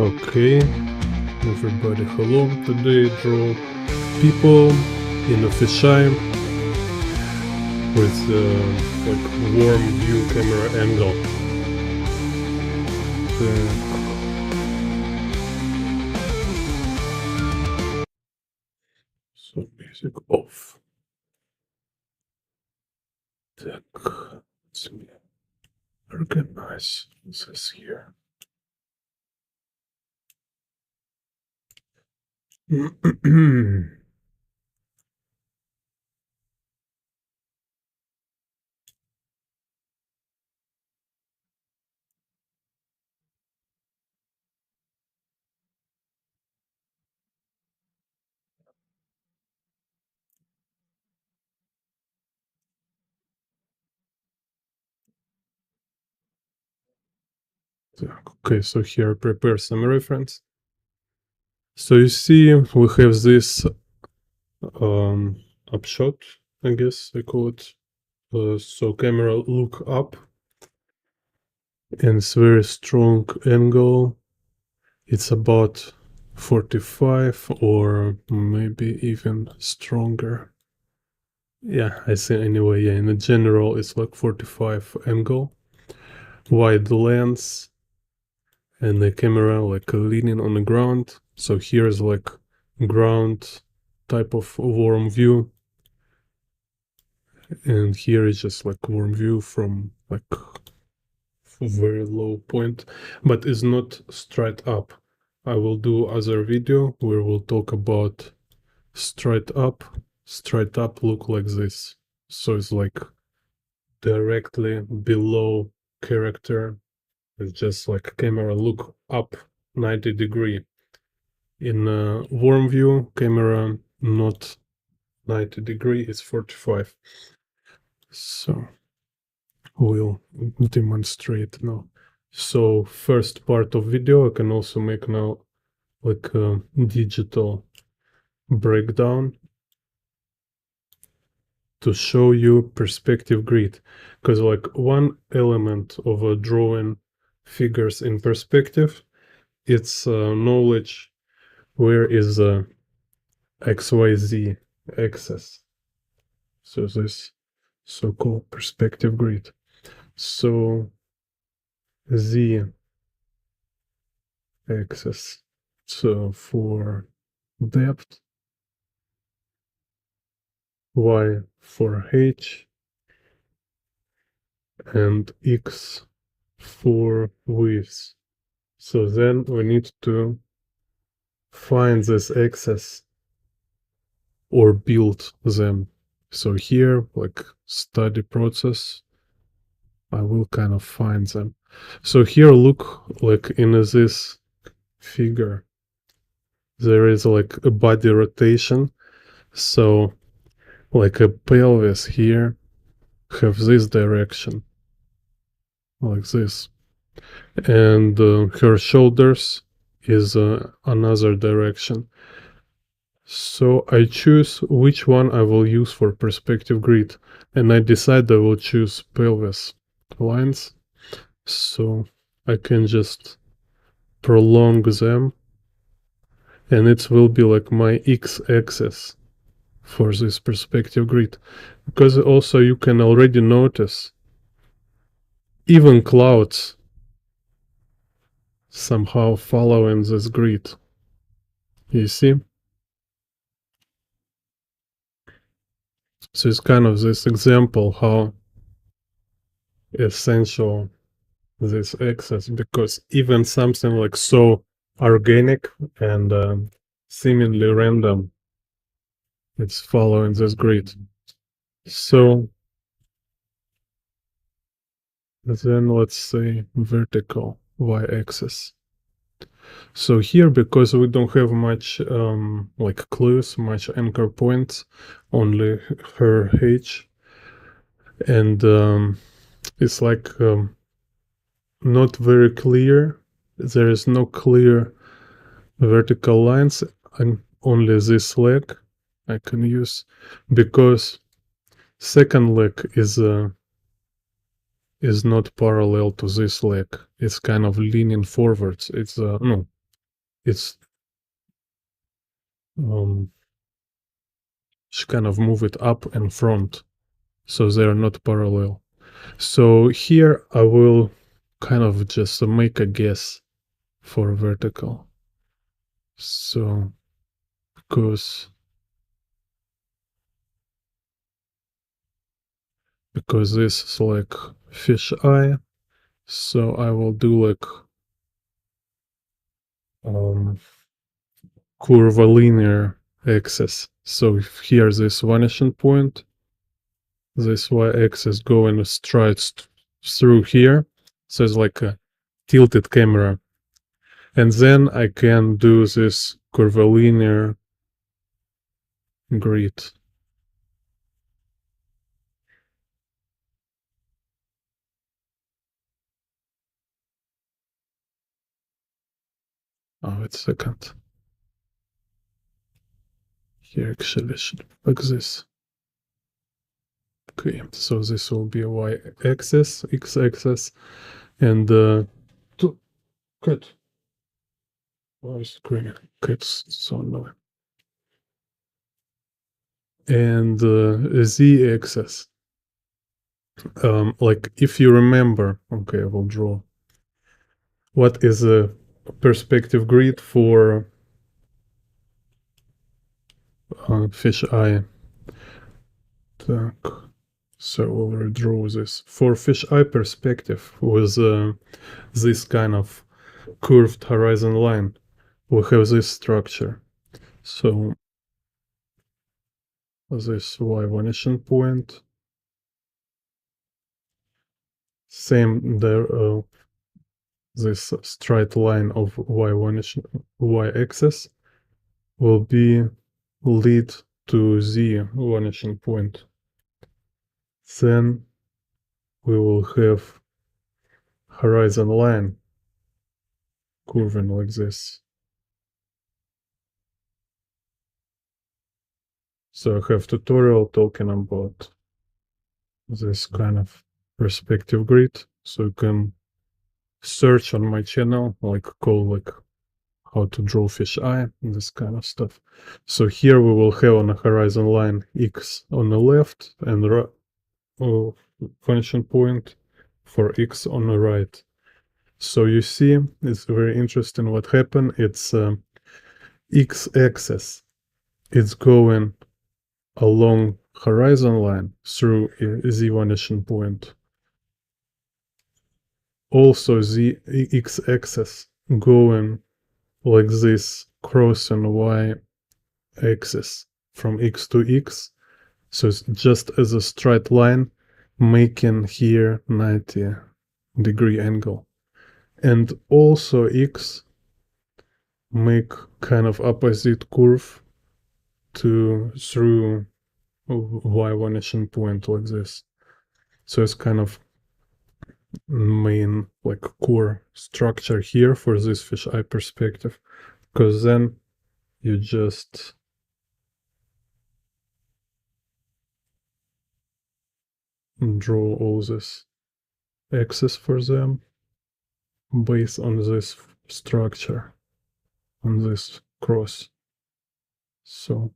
Okay, everybody, hello. Today I draw people in a fisheye with like warm view camera angle. So music off. Так, let's organize this here. Okay, so here prepare some reference. So you see we have this upshot, I guess I call it. So camera look up, and it's very strong angle. It's about 45 or maybe even stronger. Yeah, I see anyway. Yeah, in general it's like 45 angle, wide lens, and the camera like leaning on the ground. So here's like ground type of warm view, and here is just like warm view from like very low point, but it's not straight up. I will do other video where we'll talk about straight up. Straight up look like this, so it's like directly below character. It's just like camera look up 90-degree. In warm view, camera not 90-degree, it's 45. So we'll demonstrate now. So first part of video I can also make now like a digital breakdown to show you perspective grid, because like one element of a drawing figures in perspective, it's knowledge where is the XYZ axis. So this so-called perspective grid. So Z axis, so for depth, Y for H, and X for width. So then we need to find this axis or build them. So here, like study process, I will kind of find them. So here, look, like in this figure, there is like a body rotation. So like a pelvis here have this direction, like this, and her shoulders is another direction. So I choose which one I will use for perspective grid, and I decide I will choose pelvis lines, so I can just prolong them, and it will be like my x-axis for this perspective grid. Because also you can already notice even clouds somehow following this grid. You see? So it's kind of this example how essential this axis, because even something like so organic and seemingly random, it's following this grid. So then let's say vertical y-axis. So here, because we don't have much like clues, much anchor points, only her H, and it's like not very clear. There is no clear vertical lines, and only this leg I can use, because second leg is not parallel to this leg. It's kind of leaning forwards. It's no, it's kind of move it up and front, so they're not parallel. So here I will kind of just make a guess for vertical. So because this is like fish eye, so I will do like curvilinear axis. So if here's this vanishing point, this y-axis going straight through here, so it's like a tilted camera. And then I can do this curvilinear grid. Oh, wait a second. Here actually should like this. Okay, so this will be y-axis, x-axis, and cut. Why is screaming? Cat's so annoying. And z-axis. Like if you remember, okay, I will draw. What is a perspective grid for fish eye? Так. So we'll draw this. For fish eye perspective with this kind of curved horizon line, we have this structure. So this y vanishing point, same there, this straight line of y-axis will be lead to z vanishing point. Then we will have horizon line curving like this. So I have tutorial talking about this kind of perspective grid. So you can search on my channel, like call like how to draw fish eye and this kind of stuff. So here we will have on a horizon line x on the left and vanishing point for x on the right. So you see, it's very interesting what happened. It's x-axis. It's going along horizon line through z vanishing point. Also, the x-axis going like this, crossing y-axis from x to x. So it's just as a straight line, making here 90-degree angle. And also x make kind of opposite curve to through y vanishing point like this. So it's kind of main like core structure here for this fisheye perspective, because then you just draw all this axis for them based on this structure, on this cross. So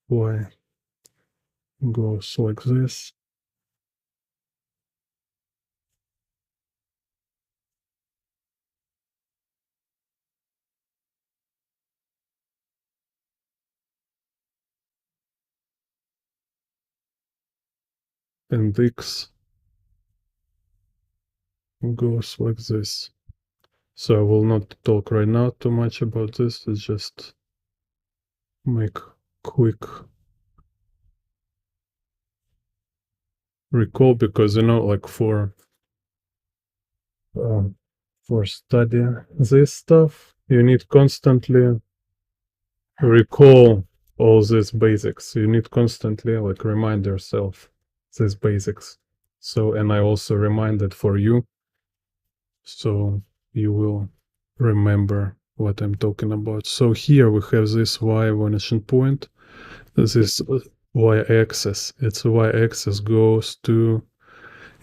y goes like this. And x goes like this. So I will not talk right now too much about this. It's just make quick recall, because like for study this stuff, you need constantly recall all these basics. You need constantly like remind yourself these basics. So, and I also remind it for you, so you will remember what I'm talking about. So here we have this y vanishing point. This is y-axis. Its y-axis goes to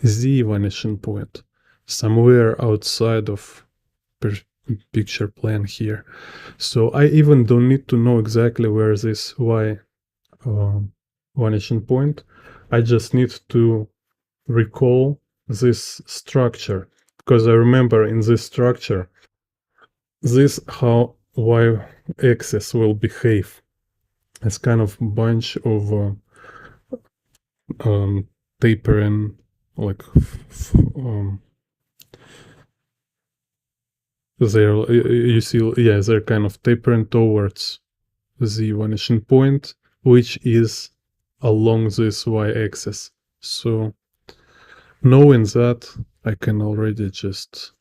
z vanishing point, somewhere outside of picture plane here. So I even don't need to know exactly where this y vanishing point. I just need to recall this structure, because I remember in this structure, this how y-axis will behave. It's kind of bunch of tapering, like they're, you see, yeah, they're kind of tapering towards the vanishing point, which is along this y-axis. So knowing that, I can already just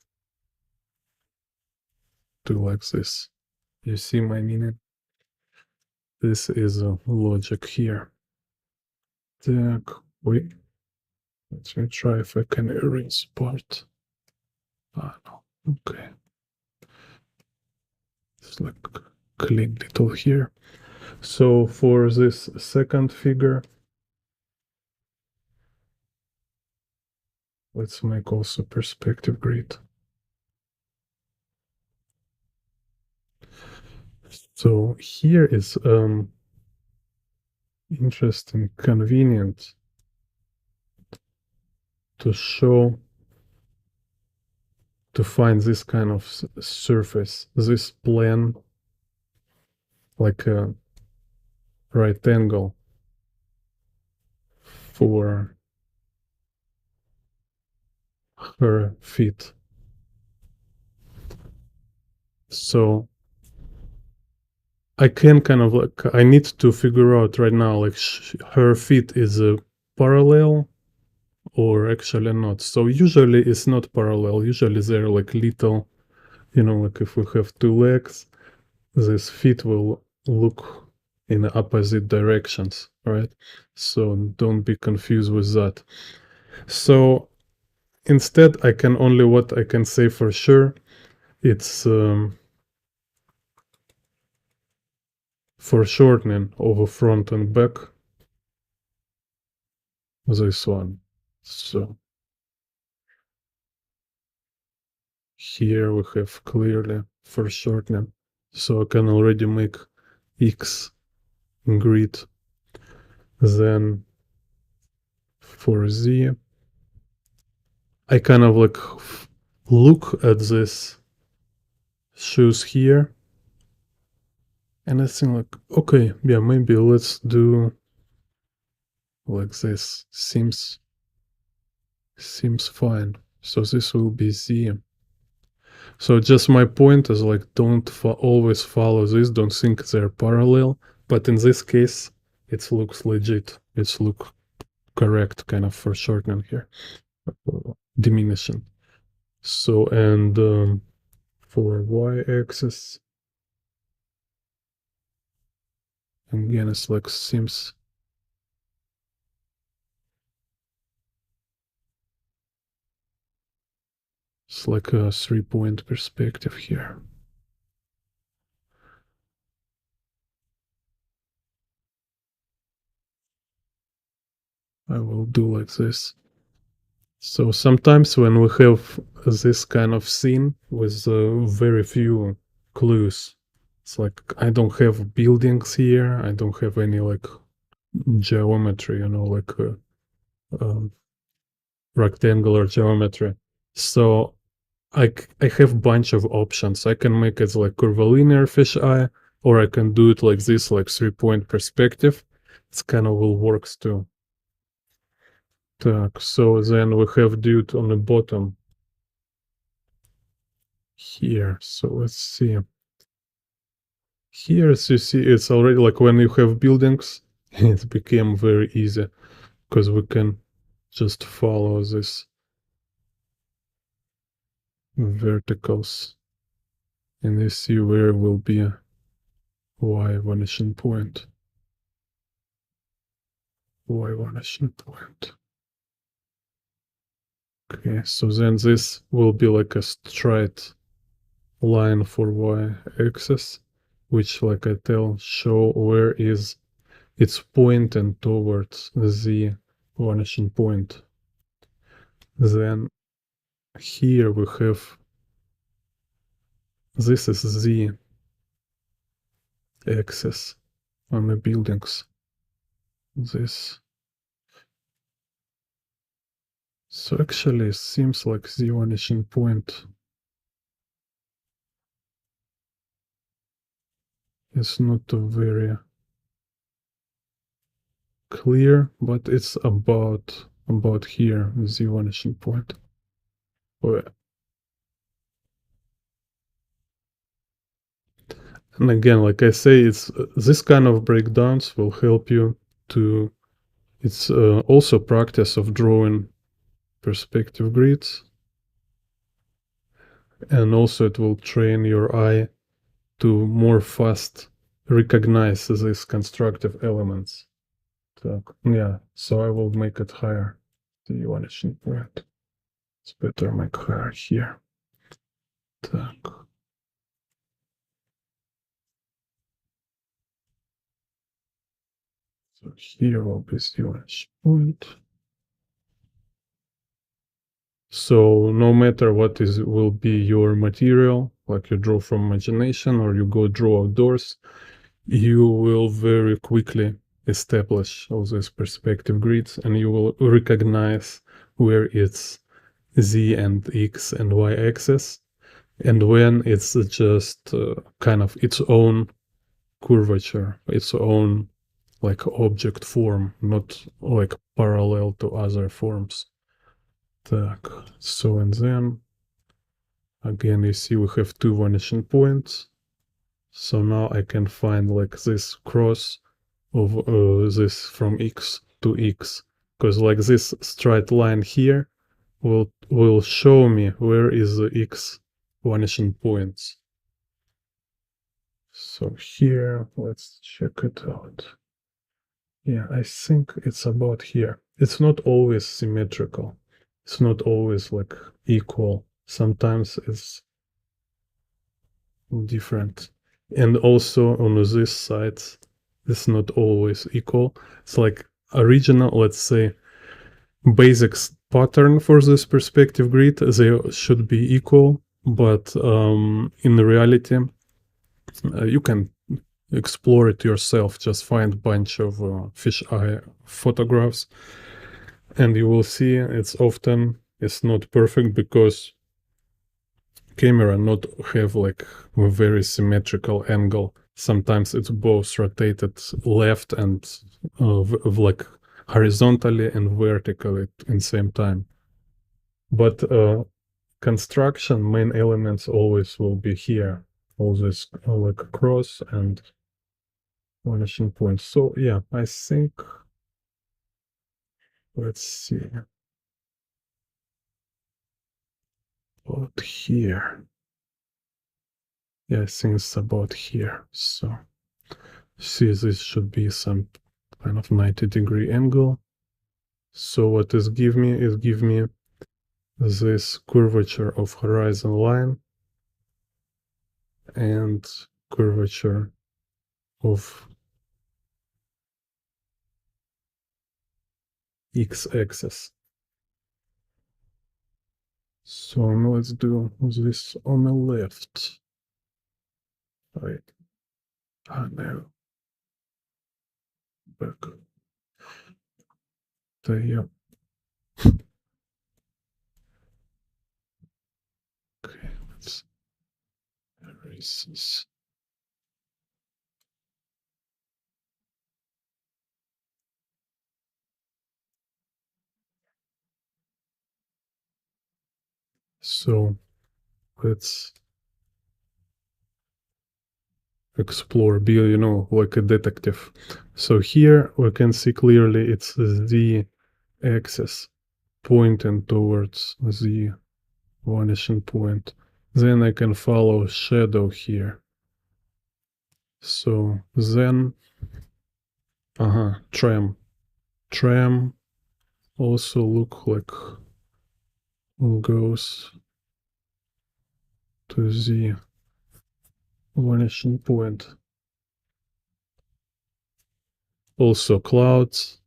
do like this. You see my meaning? This is a logic here. Так, wait. Let me try if I can erase part. Ah, no. Okay. It's like clean little here. So for this second figure, let's make also perspective grid. So here is interesting, convenient to show, to find this kind of surface, this plane, like a right angle for her feet. So I can kind of like, I need to figure out right now, like her feet is parallel or actually not. So usually it's not parallel. Usually they're like little, like if we have two legs, this feet will look in opposite directions, right? So don't be confused with that. So instead, I can only, what I can say for sure, it's foreshortening over front and back, this one. So here we have clearly foreshortening. So I can already make X grid. Then for Z, I kind of like look at this shoes here, and I think like, okay, yeah, maybe let's do like this. Seems fine. So this will be Z. So just my point is like, don't always follow this. Don't think they're parallel. But in this case, it looks legit. It's look correct, kind of for shortening here, diminishing. So and for y-axis, again, it's like seems. It's like a 3-point perspective here. I will do like this. So sometimes when we have this kind of scene with very few clues, it's like I don't have buildings here, I don't have any like geometry, like um, rectangular geometry. So I have a bunch of options. I can make it like curvilinear fisheye, or I can do it like this, like 3-point perspective. It's kind of will works too. Так, so then we have dude on the bottom here. So let's see. Here, as you see, it's already like when you have buildings, it became very easy because we can just follow this verticals and you see where will be a y vanishing point. Y vanishing point. Okay, so then this will be like a straight line for y-axis, which, like I tell, show where is its pointing towards the vanishing point. Then here we have this is Z axis on the buildings. This. So actually it seems like the vanishing point is not very clear, but it's about here, the vanishing point. And again, like I say, it's this kind of breakdowns will help you to. It's also practice of drawing perspective grids, and also it will train your eye to more fast recognize these constructive elements. Так, yeah, so I will make it higher. The vanishing point. It's better make higher here. Так. So here will be the vanishing point. So no matter what will be your material, like you draw from imagination or you go draw outdoors, you will very quickly establish all these perspective grids and you will recognize where it's Z and X and Y axis and when it's just kind of its own curvature, its own like object form, not like parallel to other forms. Так, so and then again you see we have two vanishing points. So now I can find like this cross of this from X to X, because like this straight line here will show me where is the X vanishing points. So here, let's check it out. Yeah, I think it's about here. It's not always symmetrical. It's not always like equal. Sometimes it's different. And also on this side, it's not always equal. It's like original, let's say, basic pattern for this perspective grid. They should be equal, but in reality, you can explore it yourself. Just find a bunch of fisheye photographs and you will see it's not perfect because camera not have like a very symmetrical angle. Sometimes it's both rotated left and like horizontally and vertically in same time. But construction main elements always will be here. All this like cross and vanishing points. So yeah, I think let's see about here. Yeah, I think it's about here. So see, this should be some kind of 90-degree angle. So what is give me this curvature of horizon line and curvature of x-axis. So let's do this on the left. Right. Ah, no. Back. There. Okay, let's erase this. So let's explore, be, like a detective. So here we can see clearly it's the axis pointing towards the vanishing point. Then I can follow shadow here. So then, tram. Tram also look like goes to the vanishing point. Also clouds.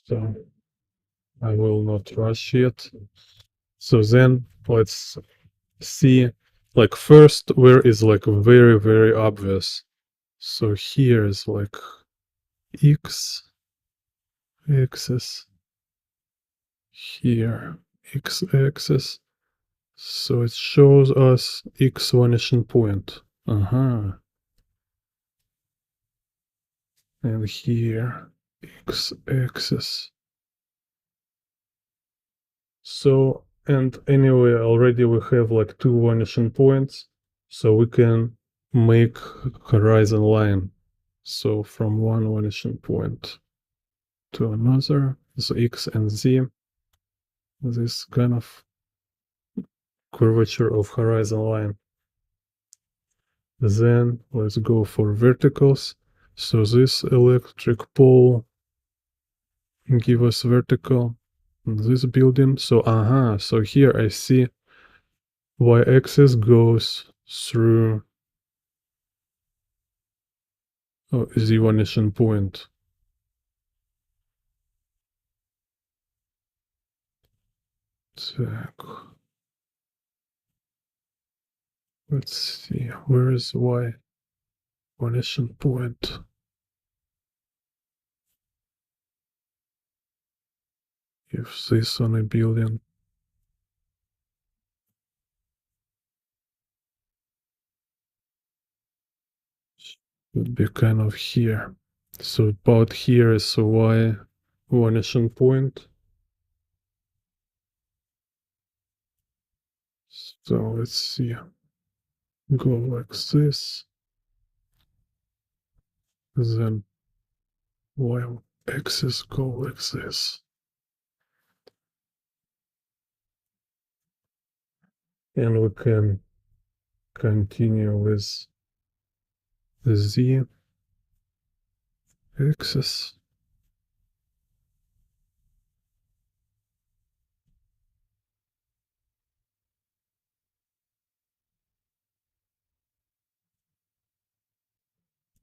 So I will not rush yet. So then let's see, like first where is like very, very obvious. So here is like axis, here x-axis. So it shows us x vanishing point. And here x-axis. So, and anyway, already we have like two vanishing points, so we can make horizon line. So from one vanishing point to another, so x and z, this kind of curvature of horizon line. Then let's go for verticals. So this electric pole give us vertical, this building. So so here I see y-axis goes through z vanishing point. Так. Let's see, where is y vanishing point? If this on a building. Would be kind of here. So about here is a y vanishing point. So let's see. Go like this. Then y-axis go like this. And we can continue with the z-axis.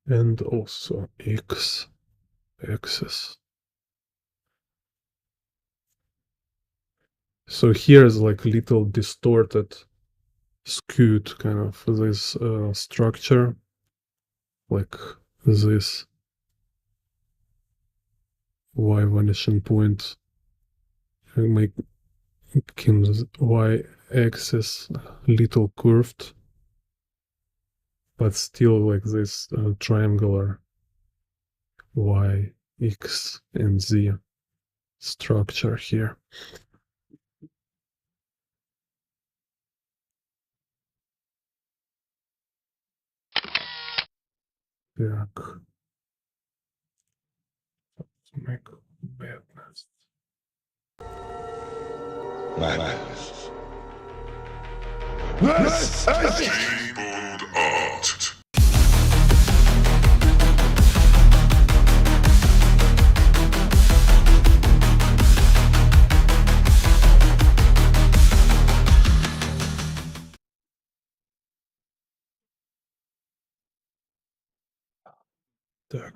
And also x-axis. So here is like little distorted, skewed kind of this structure, like this y vanishing point, making y-axis little curved, but still like this triangular y, x, and z structure here. Так. Make badness. Madness. This is Keyboard Art. Так.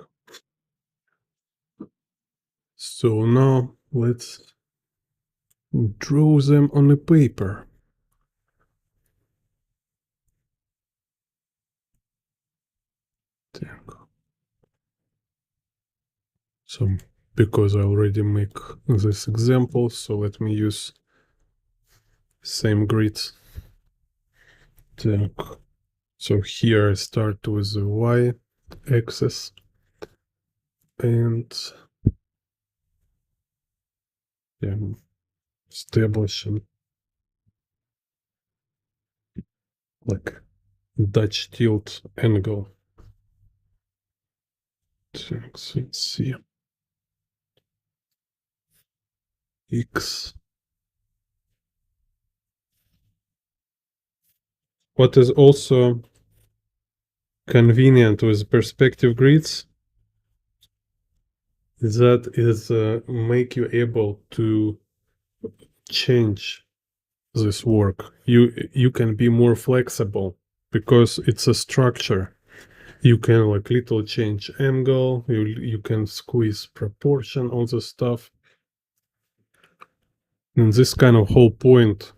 So now let's draw them on a paper. Так. So because I already make this example, so let me use same grids. Так. So here I start with the y-axis and establishing like Dutch tilt angle. Так, so let's see. X. What is also convenient with perspective grids is that make you able to change this work. You can be more flexible because it's a structure. You can like little change angle, you can squeeze proportion, all the stuff. And this kind of whole point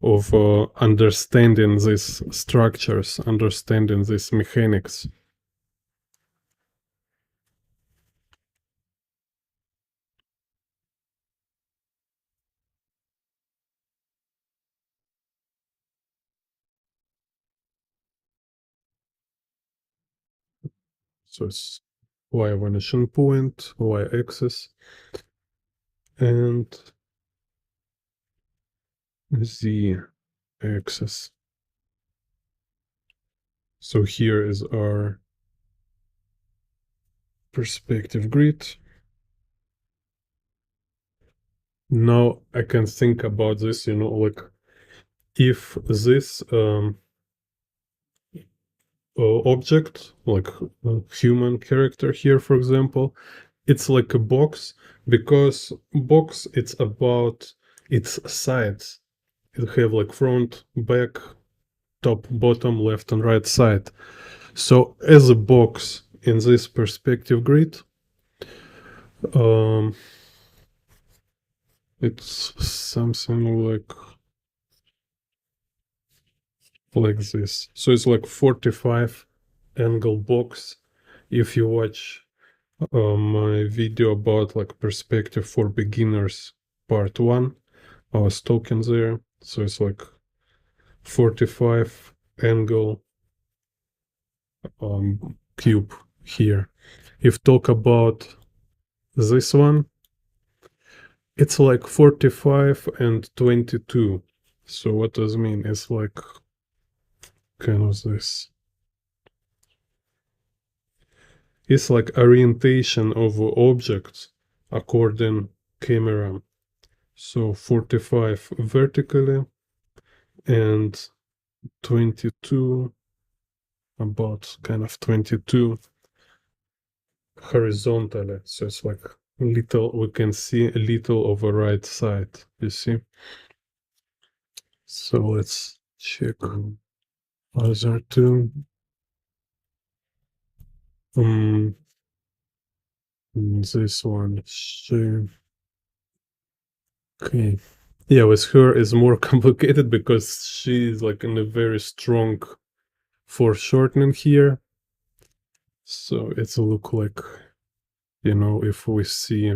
of understanding these structures, understanding these mechanics. So it's y vanishing point, y axis, and z axis. So here is our perspective grid. Now I can think about this, like if this object, like a human character here, for example, it's like a box, because box, it's about its sides. It have like front, back, top, bottom, left and right side. So as a box in this perspective grid, um, it's something like this. So it's like 45 angle box. If you watch my video about like perspective for beginners part 1, I was talking there. So it's like 45 angle cube here. If talk about this one, it's like 45 and 22. So what does it mean? It's like kind of this. It's like orientation of objects according camera. So 45 vertically and 22, about kind of 22 horizontally. So it's like little, we can see a little of a right side, you see? So let's check other two. This one, okay. Yeah, with her is more complicated because she's like in a very strong foreshortening here. So it's look like, if we see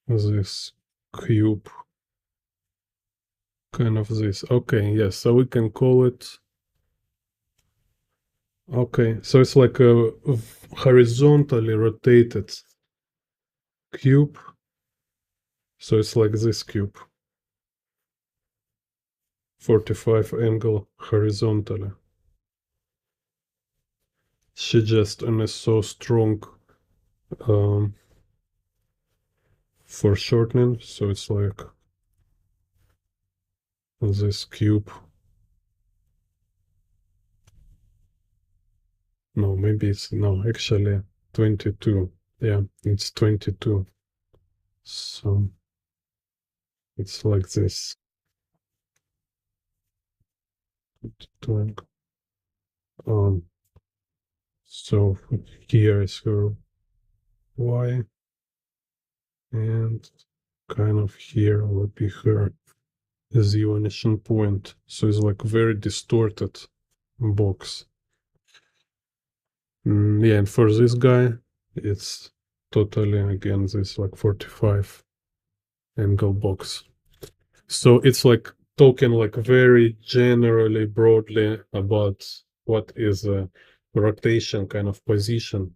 this cube, kind of this. Okay, yes, so we can call it. Okay, so it's like a horizontally rotated cube. So it's like this cube. 45 angle horizontally. She just in a so strong foreshortening, so it's like this cube. No, maybe it's no, actually 22. Yeah, it's 22. So it's like this. So here is her y, and kind of here would be her z vanishing point. So it's like very distorted box. Yeah, and for this guy, it's totally again this like 45 angle box. So it's like talking like very generally, broadly about what is a rotation kind of position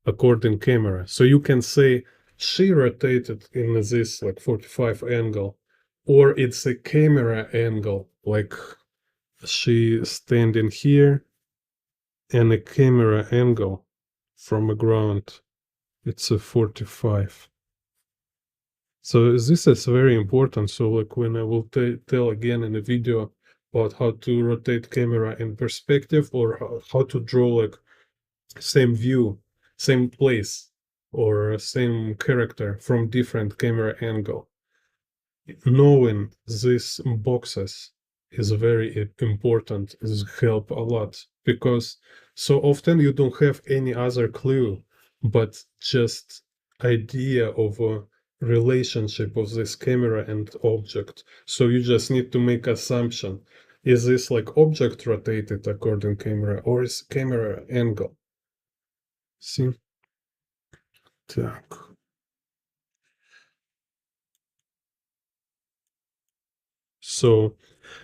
according camera. So you can say she rotated in this like 45 angle, or it's a camera angle, like she standing here and a camera angle from the ground, it's a 45. So this is very important. So like when I will tell again in a video about how to rotate camera in perspective, or how to draw like same view, same place, or same character from different camera angle, knowing these boxes is very important, is help a lot, because so often you don't have any other clue but just idea of relationship of this camera and object. So you just need to make assumption. Is this like object rotated according camera or is camera angle? See? Так. So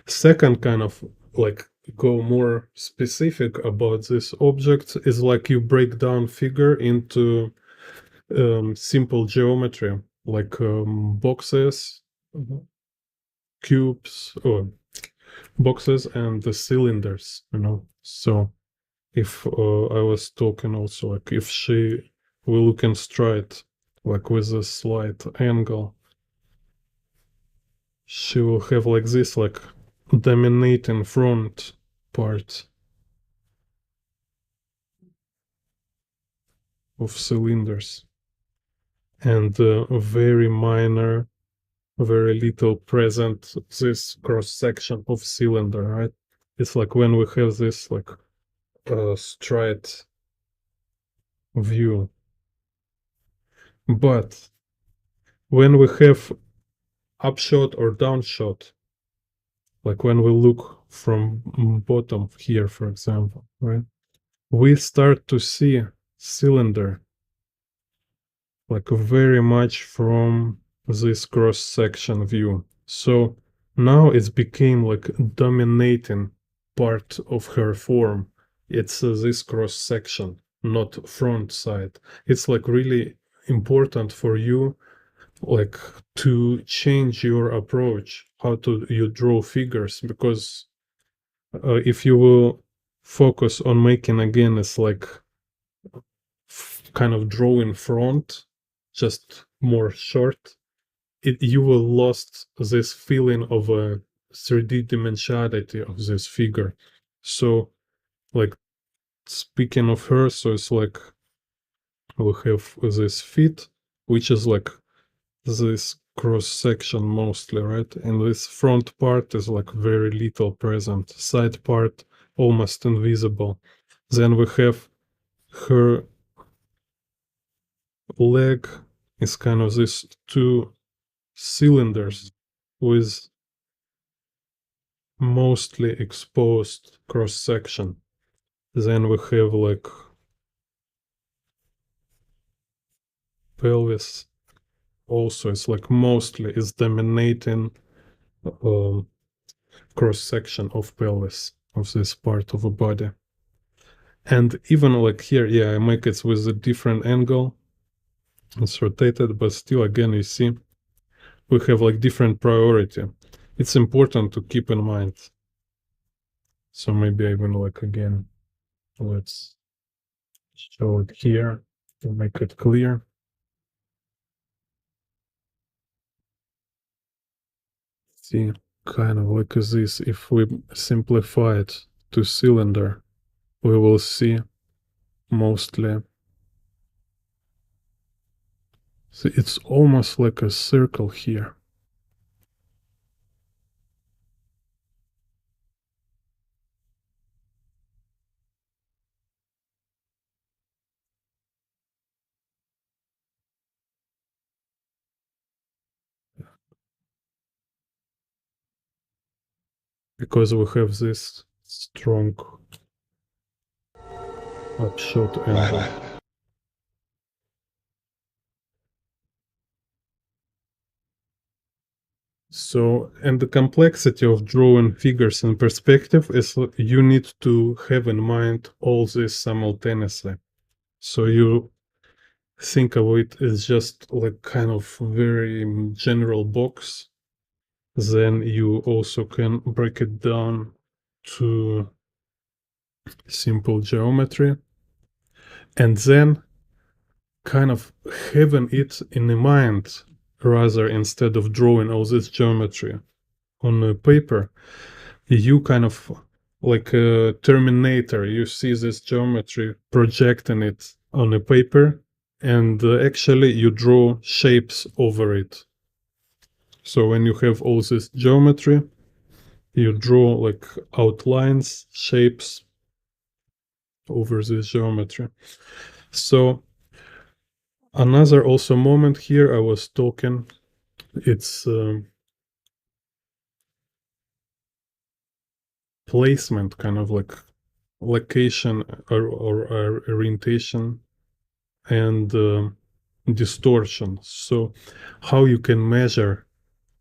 second kind of like go more specific about this object is like you break down figure into simple geometry like boxes, cubes, or boxes and the cylinders, So if I was talking also like if she will look in straight, like with a slight angle, she will have like this, like dominating front part of cylinders and very minor, very little present this cross section of cylinder, right? It's like when we have this like straight view, but when we have upshot or downshot, like when we look from bottom here, for example, right? We start to see cylinder like very much from this cross-section view. So now it's became like dominating part of her form. It's this cross-section, not front side. It's like really important for you like to change your approach how to you draw figures, because if you will focus on making again it's like kind of drawing front just more short, you will lost this feeling of a 3D dimensionality of this figure. So like speaking of her, so it's like we have this feet which is like this cross section mostly, right? And this front part is like very little present, side part almost invisible. Then we have her leg is kind of these two cylinders with mostly exposed cross section. Then we have like pelvis also, it's like mostly is dominating cross section of pelvis of this part of a body. And even like here, yeah, I make it with a different angle. It's rotated, but still, again, you see, we have like different priority. It's important to keep in mind. So maybe I will like again, let's show it here to make it clear. See, kind of like this. If we simplify it to cylinder, we will see mostly. See, it's almost like a circle here. Because we have this strong upshot angle. So, and the complexity of drawing figures in perspective is you need to have in mind all this simultaneously. So you think of it as just like kind of very general box. Then you also can break it down to simple geometry. And then kind of having it in the mind rather instead of drawing all this geometry on a paper, you kind of like a Terminator, you see this geometry projecting it on a paper and actually you draw shapes over it. So when you have all this geometry, you draw like outlines, shapes over this geometry. So Another also moment here I was talking, it's placement, kind of like location or orientation and distortion. So how you can measure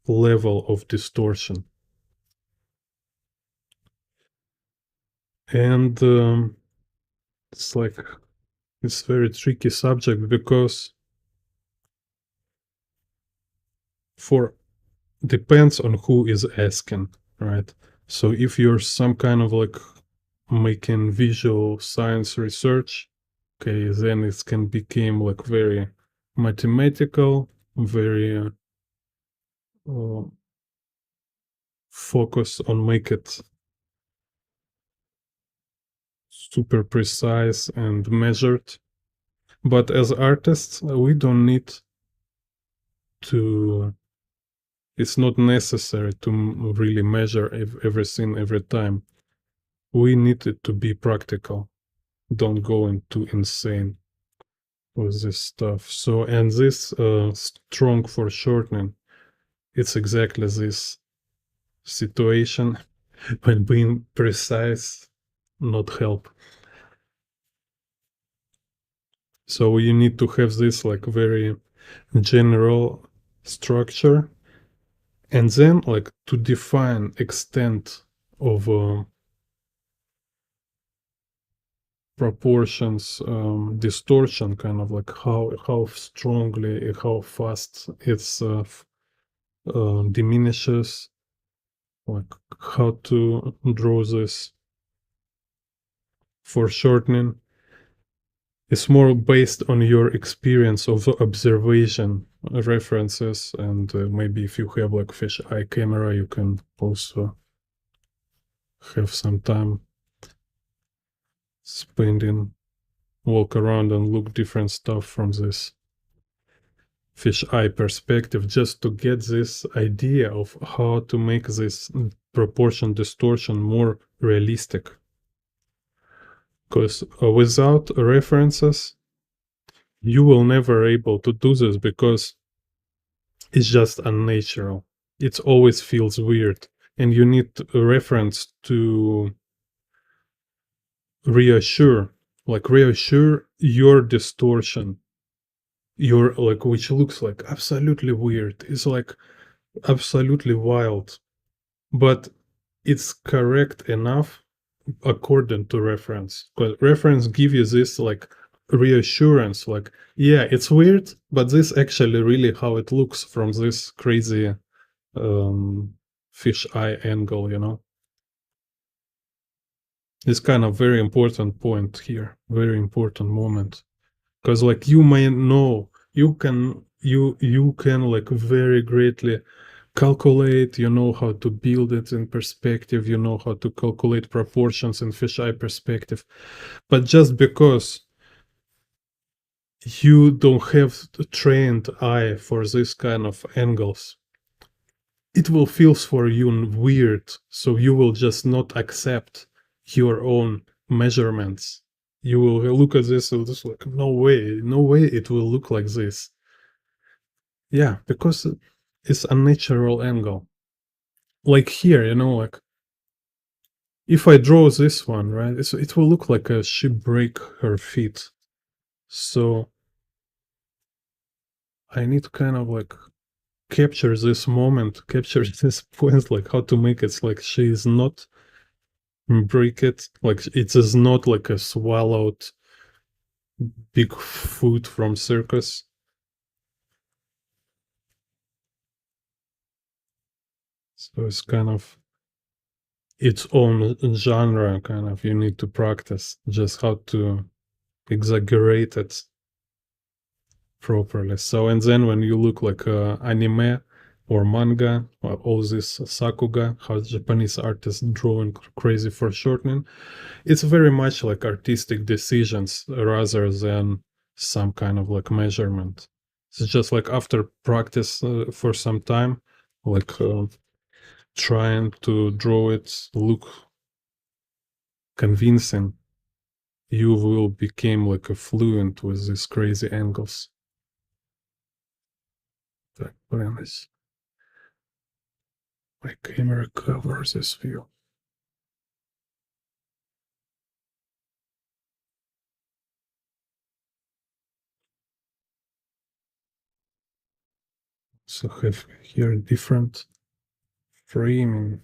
level of distortion. And it's like, it's very tricky subject because for depends on who is asking, right? So if you're some kind of like making visual science research, okay, then it can become like very mathematical, very uh, focus on make it super precise and measured. But as artists, we don't need to, it's not necessary to really measure everything every time. We need it to be practical. Don't go into insane with this stuff. So, and this strong foreshortening, it's exactly this situation when being precise not help. So you need to have this like very general structure, and then like to define extent of proportions, distortion, kind of like how strongly, how fast it's diminishes, like how to draw this foreshortening. It's more based on your experience of observation, references, and maybe if you have like fish eye camera, you can also have some time spending, walk around and look different stuff from this fish eye perspective, just to get this idea of how to make this proportion distortion more realistic. Because without references, you will never able to do this because it's just unnatural. It always feels weird, and you need a reference to reassure your distortion, your like, which looks like absolutely weird. It's like absolutely wild, but it's correct enough according to reference. Because reference give you this like reassurance, like, yeah, it's weird, but this actually really how it looks from this crazy fish eye angle, you know. It's kind of very important point here, very important moment, because like you may know, you can like very greatly calculate, you know how to build it in perspective, you know how to calculate proportions in fisheye perspective, but just because you don't have a trained eye for this kind of angles, it will feel for you weird, so you will just not accept your own measurements. You will look at this and just like, no way, no way it will look like this. Yeah, because it's a natural angle. Like here, you know, like if I draw this one, right, it will look like a she break her feet. So I need to kind of like capture this moment, capture this point, like how to make it like she is not break it, like it is not like a swallowed big food from circus. So it's kind of its own genre, kind of you need to practice just how to exaggerate it properly. So, and then when you look like anime or manga, or all this sakuga, how Japanese artists drawing crazy foreshortening, it's very much like artistic decisions rather than some kind of like measurement. It's just like after practice for some time, like trying to draw it look convincing, you will become like a fluent with these crazy angles. the plan is my camera covers this view. So have here different framing.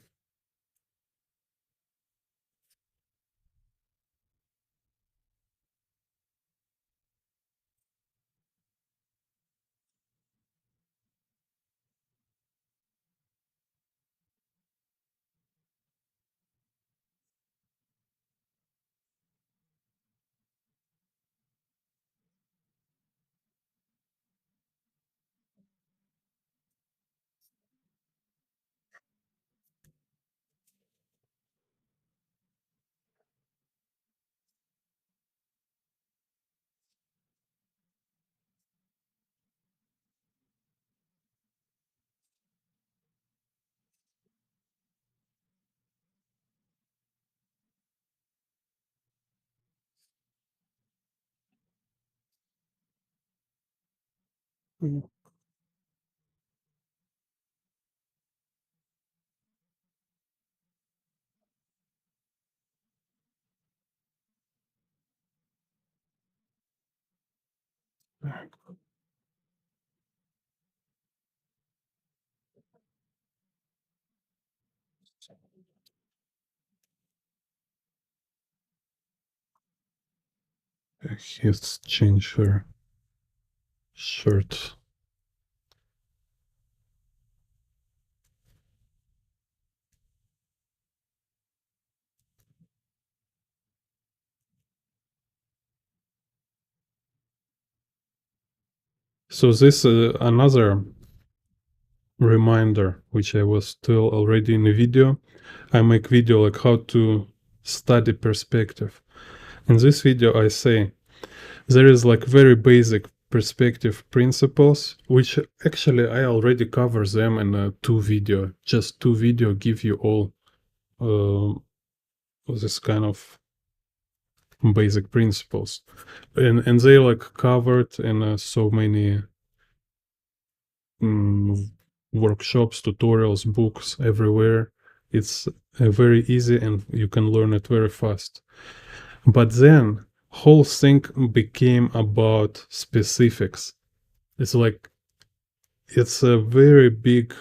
Let's change her shirt. So this another reminder, which I was still already in the video. I make video like how to study perspective. In this video I say there is like very basic perspective principles, which actually I already cover them in a just two video give you all this kind of basic principles, and they like covered in so many workshops, tutorials, books everywhere. It's very easy and you can learn it very fast. But then whole thing became about specifics. It's like it's a very big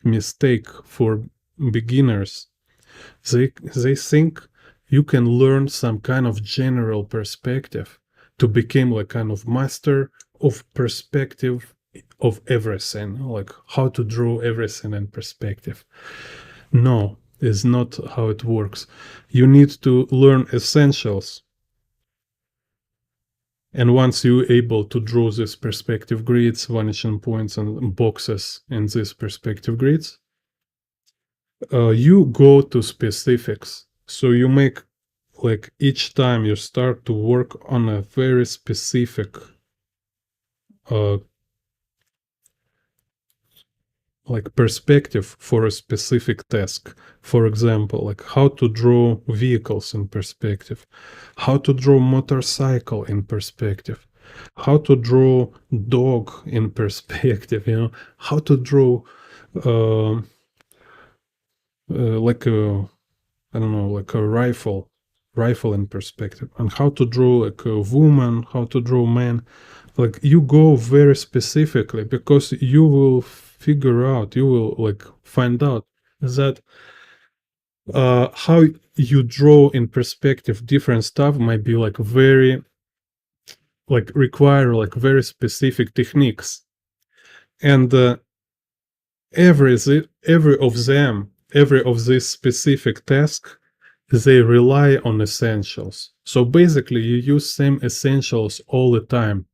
mistake for beginners. They think you can learn some kind of general perspective to become like kind of master of perspective of everything, like how to draw everything in perspective. No, it's not how it works. You need to learn essentials. And once you're able to draw these perspective grids, vanishing points, and boxes in these perspective grids, you go to specifics. So you make like each time you start to work on a very specific like perspective for a specific task. For example, like how to draw vehicles in perspective, how to draw motorcycle in perspective, how to draw dog in perspective, how to draw uh, like a, I don't know, like a rifle in perspective, and how to draw like a woman, how to draw man. Like you go very specifically because you will figure out, you will like find out that how you draw in perspective different stuff might be like very like require like very specific techniques, and every of these specific tasks, they rely on essentials. So basically you use same essentials all the time.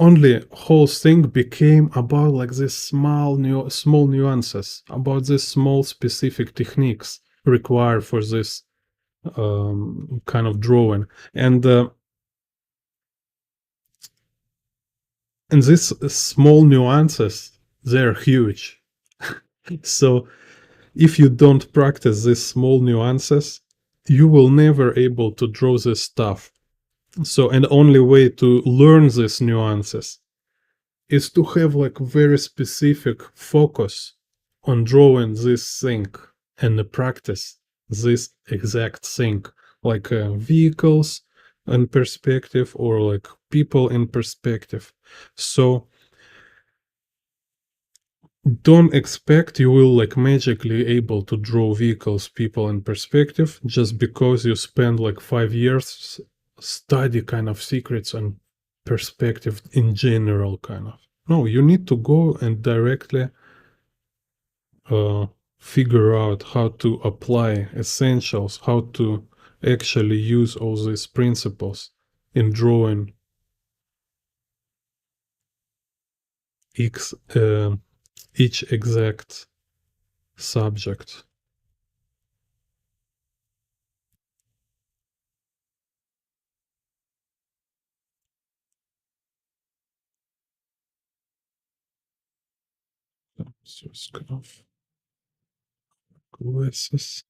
Only whole thing became about like this small nuances, about this small specific techniques required for this kind of drawing, and these small nuances, they're huge. So if you don't practice these small nuances, you will never able to draw this stuff. So, and only way to learn these nuances is to have like very specific focus on drawing this thing and practice this exact thing, like vehicles in perspective or like people in perspective. So don't expect you will like magically able to draw vehicles, people in perspective just because you spend like 5 years study kind of secrets and perspective in general kind of. No, you need to go and directly uh, figure out how to apply essentials, how to actually use all these principles in drawing ex, each exact subject. So it's kind of glasses.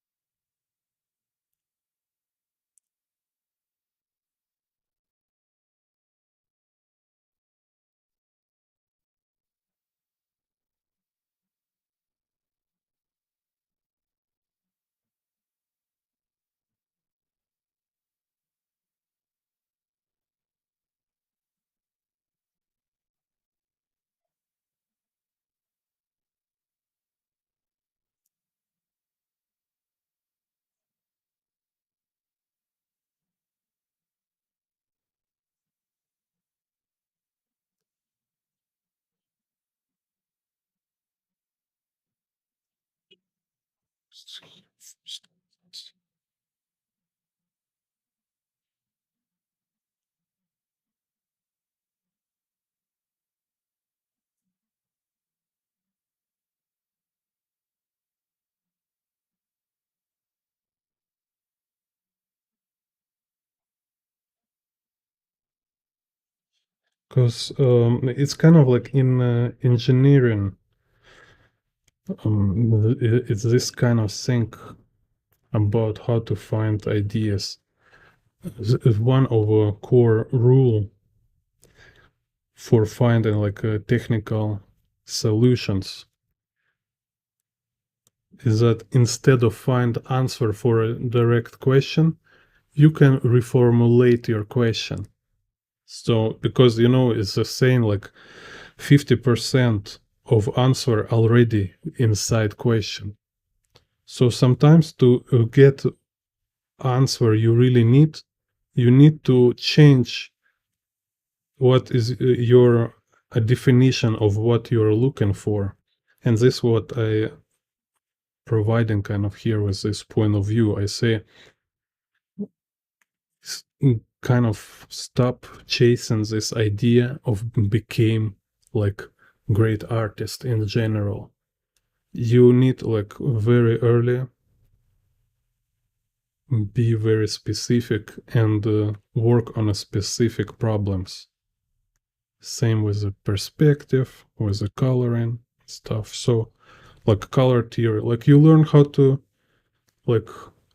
Because it's kind of like in engineering, it's this kind of thing about how to find ideas. One of a core rule for finding like technical solutions is that instead of find answer for a direct question, you can reformulate your question. So because it's a saying like 50% of answer already inside question. So sometimes to get answer you really need, you need to change what is your a definition of what you're looking for. And this is what I providing kind of here with this point of view. I say kind of stop chasing this idea of became like great artist in general. You need like very early be very specific and work on a specific problems. Same with the perspective, with the coloring stuff. So like color theory, like you learn how to like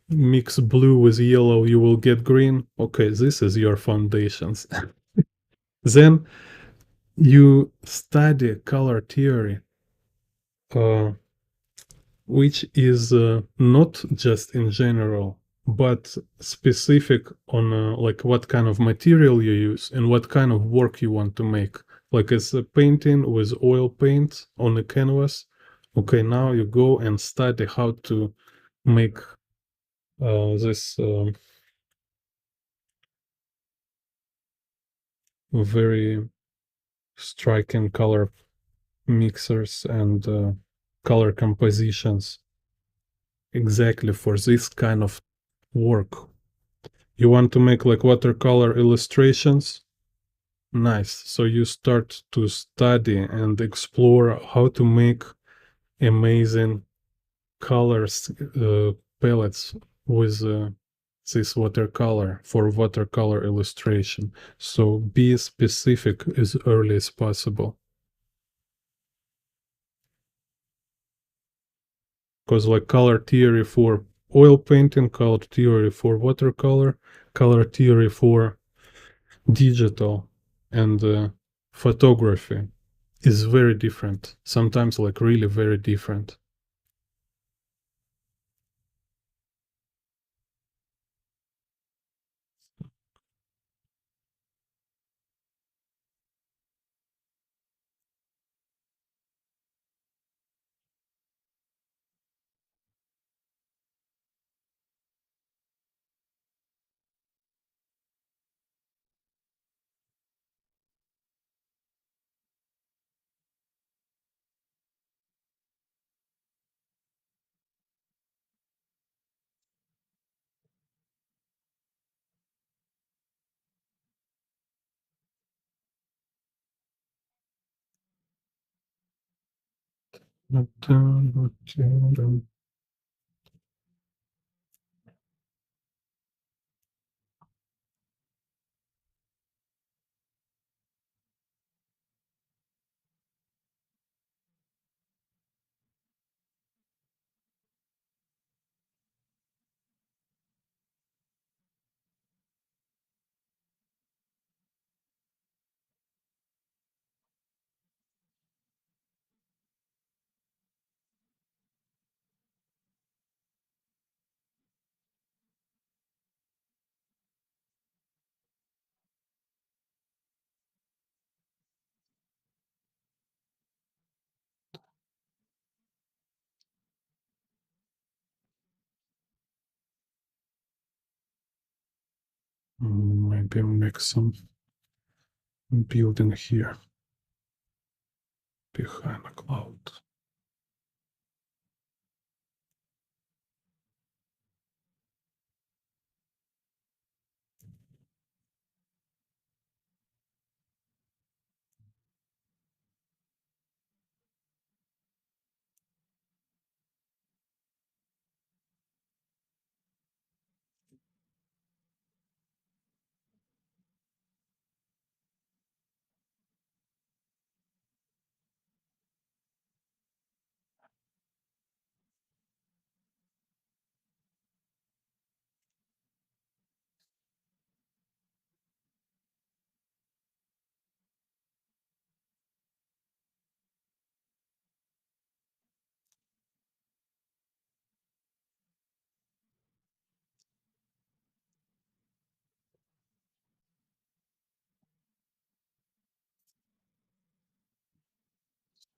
mix blue with yellow, you will get green. Okay, this is your foundations. Then you study color theory, uh, which is not just in general, but specific on like what kind of material you use and what kind of work you want to make. Like it's a painting with oil paint on a canvas. Okay, now you go and study how to make this very striking color mixers and color compositions exactly for this kind of work. You want to make like watercolor illustrations? Nice. So you start to study and explore how to make amazing colors palettes with this watercolor for watercolor illustration. So be specific as early as possible. Because like color theory for oil painting, color theory for watercolor, color theory for digital and photography. is very different. Sometimes like really very different. Maybe make some building here behind a cloud.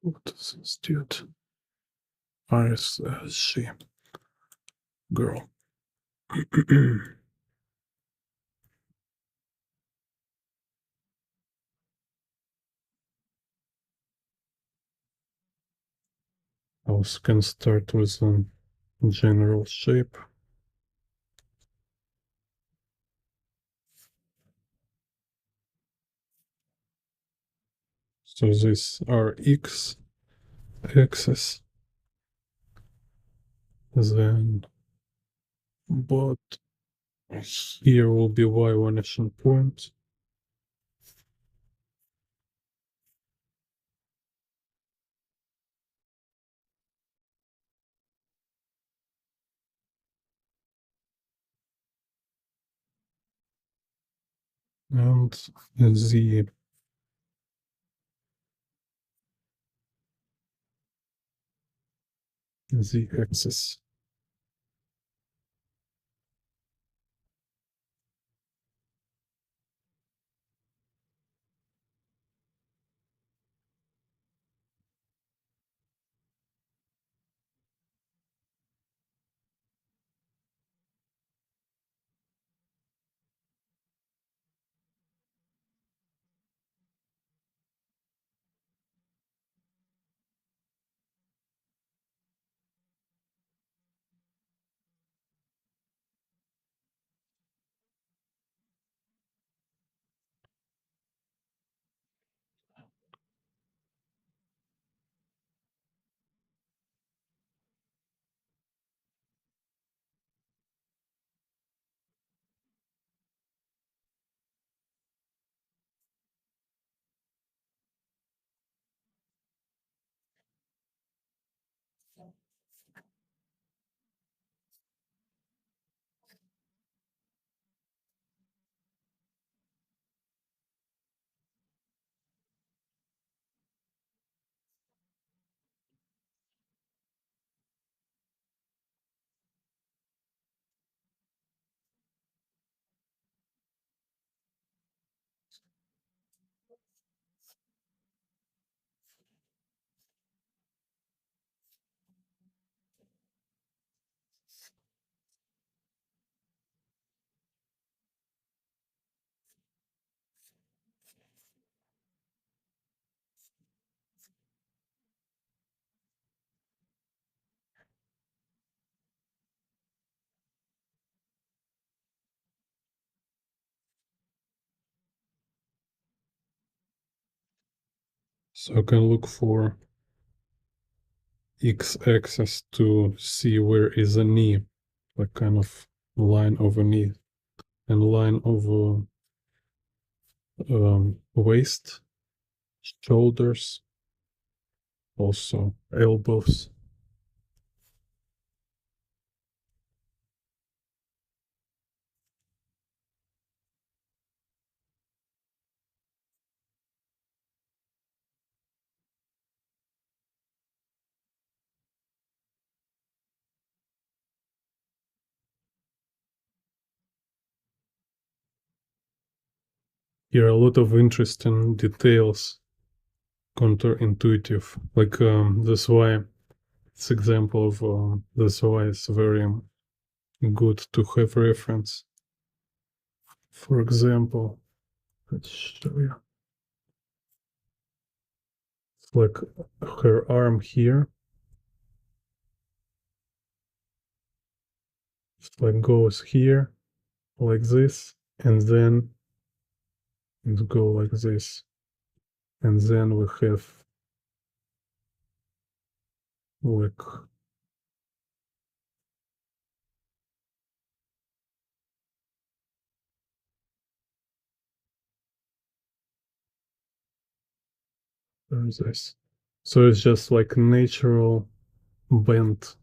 What is this dude? Iris, she, girl. I also can start with a general shape. So these are x axis, then but here will be y vanishing point. And the axis. So I can look for x-axis to see where is a knee, like kind of line of a knee, and line of waist, shoulders, also elbows. Here are a lot of interesting details, counterintuitive. Like that's why it's example of that's why it's very good to have reference. For example, let's show you. It's like her arm here. It's like goes here like this, and then it go like this, and then we have like this. So it's just like natural bend.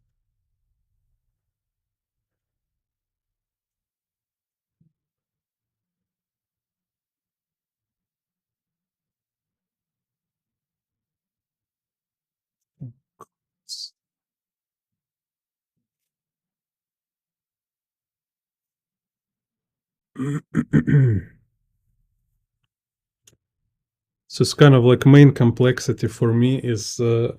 So it's kind of like main complexity for me is to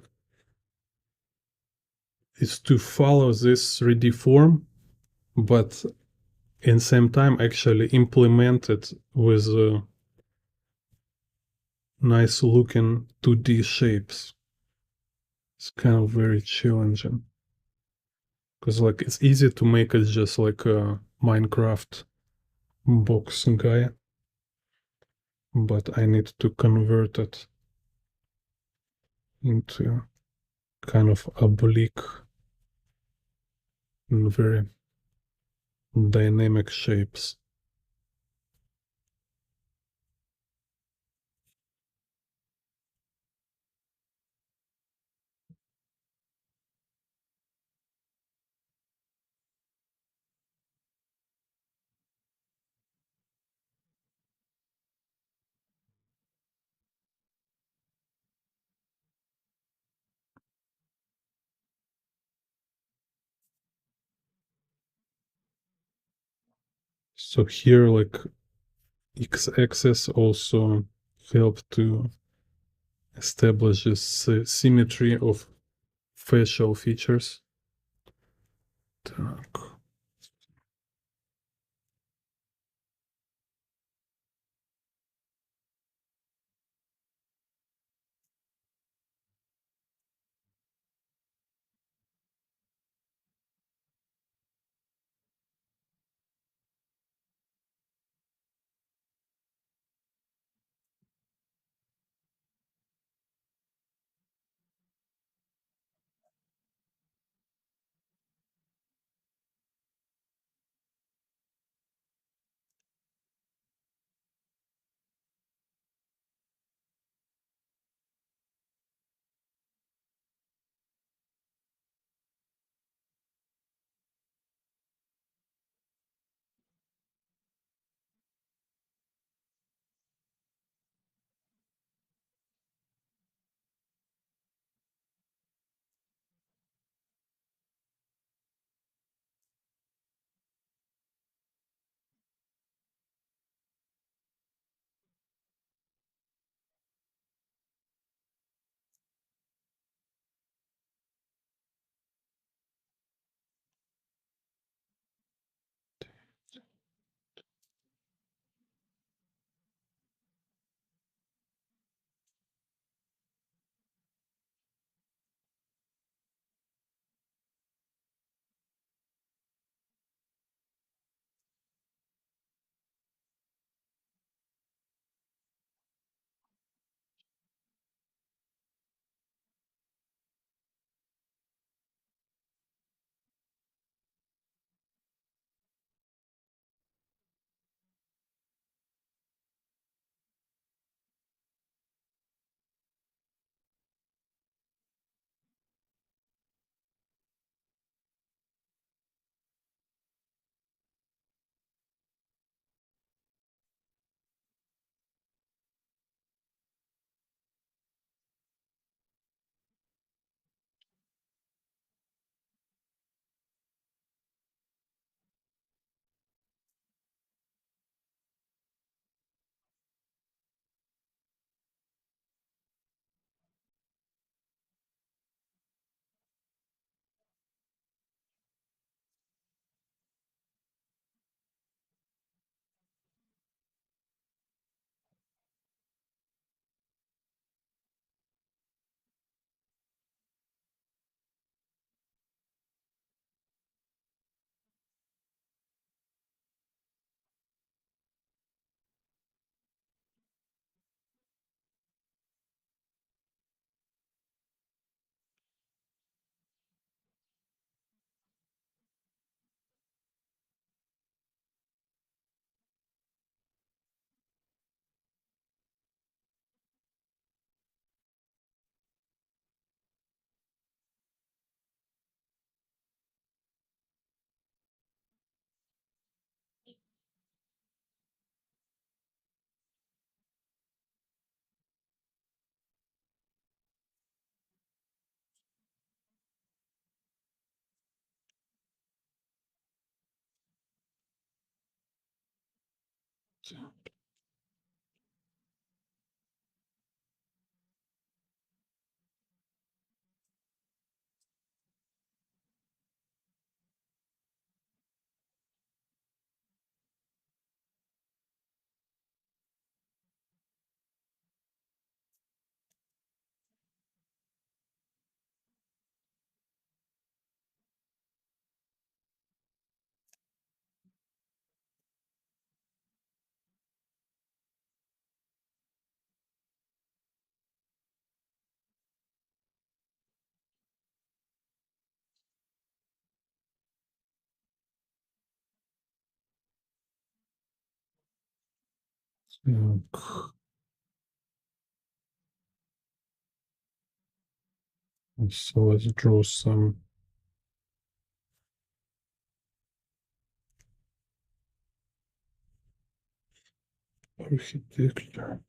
follow this 3D form, but in same time actually implement it with nice looking 2D shapes. It's kind of very challenging because like it's easy to make it just like a Minecraft box guy, but I need to convert it into kind of oblique and very dynamic shapes. So here like x-axis also help to establish this symmetry of facial features. Так. Так. So let's draw some architecture.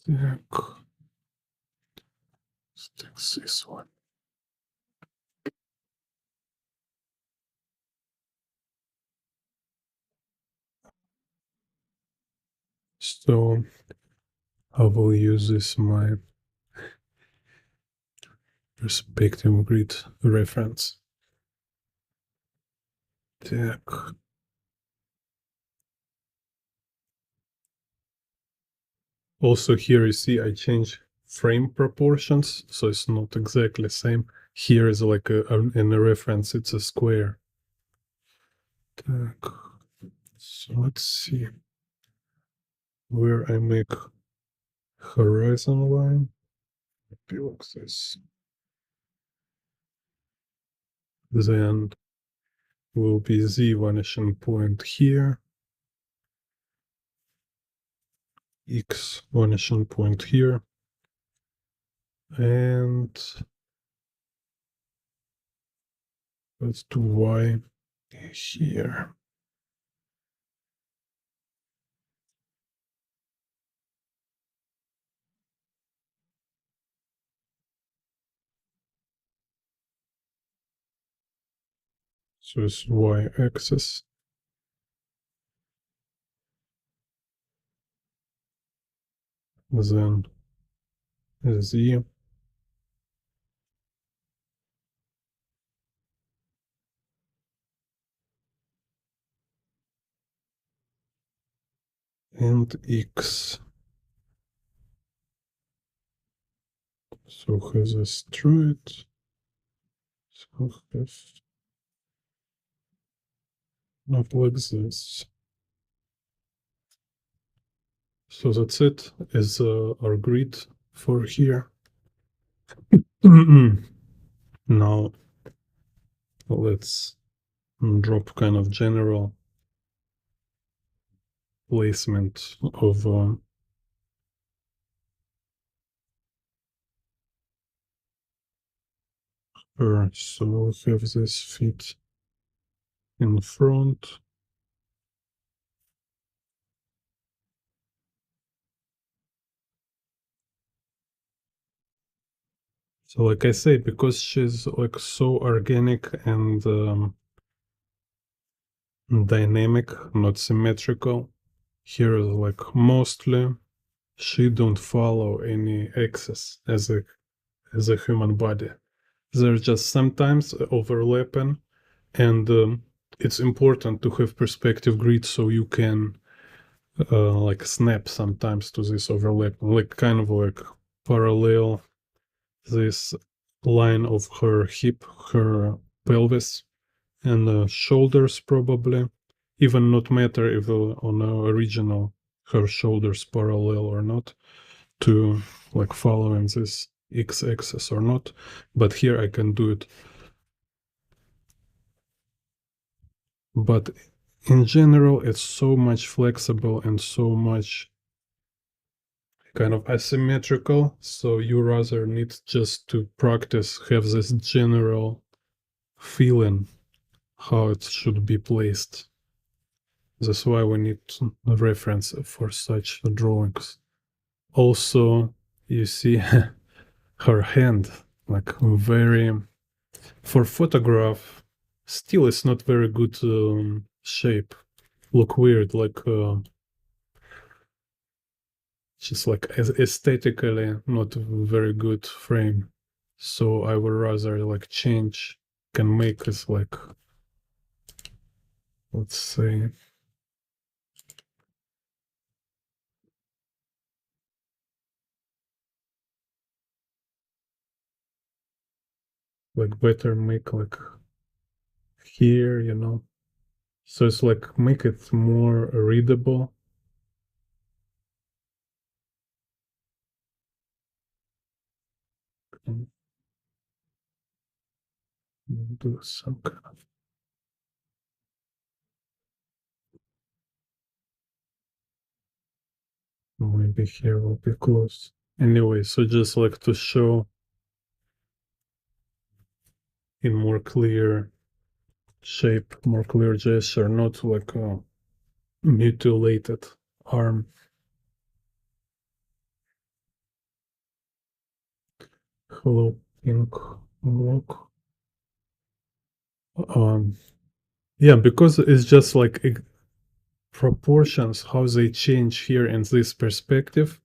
Так. Let's take this one. So I will use this my perspective grid reference. Так. Also here you see I change frame proportions, so it's not exactly the same. Here is like in the reference, it's a square. Так. So let's see where I make horizon line. Be like this. Then will be z vanishing point here, x vanishing point here, and let's do y here. So it's y axis. Then z, and x. So has a straight. So have not like this. So that's it. Is our grid for here. Now let's drop kind of general placement of her. So we'll have this fit in front. So like I say, because she's like so organic and dynamic, not symmetrical, here is like mostly she don't follow any axis as a human body. They're just sometimes overlapping, and it's important to have perspective grid so you can like snap sometimes to this overlap, like kind of like parallel this line of her hip, her pelvis, and shoulders probably. Even not matter if on the original her shoulders parallel or not to like following this x-axis or not. But here I can do it. But in general, it's so much flexible and so much kind of asymmetrical. So you rather need just to practice, have this general feeling how it should be placed. That's why we need a reference for such drawings. Also, you see her hand, like very, for photograph, still it's not very good shape. Look weird, like just like aesthetically not very good frame. So I would rather like change, can make this like, let's say, like better make like here, you know. So it's like make it more readable. And do some kind of, maybe here will be close. Anyway, so just like to show in more clear shape, more clear gesture, not like a mutilated arm. Hello, pink walk. Um, yeah, because it's just like proportions, how they change here in this perspective.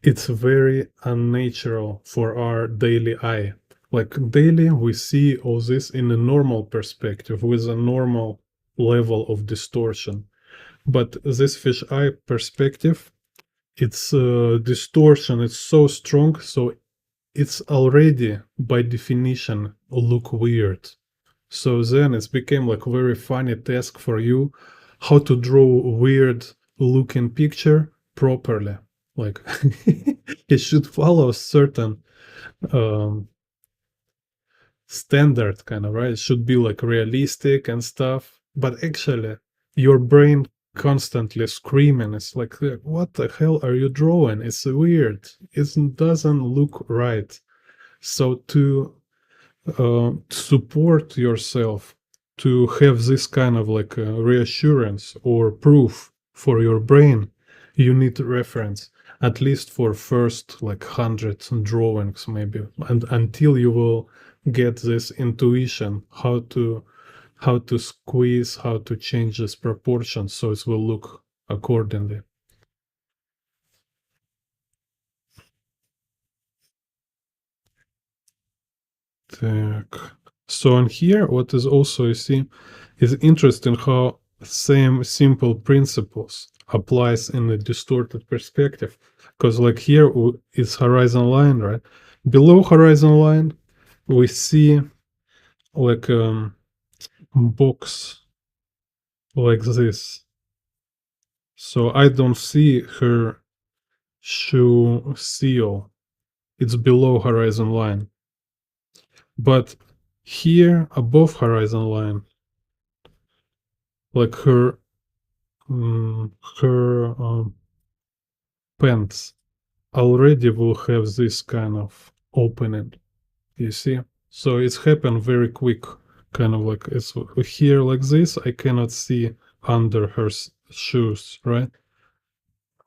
It's very unnatural for our daily eye. Like daily, we see all this in a normal perspective with a normal level of distortion. But this fisheye perspective, its distortion is so strong, so it's already by definition look weird. So then it became like very funny task for you how to draw weird looking picture properly. Like it should follow certain um, standard kind of, right? It should be like realistic and stuff. But actually, your brain constantly screaming. It's like, what the hell are you drawing? It's weird. It doesn't look right. So to support yourself, to have this kind of like reassurance or proof for your brain, you need reference at least for first like hundreds drawings maybe, and until you will get this intuition how to squeeze, how to change this proportion so it will look accordingly. Так. So in here, what is also you see is interesting how same simple principles applies in a distorted perspective. Because like here is horizon line, right? Below horizon line, we see like box like this. So I don't see her shoe seal. It's below horizon line. But here above horizon line, like her pants already will have this kind of opening, you see? So it's happened very quick, kind of like it's here like this. I cannot see under her shoes, right?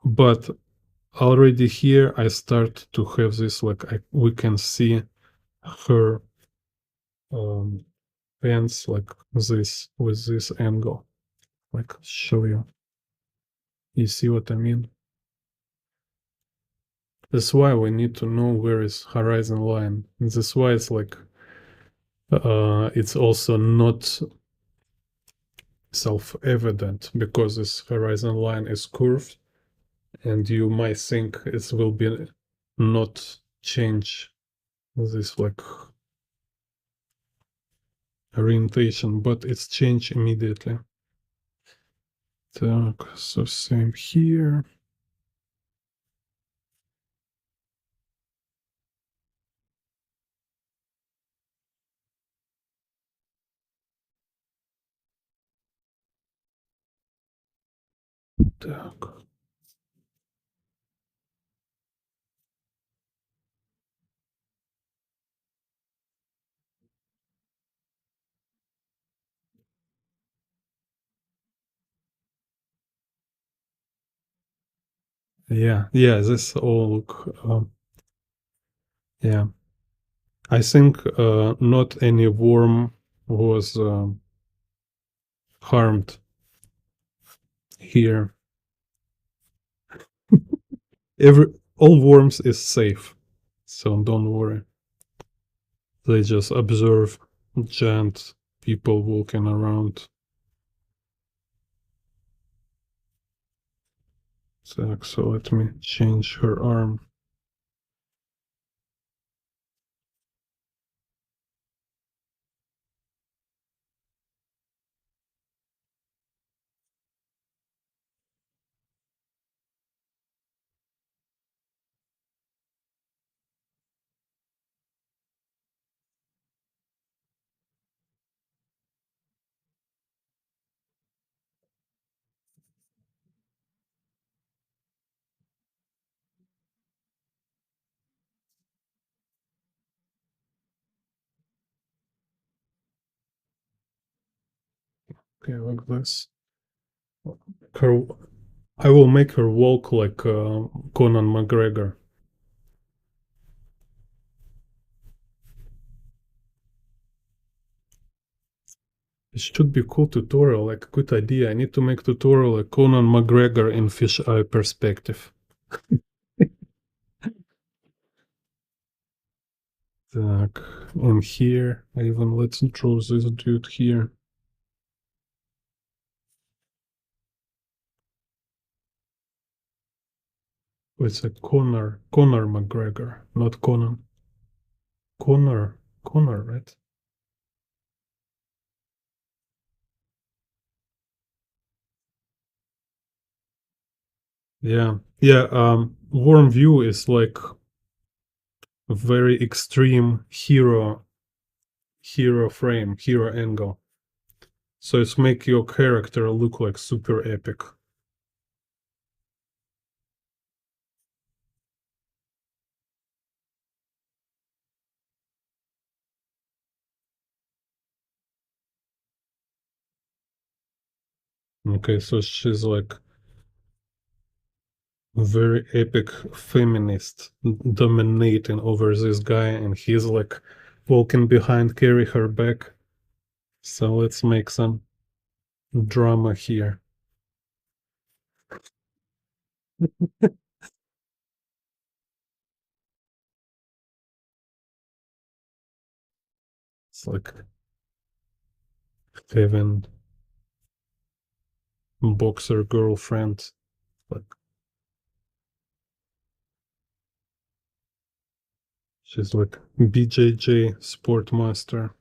But already here I start to have this like we can see her um, pants like this with this angle. Like show you. You see what I mean? That's why we need to know where is horizon line. And that's why it's like it's also not self-evident because this horizon line is curved, and you might think it will be not change this like orientation, but it's changed immediately. Так, so same here. Так. Yeah, yeah, this all look, yeah. I think not any worm was harmed here. Every all worms is safe, so don't worry. They just observe giant people walking around. So let me change her arm. Okay, like this. Her, I will make her walk like Conan McGregor. It should be cool tutorial, like good idea. I need to make tutorial like Conan McGregor in fisheye perspective. Так, and here, even let's draw this dude here. It's a Conor McGregor, not Conan. Connor, right? Yeah, yeah. Warm view is like a very extreme hero frame, hero angle. So it's make your character look like super epic. Okay, so she's like very epic feminist dominating over this guy, and he's like walking behind, carry her back. So let's make some drama here. It's like having boxer girlfriend. Like she's like BJJ Sportmaster,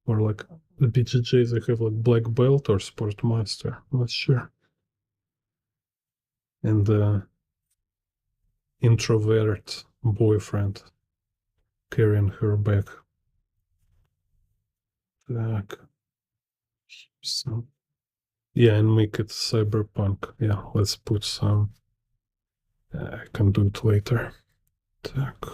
or like the BJJs they have like black belt or Sportmaster. I'm not sure. And the introvert boyfriend carrying her back. Так, so yeah, and make it cyberpunk. Yeah, let's put some. I can do it later. Так,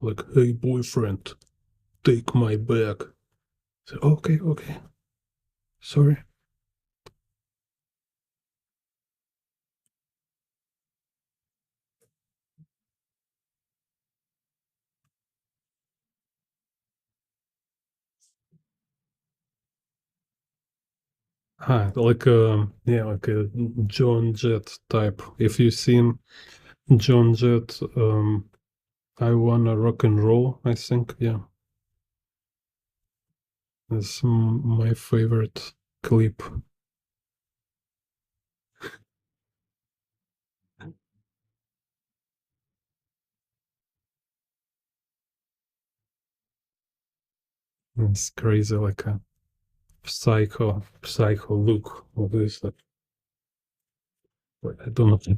like, hey boyfriend, take my bag. So, okay, sorry. Like yeah, like a John Jett type. If you've seen John Jett, I wanna rock and roll. I think yeah, that's my favorite clip. It's crazy, like a psycho look of this. Like, I don't know.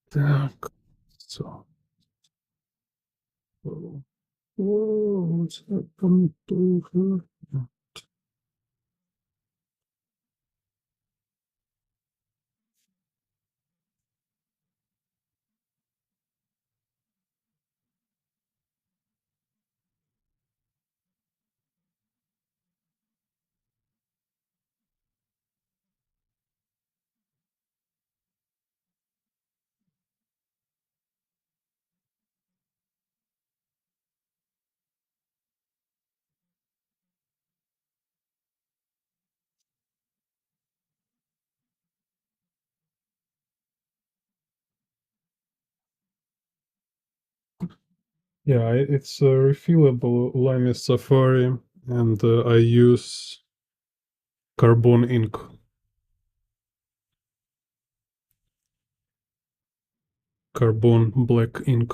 Так, so. Whoa, what's happened to her? Yeah, it's a refillable Lime Safari, and I use carbon ink. Carbon black ink,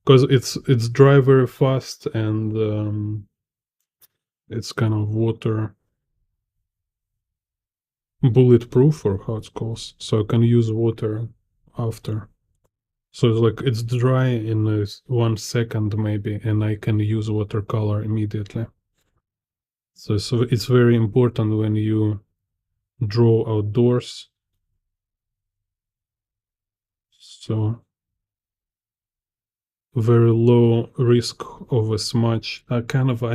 because it's dry very fast, and it's kind of water bulletproof or how it's called, so I can use water after. So it's like it's dry in 1 second maybe, and I can use watercolor immediately. So it's very important when you draw outdoors. So very low risk of a smudge. I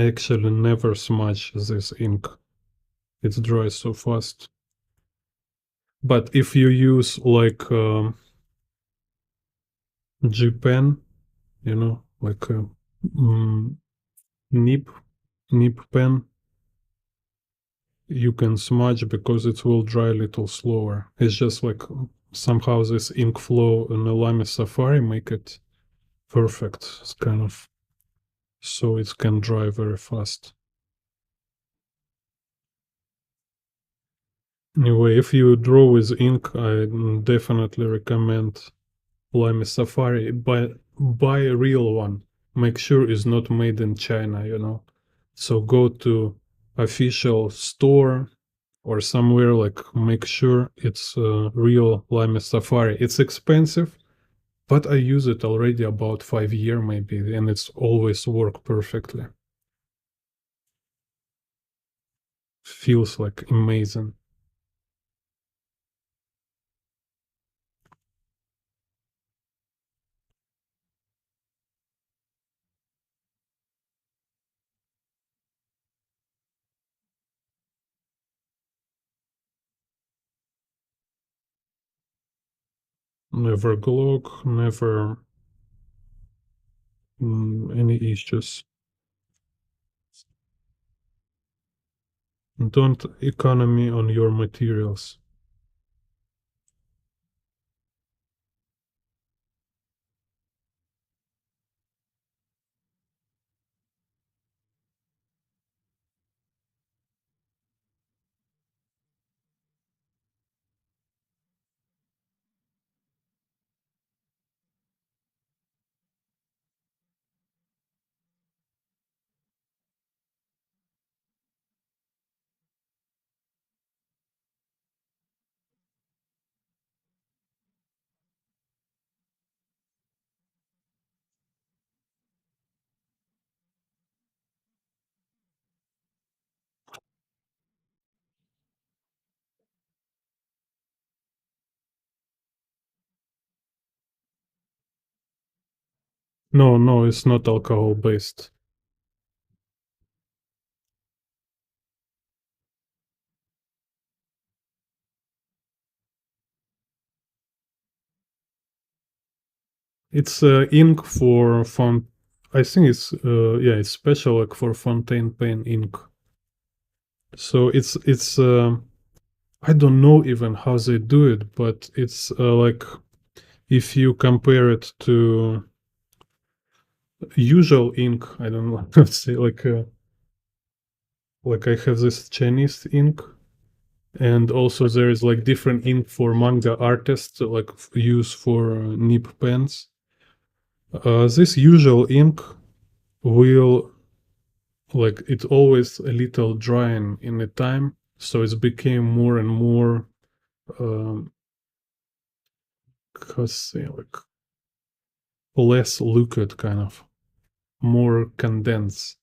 actually never smudge this ink. It dries so fast. But if you use like G pen, like a mm, nib nib pen, you can smudge because it will dry a little slower. It's just like somehow this ink flow in the Lamy Safari make it perfect. It's kind of so it can dry very fast. Anyway, if you draw with ink, I definitely recommend Lamy Safari. Buy a real one. Make sure it's not made in China. So go to official store or somewhere, like make sure it's real Lamy Safari. It's expensive, but I use it already about 5 years maybe, and it's always work perfectly. Feels like amazing. Never glog, never any issues. Don't economy on your materials. No, no, it's not alcohol based. It's ink for font. I think it's yeah, it's special like for fountain pen ink. So it's I don't know even how they do it, but it's like if you compare it to usual ink, I don't know, let's say like I have this Chinese ink, and also there is like different ink for manga artists, like use for nib pens. This usual ink will like it always a little drying in the time, so it's became more and more um how to say, like less liquid, kind of more condensed.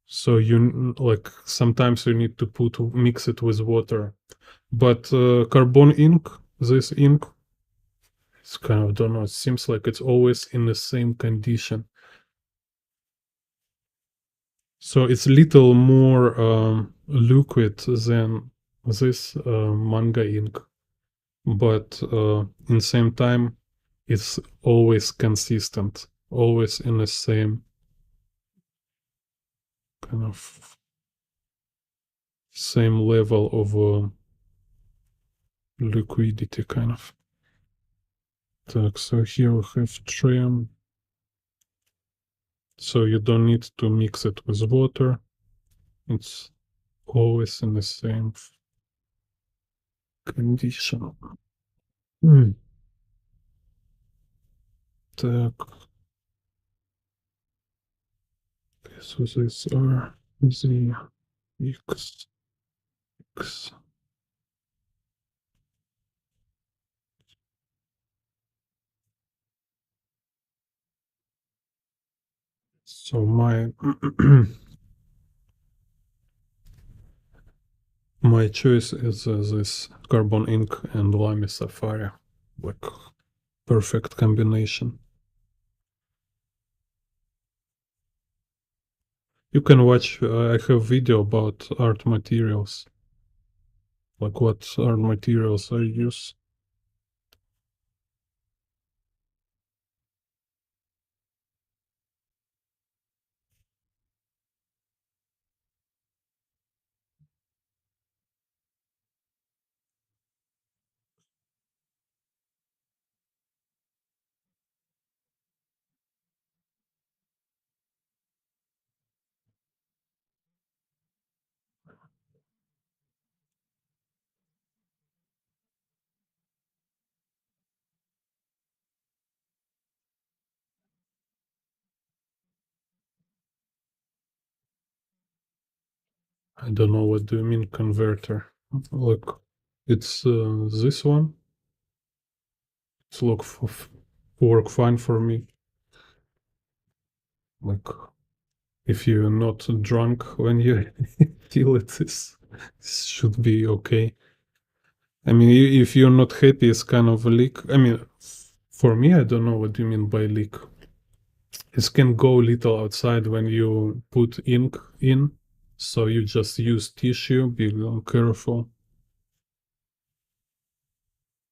So you like sometimes you need to mix it with water. But carbon ink, this ink, it's kind of, don't know, it seems like it's always in the same condition. So it's little more liquid than this manga ink, but in same time, it's always consistent, always in the same kind of same level of liquidity, kind of. So here we have trim. So you don't need to mix it with water. It's always in the same condition. Mm. Так, so these are the X. So my my choice is this carbon ink and lime safari, like perfect combination. You can watch. I have video about art materials, like what art materials I use. I don't know what do you mean converter. Look, it's this one. It's work fine for me. Like if you're not drunk when you feel it, this should be okay. I mean, if you're not happy, it's kind of a leak. I mean, for me, I don't know what you mean by leak. It can go little outside when you put ink in, so you just use tissue, be careful.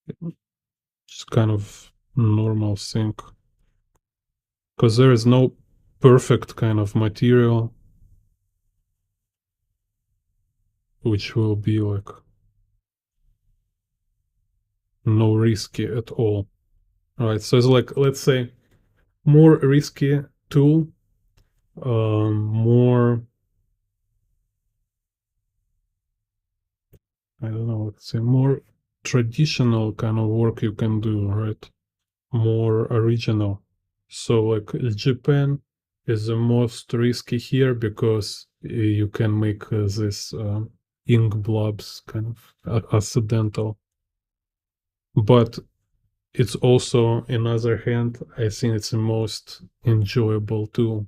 It's kind of normal thing. Because there is no perfect kind of material which will be like no risky at all. Right, so it's like, let's say, more risky tool, more, I don't know, let's say more traditional kind of work you can do, right? More original. So like Japan is the most risky here because you can make this ink blobs kind of accidental. But it's also, in other hand, I think it's the most enjoyable tool.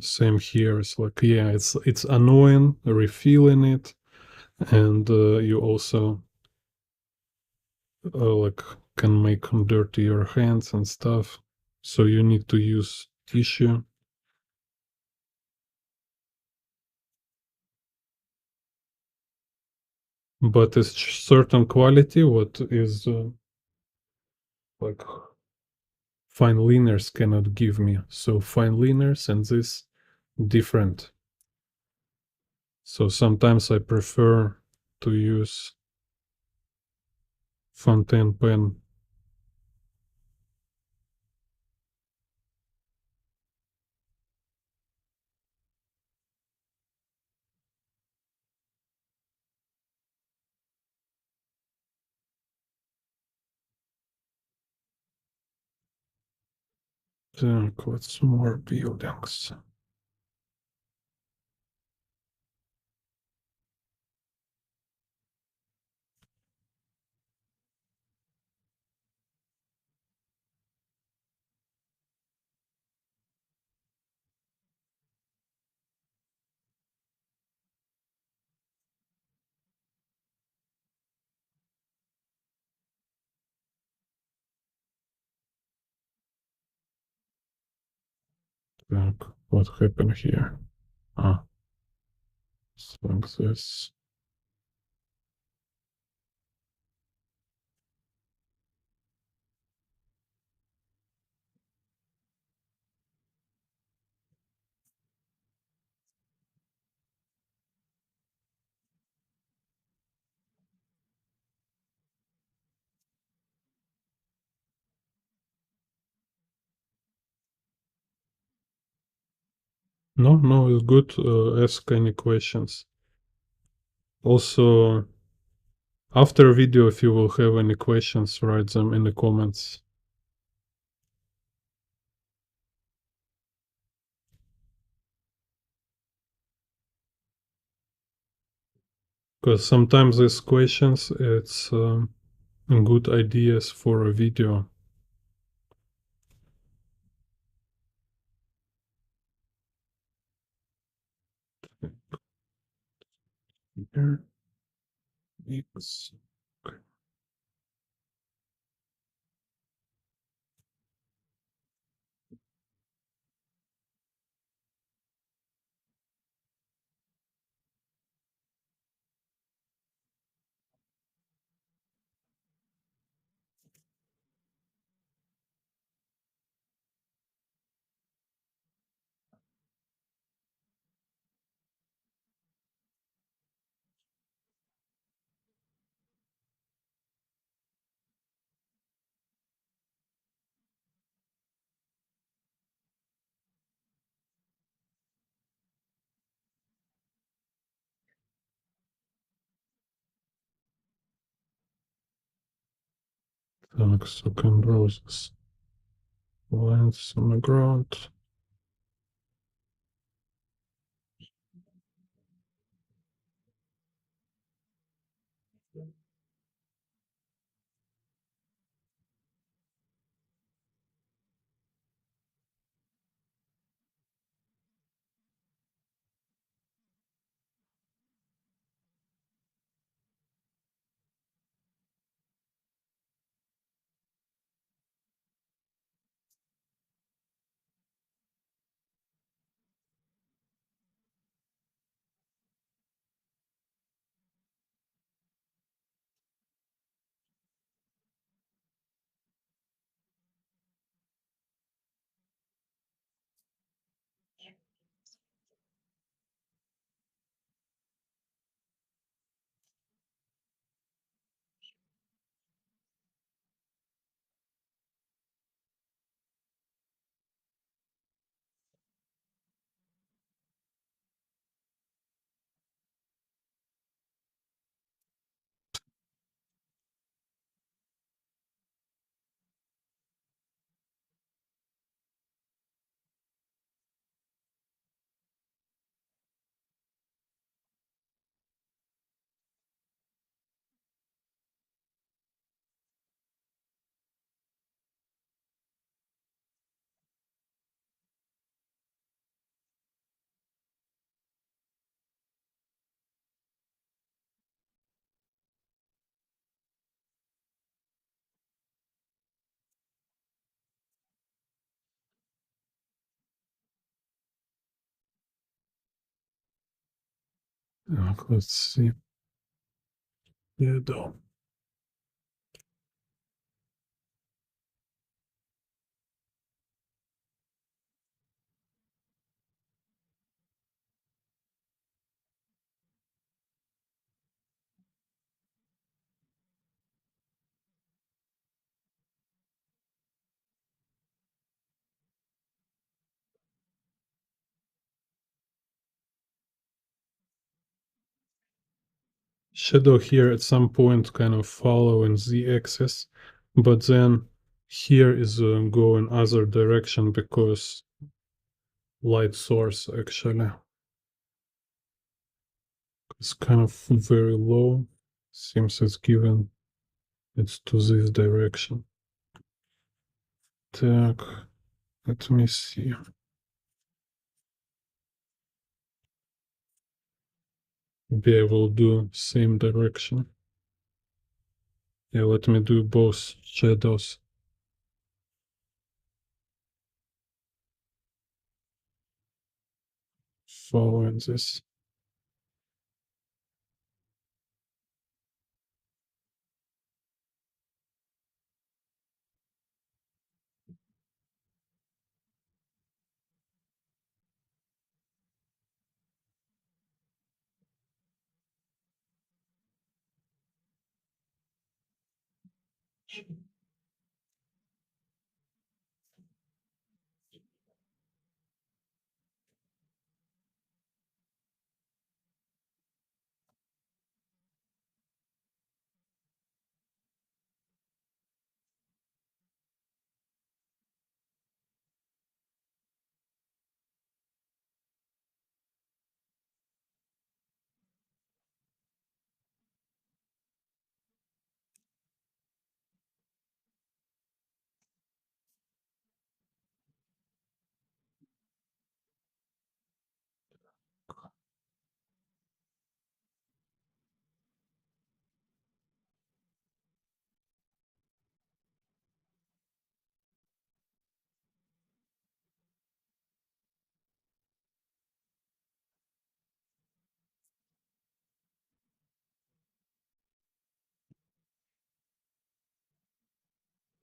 Same here. It's like, yeah, it's annoying refilling it, and you also like can make dirty your hands and stuff. So you need to use tissue. But it's certain quality what is like fine liners cannot give me. So fine liners and this different. So sometimes I prefer to use fountain pen. Then what's more buildings? Like, what happened here? Ah, it's like this. No, no, it's good. Ask any questions. Also, after video, if you will have any questions, write them in the comments. Because sometimes these questions, it's good ideas for a video. Here. X. Okay. Так, second roses. Lines on the ground. Так, let's see. Shadow. Shadow here at some point kind of following the axis, but then here is going other direction because light source actually is kind of very low. Seems it's given it's to this direction. Так, let me see. Maybe I will do same direction. Yeah, let me do both shadows. Following this.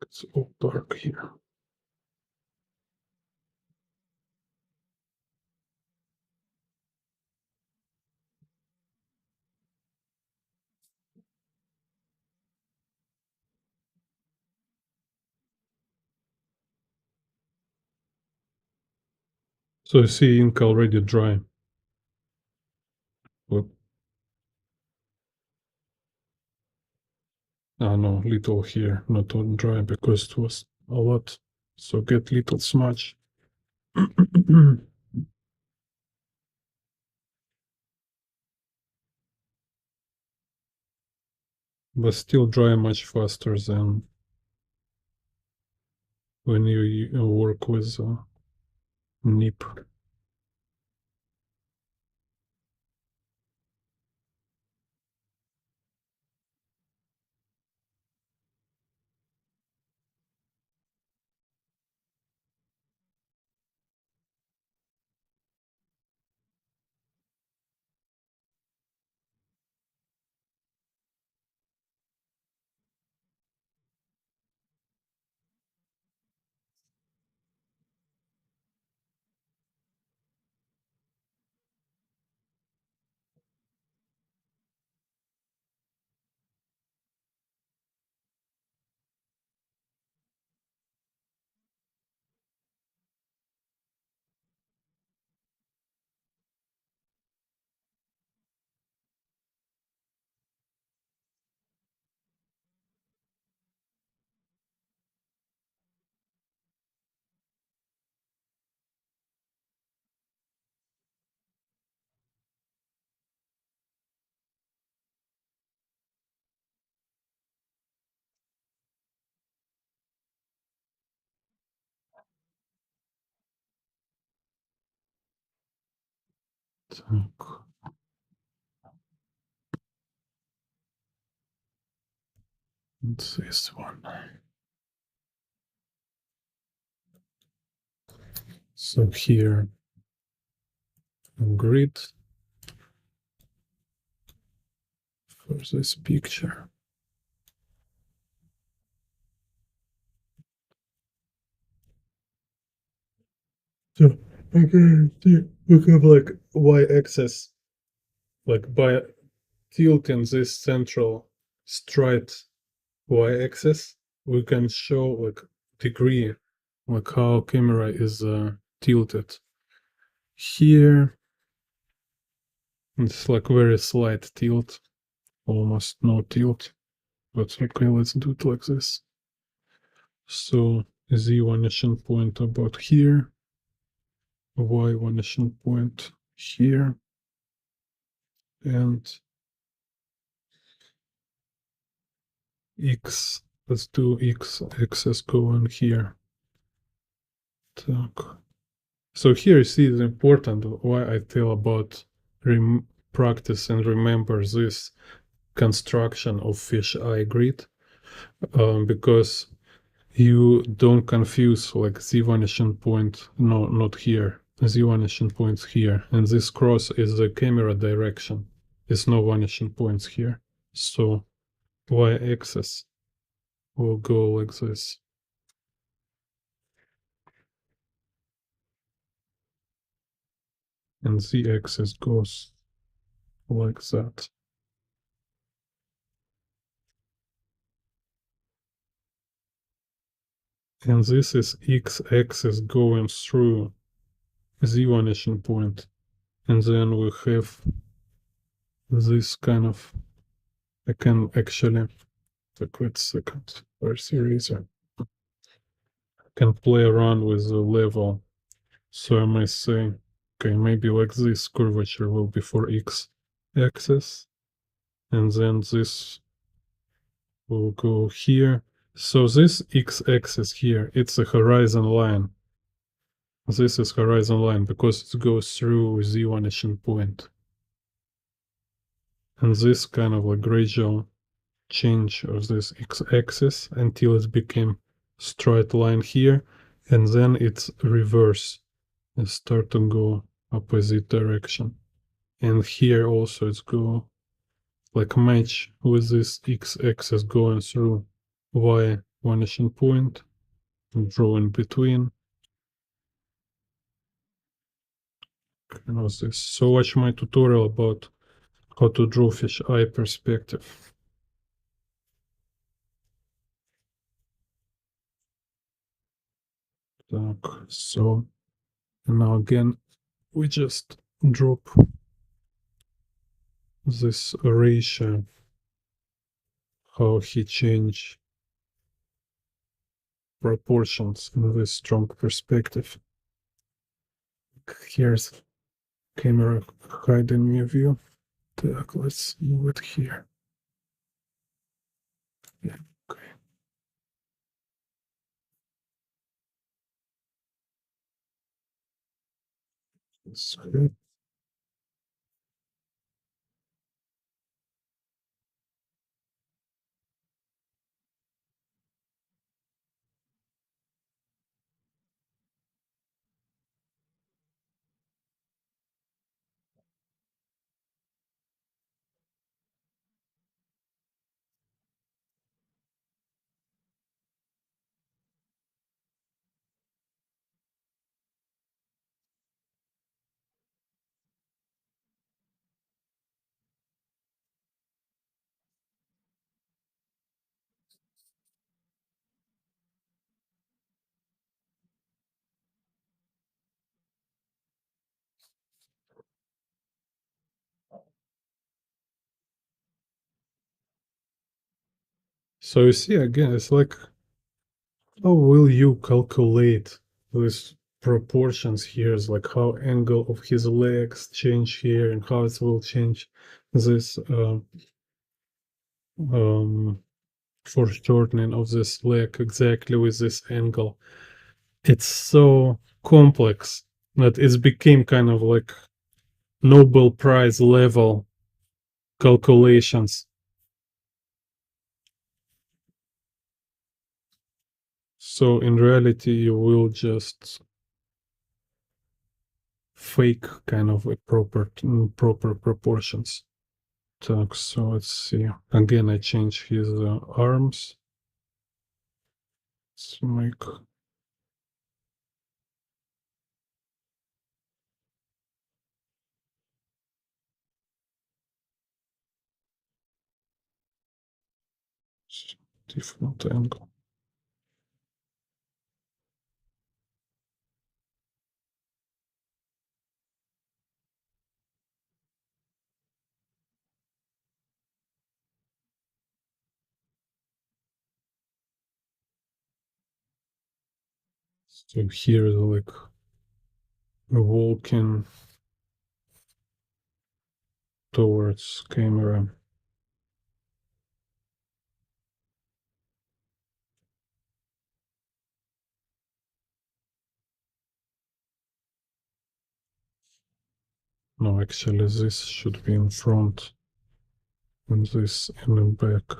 It's all dark here. So I see ink already dry. What? Ah, no, little here, not on dry because it was a lot. So get little smudge. But still dry much faster than when you work with nib. Так, it's this one. So here, grid for this picture. So, okay, we have like y-axis, like by tilting this central straight y-axis, we can show like degree, like how camera is tilted. Here, it's like very slight tilt, almost no tilt, but okay, let's do it like this. So z vanishing point about here, y vanishing point here, and x, let's do x axis going here. Так. So here you see it's important why I tell about practice and remember this construction of fish eye grid, because you don't confuse like z vanishing point, no, not here, z vanishing points here, and this cross is the camera direction. There's no vanishing points here. So y-axis will go like this. And z-axis goes like that. And this is x-axis going through z vanishing point. And then we have this kind of, I can actually, like, wait a second, where's the eraser? I can play around with the level. So I may say, okay, maybe like this curvature will be for x-axis. And then this will go here. So this x-axis here, it's a horizon line. This is horizon line because it goes through z vanishing point. And this kind of a gradual change of this x-axis until it became straight line here, and then it's reverse and start to go opposite direction. And here also it's go like match with this x-axis going through y vanishing point, draw in between. Kind of this. So watch my tutorial about how to draw fish eye perspective. So now again we just drop this ratio, how he change proportions in this strong perspective. Here's camera hiding me view. Let's move it here. Yeah, okay. So, so you see again, it's like, how will you calculate these proportions here? Is like how angle of his legs change here and how it will change this foreshortening of this leg exactly with this angle. It's so complex that it became kind of like Nobel Prize level calculations. So in reality, you will just fake kind of a proper proportions. So let's see. Again, I change his arms. Let's make different angle. So here is like walking towards camera. No, actually this should be in front and this in the back.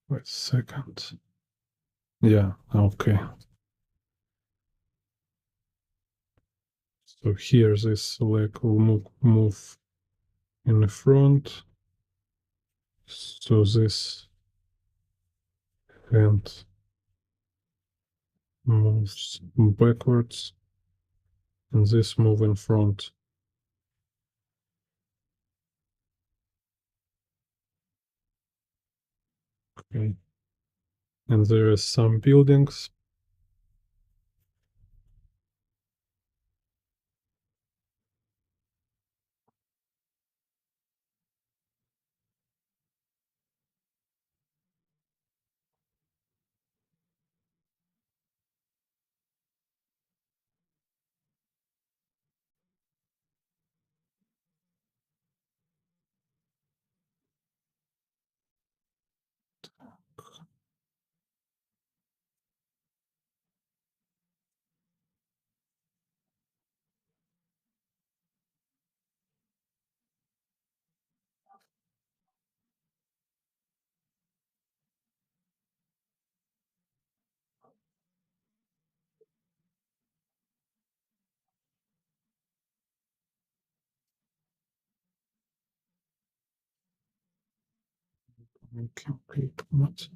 Wait a second. Yeah, okay. So here this leg will move in the front. So this hand moves backwards and this move in front. Okay. And there are some buildings. Okay, okay, too much.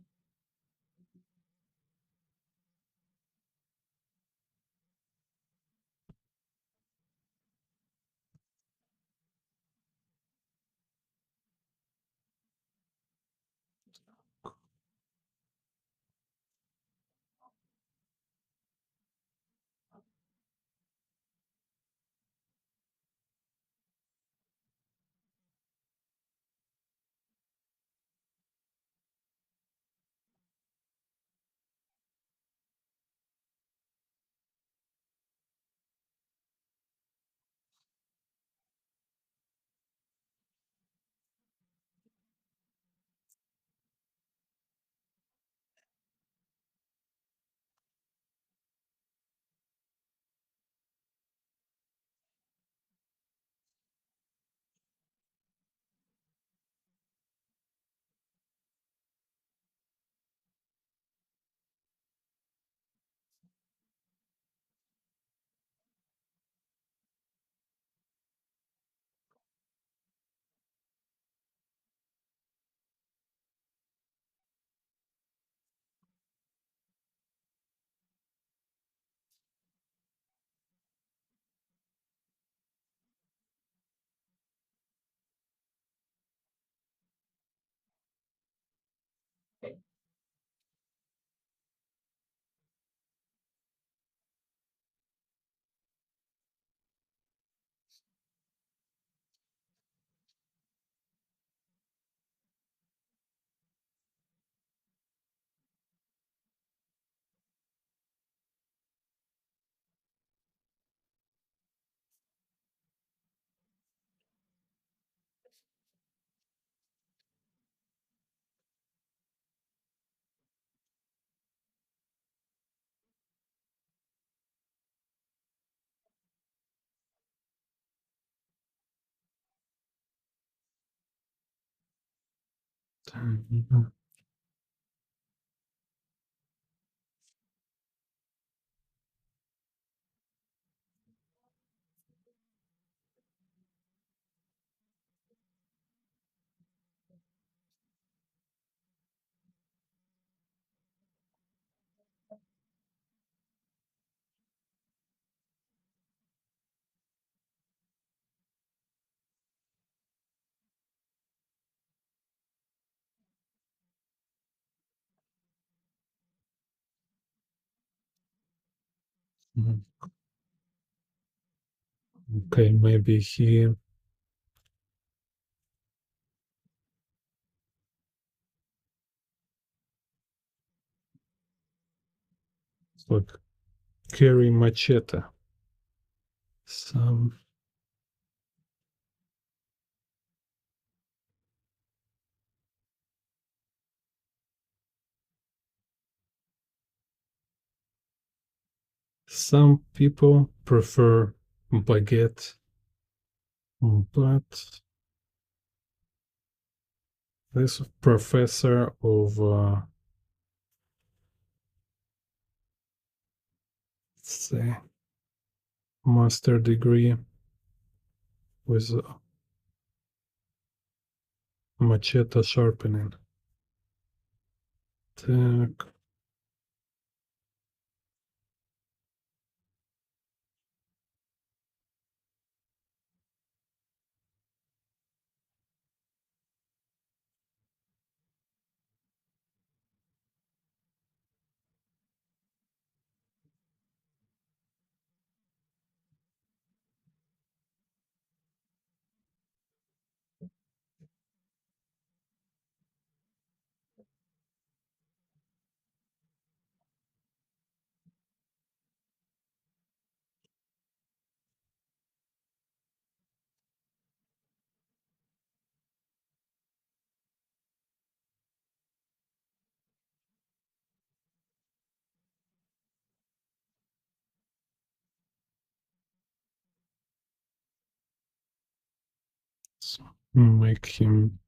Okay, maybe he like carry machete. Some some people prefer baguette, but this professor of let's say master degree with machete sharpening. Так, so make him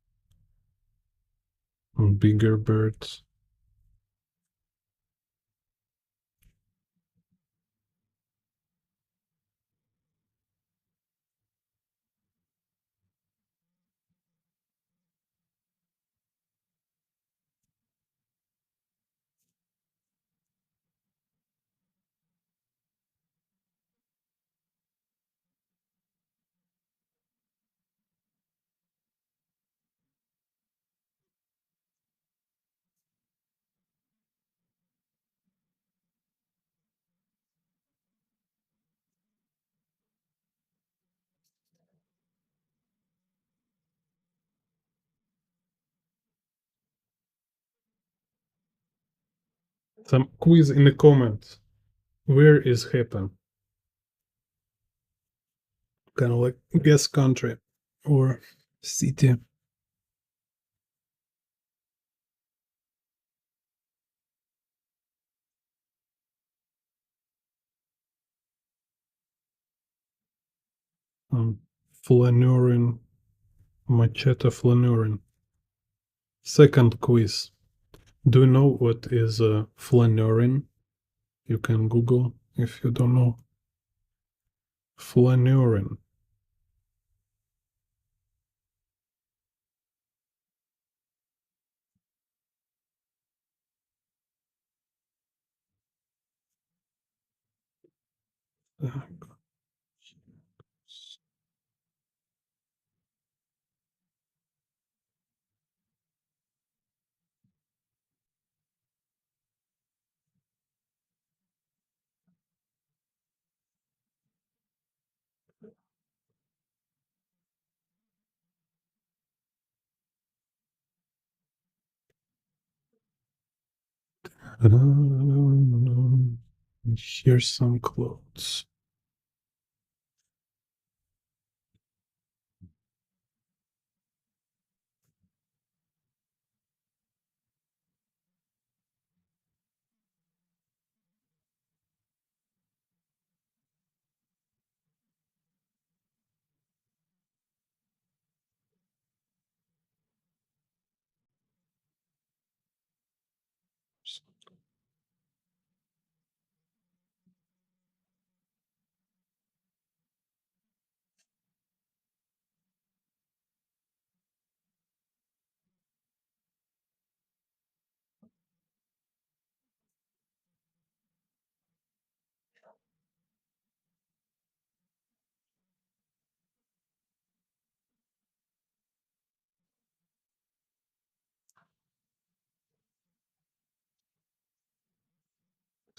bigger birds. Some quiz in the comments. Where is happen? Kind of like guess country or city. Flaneurin, machete flaneurin. Second quiz. Do you know what is flaneurin? You can Google if you don't know. Flaneurin. Here's some clothes.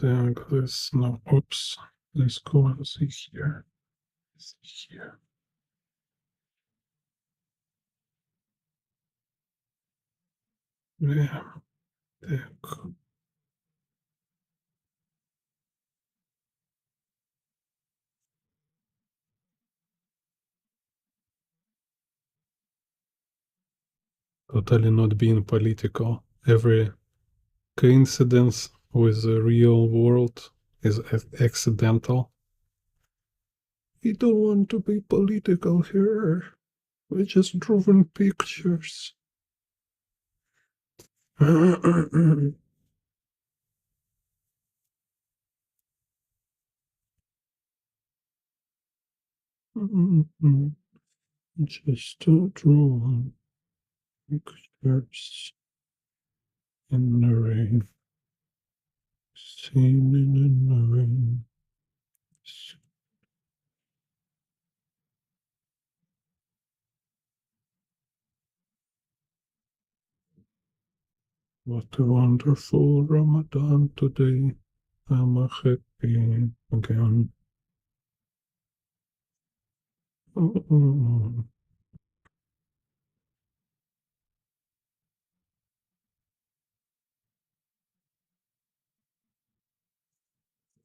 Take this, no, oops, let's go and see here. Here. Yeah, так. Totally not being political. Every coincidence with the real world is accidental. We don't want to be political here. We're just drawing pictures. Just drawing pictures in the rain. Seen in the rain. What a wonderful Ramadan today. I'm happy again.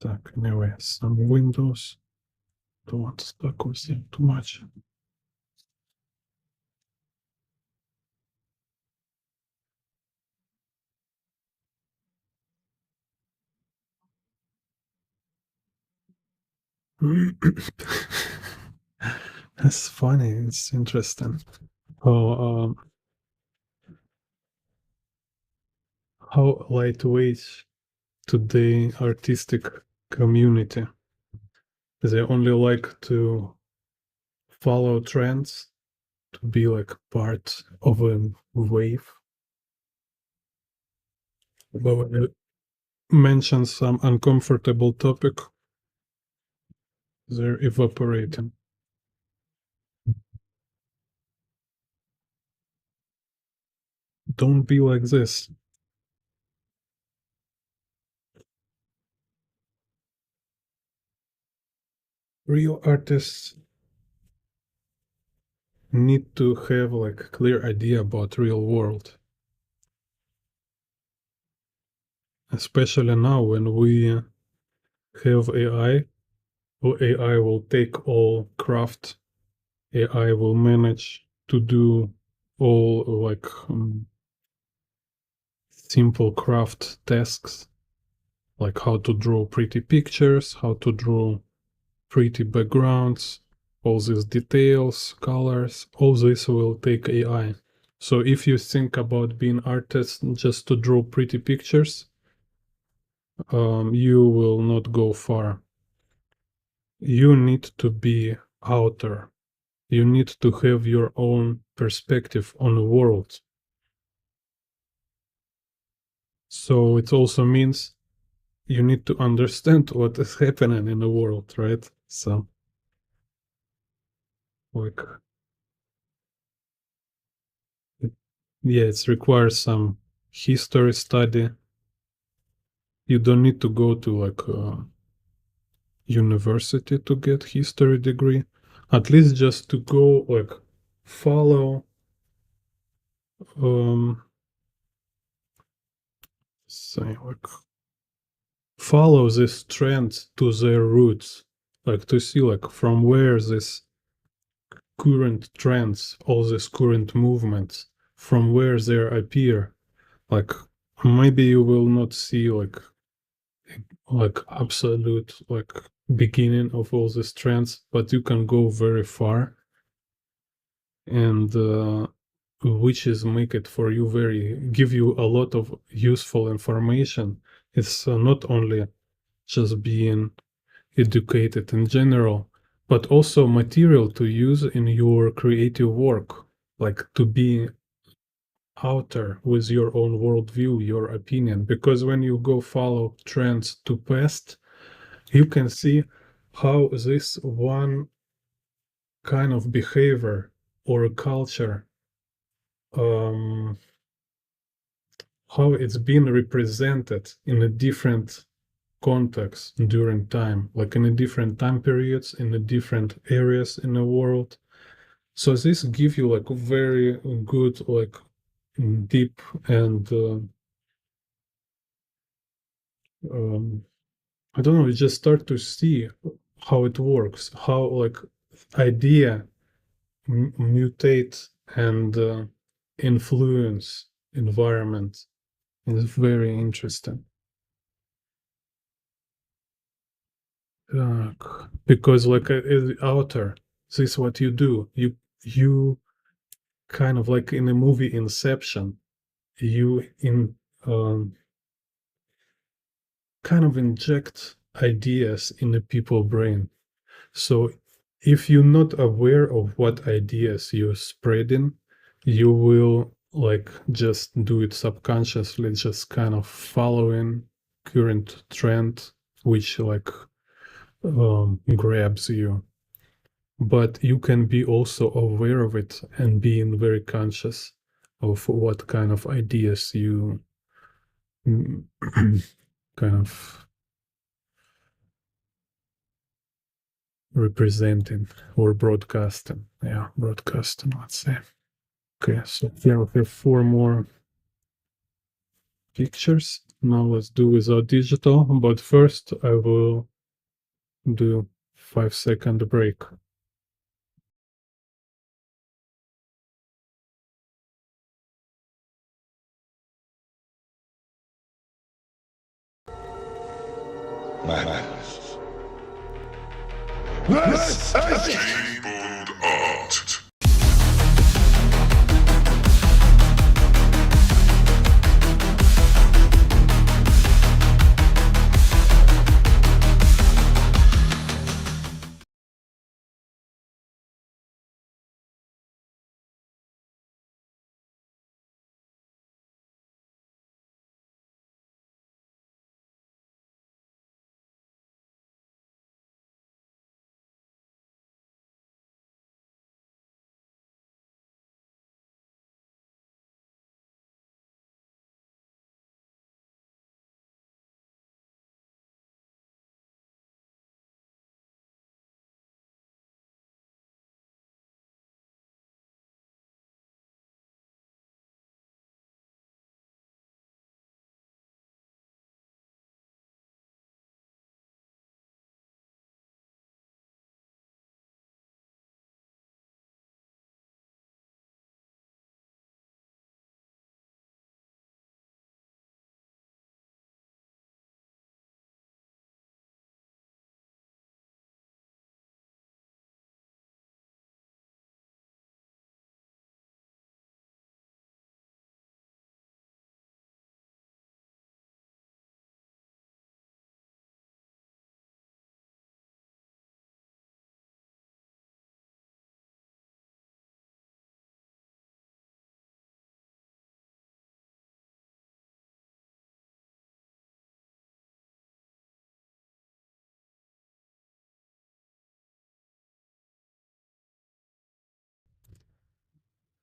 Так, anyway, some windows. Don't want to stuck with them too much. That's funny. It's interesting. How how lightweight today artistic community. They only like to follow trends, to be like part of a wave. But when you mention some uncomfortable topic, they're evaporating. Don't be like this. Real artists need to have like a clear idea about real world. Especially now when we have AI, AI will take all craft, AI will manage to do all like simple craft tasks, like how to draw pretty pictures, how to draw pretty backgrounds, all these details, colors, all this will take AI. So if you think about being artist just to draw pretty pictures, you will not go far. You need to be outer. You need to have your own perspective on the world. So it also means you need to understand what is happening in the world, right? So, like, yeah, it requires some history study. You don't need to go to like a university to get history degree. At least just to go like follow say like follow this trend to their roots, like to see like from where this current trends, all these current movements, from where they appear. Like maybe you will not see like absolute like beginning of all these trends, but you can go very far and which is make it for you give you a lot of useful information. It's not only just being educated in general, but also material to use in your creative work, like to be outer with your own worldview, your opinion. Because when you go follow trends to past, you can see how this one kind of behavior or culture, um, how it's been represented in a different context during time, like in a different time periods, in the different areas in the world. So this give you like a very good, like deep and um, I don't know, you just start to see how it works, how like idea mutate and influence environment. It's very interesting. Uh, because like as author, this is what you do. You kind of like in the movie Inception, you in um, kind of inject ideas in the people brain. So if you're not aware of what ideas you're spreading, you will like just do it subconsciously, just kind of following current trend, which like grabs you. But you can be also aware of it and being very conscious of what kind of ideas you kind of representing or broadcasting. Yeah, broadcasting, let's say. Okay, so here we have 4 more pictures. Now let's do without digital, but first I will do 5-second break. Madness. This is Tabled Art.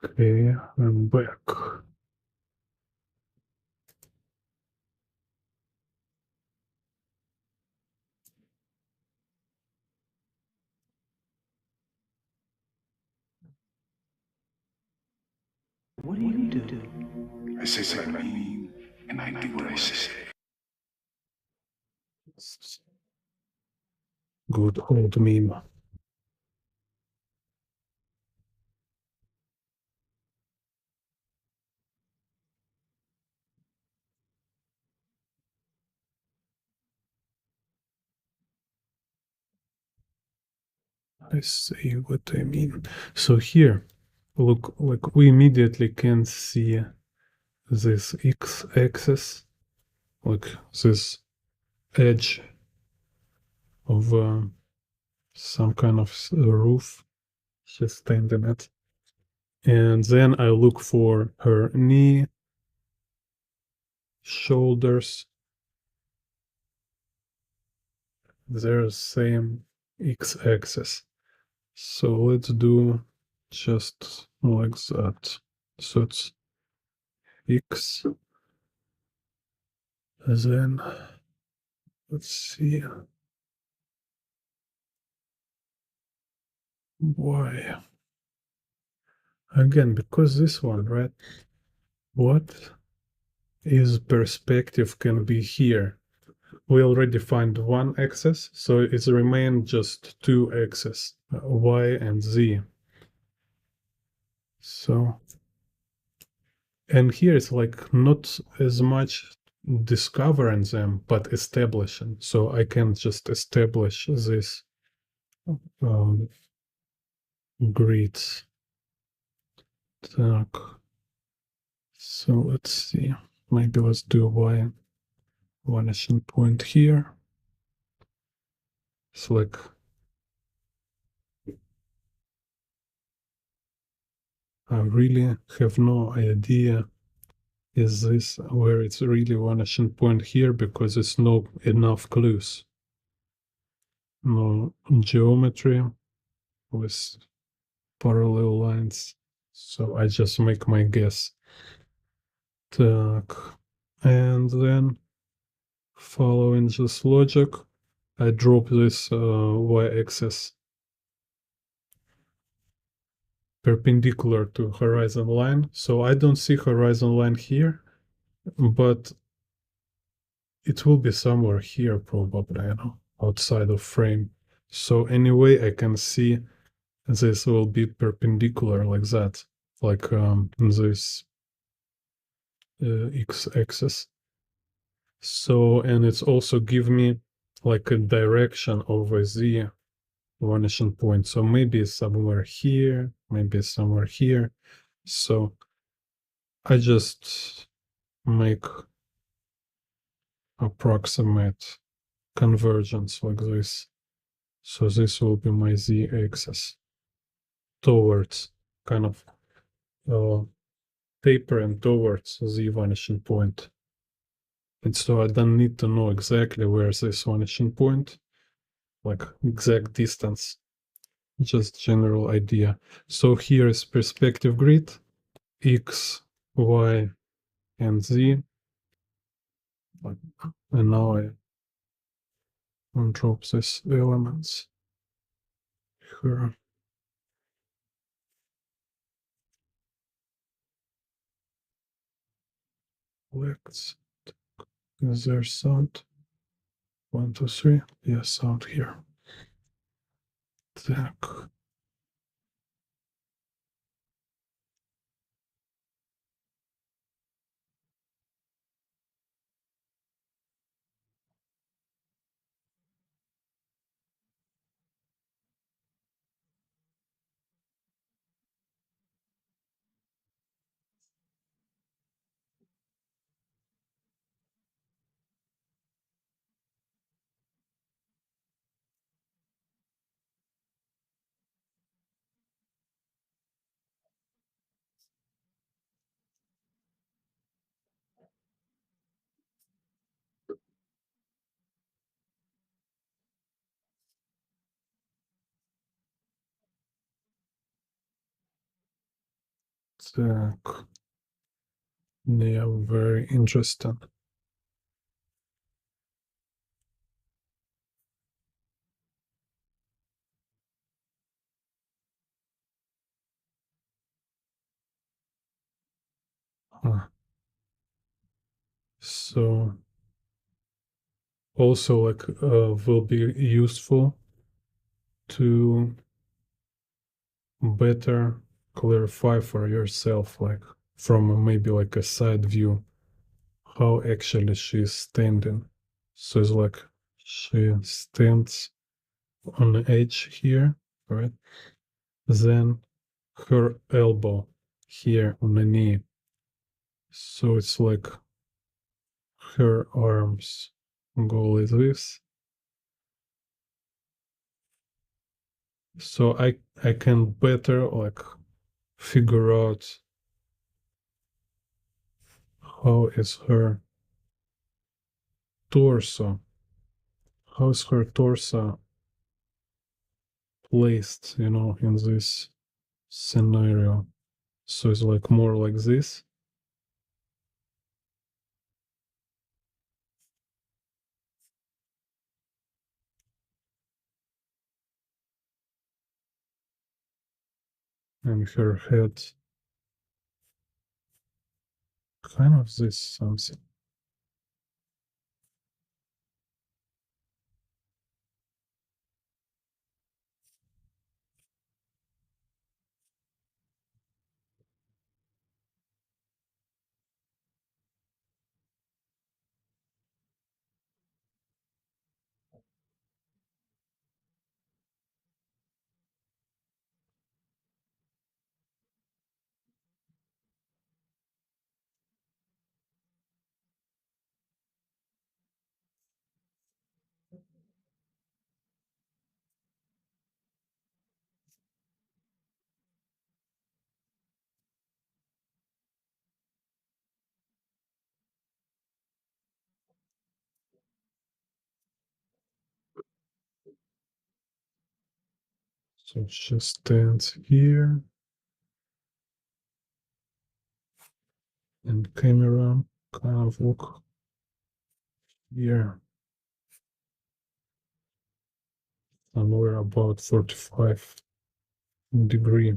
Okay, I'm back. What do you do? I say what I mean, and I do what I say. Good old meme. I say what I mean. So here look, like we immediately can see this x-axis, like this edge of some kind of roof she's standing at. And then I look for her knee, shoulders. They're same x-axis. So let's do just like that. So it's x. And then let's see y. Again, because this one, right? What is perspective can be here? We already find one axis, so it's remain just two axes, y and z. So, and here it's like not as much discovering them, but establishing. So I can just establish this um, grids. Так. So let's see. Maybe let's do y vanishing point here. It's like I really have no idea is this where it's really vanishing point here because it's no enough clues. No geometry with parallel lines. So I just make my guess. Так. And then following this logic, I drop this y-axis perpendicular to horizon line. So I don't see horizon line here, but it will be somewhere here probably, you know, outside of frame. So anyway, I can see this will be perpendicular like that, like this x-axis. So, and it's also give me like a direction over the vanishing point. So maybe somewhere here, maybe somewhere here. So I just make approximate convergence like this. So this will be my z-axis towards kind of tapering towards the vanishing point. And so I don't need to know exactly where this vanishing point, like exact distance, just general idea. So here is perspective grid, x, y, and z. And now I drop these elements here. Let's, is there sound? 1, 2, 3. Yes, sound here. Так. Так. Yeah, very interesting. So also like will be useful to better clarify for yourself, like from maybe like a side view, how actually she's standing. So it's like she stands on the edge here, right? Then her elbow here on the knee. So it's like her arms go like this. So I can better like figure out how is her torso. How is her torso placed, in this scenario? So it's like more like this. And her head kind of this something. So she stands here and camera kind of look here somewhere about 45 degree.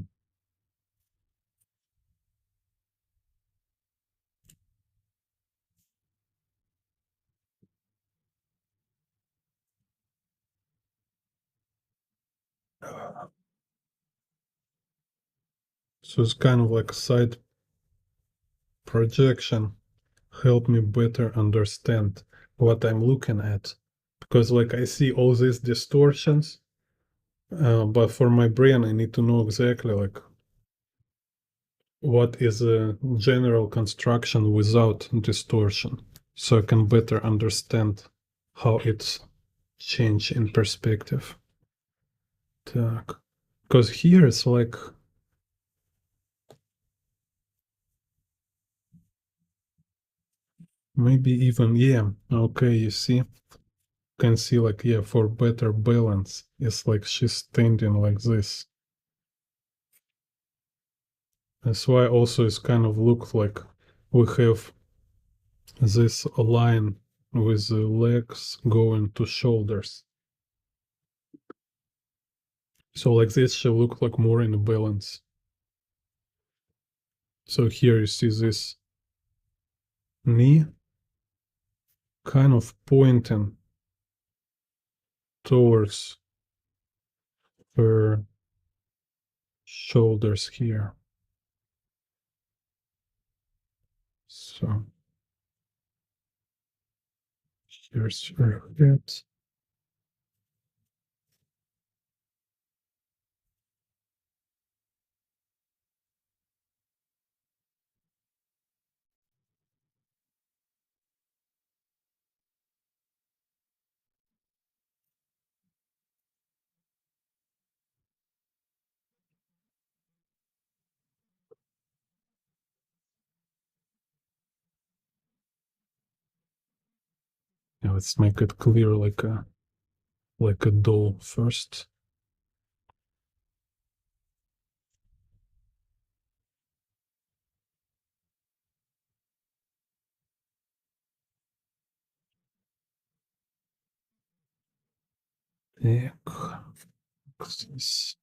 So it's kind of like a side projection help me better understand what I'm looking at. Because like I see all these distortions, but for my brain I need to know exactly like what is a general construction without distortion, so I can better understand how it's changed in perspective. Так. Because here it's like maybe even, yeah, okay, you see, can see like, yeah, for better balance, it's like she's standing like this. That's why also it's kind of look like we have this line with the legs going to shoulders. So like this should look like more in balance. So here you see this knee kind of pointing towards her shoulders here. So here's her head. Now let's make it clear like a doll first. Так, здесь.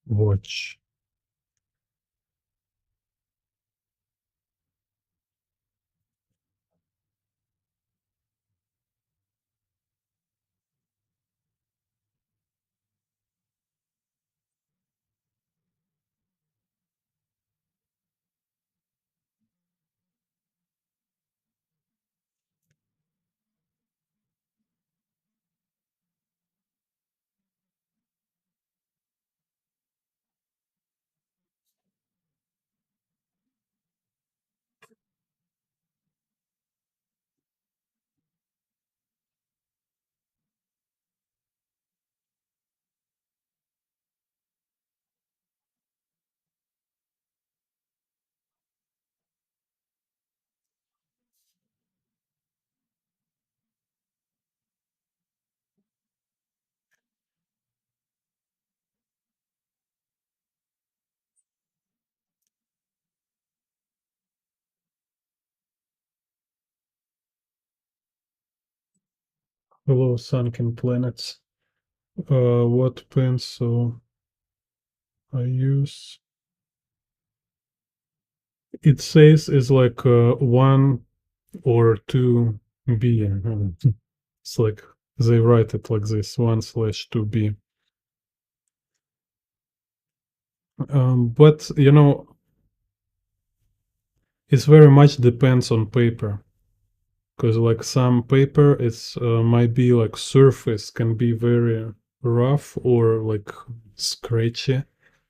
Watch. Hello, sunken planets. What pencil I use? It says is like 1 or 2B. It's like they write it like this, 1/2B. But you know, it very much depends on paper. Because like some paper, it's might be like surface can be very rough or like scratchy.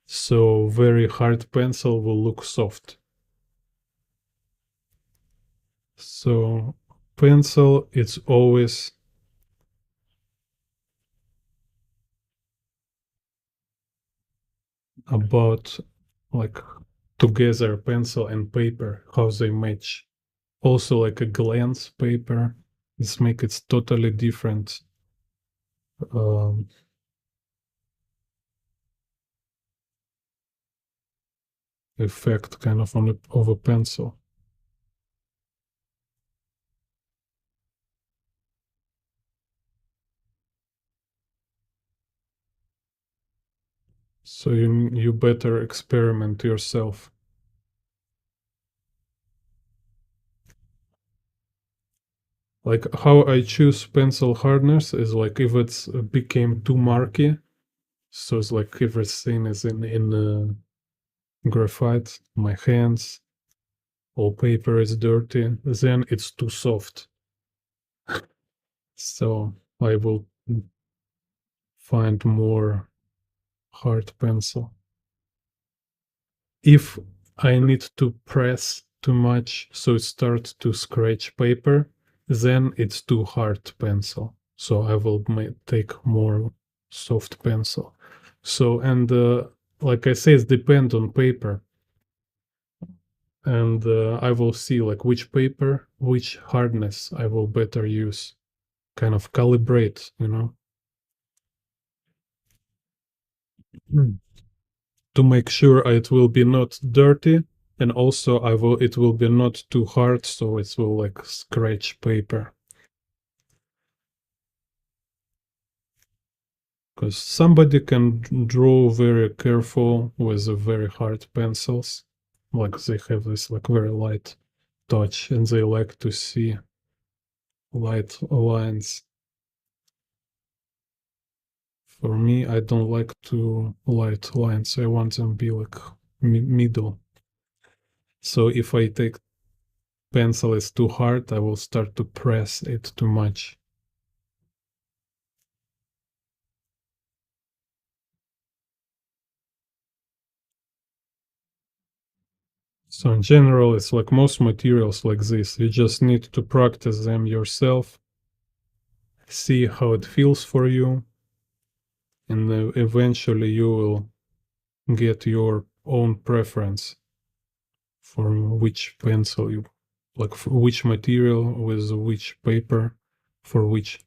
So very hard pencil will look soft. So pencil, it's always about like together pencil and paper, how they match. Also like a glance paper, this make it totally different um, effect kind of on of a pencil. So you better experiment yourself. Like how I choose pencil hardness is like if it's became too murky, so it's like everything is in graphite, my hands, all paper is dirty, then it's too soft. So I will find more hard pencil. If I need to press too much so it starts to scratch paper, then it's too hard pencil. So I will take more soft pencil. So and like I say, it depends on paper, and I will see like which paper, which hardness I will better use. Kind of calibrate, you know. Mm. To make sure it will be not dirty, and also it will be not too hard so it will like scratch paper, because somebody can draw very careful with the very hard pencils, like they have this like very light touch and they like to see light lines. For me, I don't like to light lines, I want them be like middle. So if I take pencil is too hard, I will start to press it too much. So in general, it's like most materials like this. You just need to practice them yourself, see how it feels for you, and eventually you will get your own preference for which pencil you like, for which material with which paper for which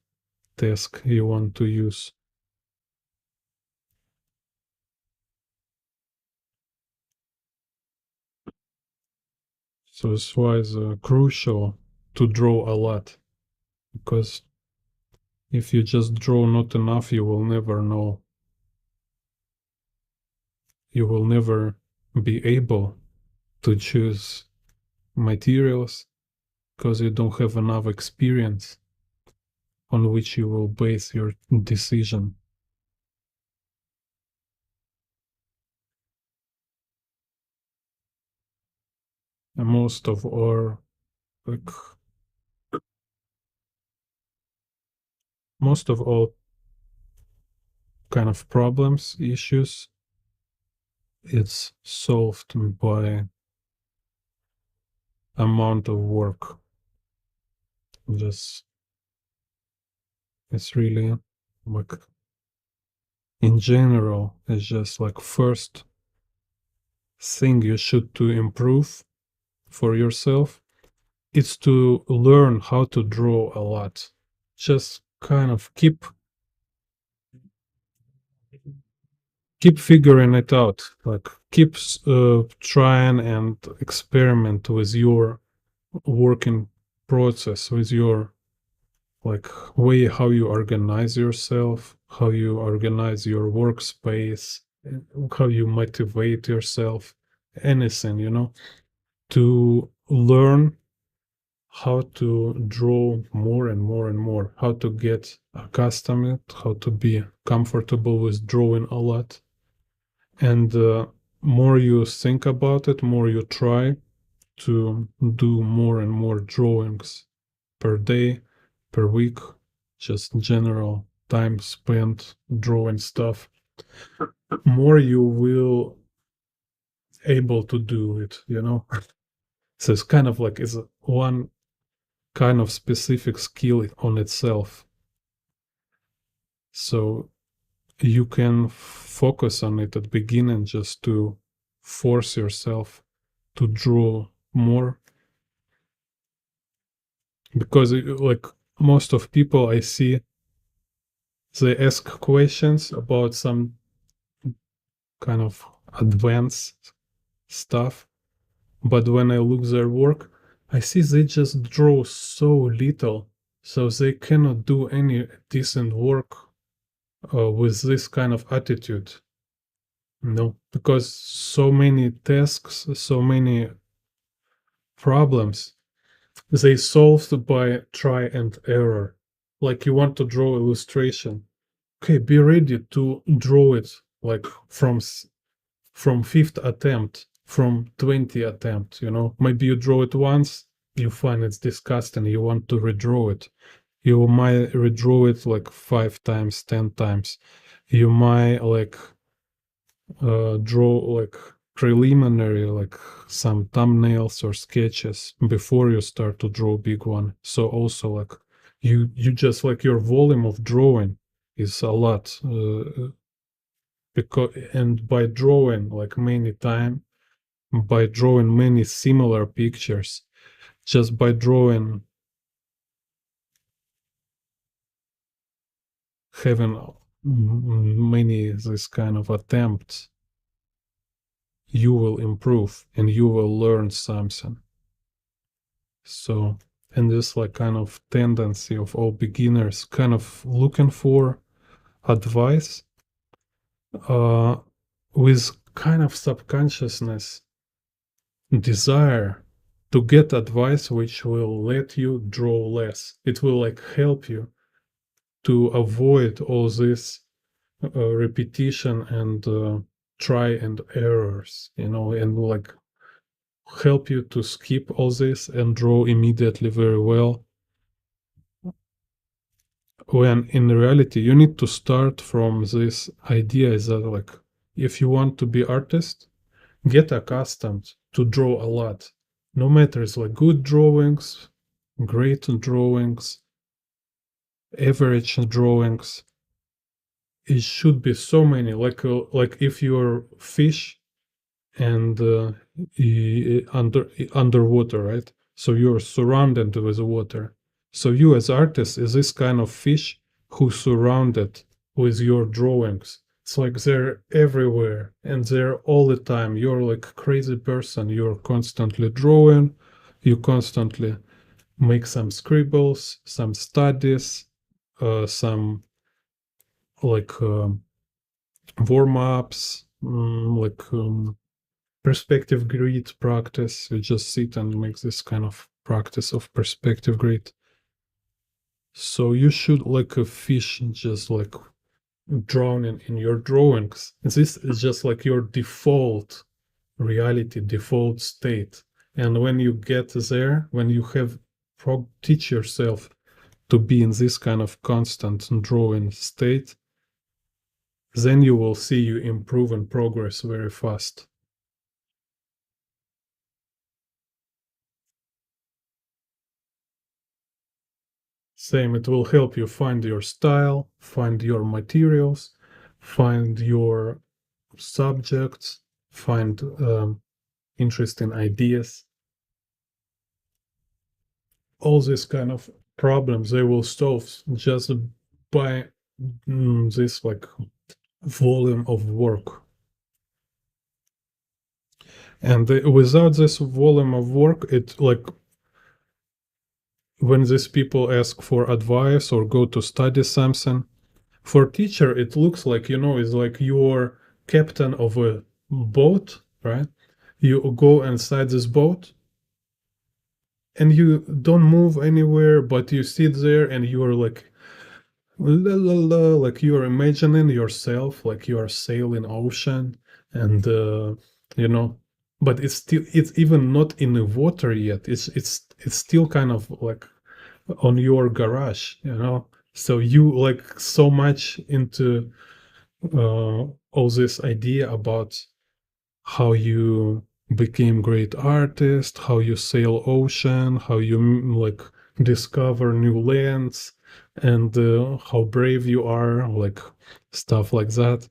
task you want to use. So that's why it's crucial to draw a lot, because if you just draw not enough, you will never know. You will never be able to choose materials because you don't have enough experience on which you will base your decision. And most of our like most of all kind of problems, issues, it's solved by amount of work. Just it's really like in general, it's just like first thing you should to improve for yourself, it's to learn how to draw a lot. Just kind of keep figuring it out, like keep trying and experiment with your working process, with your like way how you organize yourself, how you organize your workspace, how you motivate yourself, anything, to learn how to draw more and more and more, how to get accustomed, how to be comfortable with drawing a lot. And more you think about it, more you try to do more and more drawings per day, per week, just general time spent drawing stuff, more you will able to do it. So it's kind of like it's one kind of specific skill on itself. So you can focus on it at the beginning just to force yourself to draw more, because like most of people I see, they ask questions about some kind of advanced stuff, but when I look their work, I see they just draw so little, so they cannot do any decent work with this kind of attitude. No, because so many tasks, so many problems, they solved by try and error. Like you want to draw illustration, okay, be ready to draw it like from fifth attempt, from 20 attempt. Maybe you draw it once, you find it's disgusting, you want to redraw it. You might redraw it like 5 times, 10 times. You might like draw like preliminary, like some thumbnails or sketches before you start to draw big one. So also like you just like your volume of drawing is a lot, because and by drawing like many time, by drawing many similar pictures, just by drawing, having many this kind of attempts, you will improve and you will learn something. So, and this like kind of tendency of all beginners kind of looking for advice uh, with kind of subconsciousness desire to get advice which will let you draw less. It will like help you to avoid all this repetition and try and errors, and like help you to skip all this and draw immediately very well, when in reality you need to start from this idea is that like if you want to be artist, get accustomed to draw a lot. No matter it's like good drawings, great drawings, average drawings. It should be so many. Like if you're fish and underwater, right? So you're surrounded with water. So you as artist is this kind of fish who's surrounded with your drawings. It's like they're everywhere and they're all the time. You're like a crazy person. You're constantly drawing. You constantly make some scribbles, some studies, some like warm-ups, perspective grid practice. You just sit and make this kind of practice of perspective grid. So you should like a fish just like drowning in your drawings. And this is just like your default reality, default state. And when you get there, when you have teach yourself to be in this kind of constant drawing state, then you will see you improve and progress very fast. Same, it will help you find your style, find your materials, find your subjects, find interesting ideas. All these kind of problems they will solve just by this like volume of work. And without this volume of work, it like when these people ask for advice or go to study something, for teacher it looks like, you know, it's like you're captain of a boat, right? You go inside this boat and you don't move anywhere, but you sit there and you're like la la la, like you're imagining yourself like you are sailing ocean and you know, but it's even not in the water yet. It's still kind of like on your garage, you know. So you like so much into all this idea about how you became great artist, how you sail ocean, how you like discover new lands, and how brave you are, like stuff like that.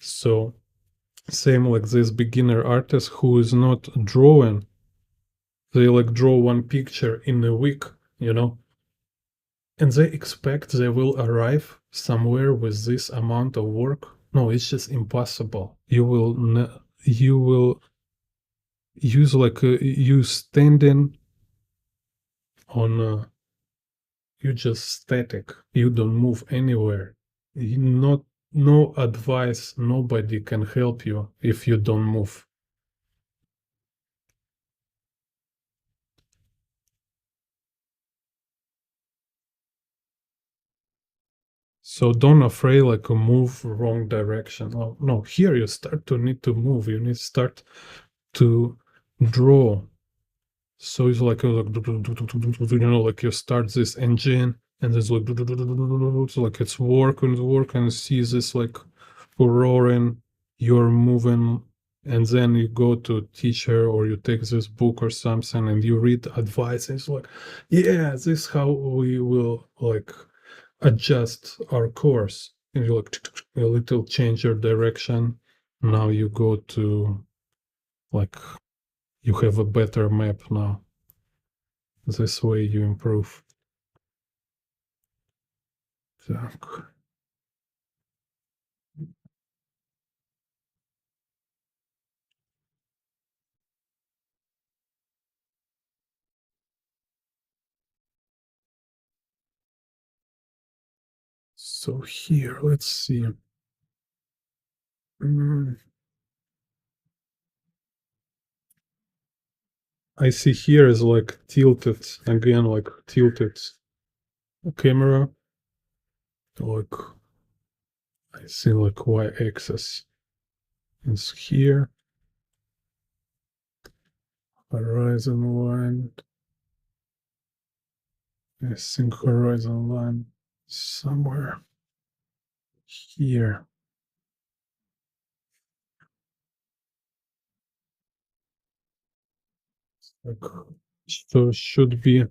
So same like this beginner artist who is not drawing, they like draw one picture in a week, you know, and they expect they will arrive somewhere with this amount of work. No, it's just impossible. You will use like you standing on you just static. You don't move anywhere. Not no advice. Nobody can help you if you don't move. So don't afraid like a move wrong direction. Oh, no, here you start to need to move. You need to start to draw. So it's like, you know, like you start this engine and it's like, so like it's work and see this like roaring, you're moving, and then you go to teacher or you take this book or something and you read advice. And it's like, yeah, this is how we will like adjust our course. And you like a little change your direction. Now you go to like you have a better map now. This way you improve. Так. So here, let's see. Mm, I see here is like tilted again, like tilted camera. Like I see like y-axis is here. Horizon line. I think horizon line somewhere here. Like, so should be,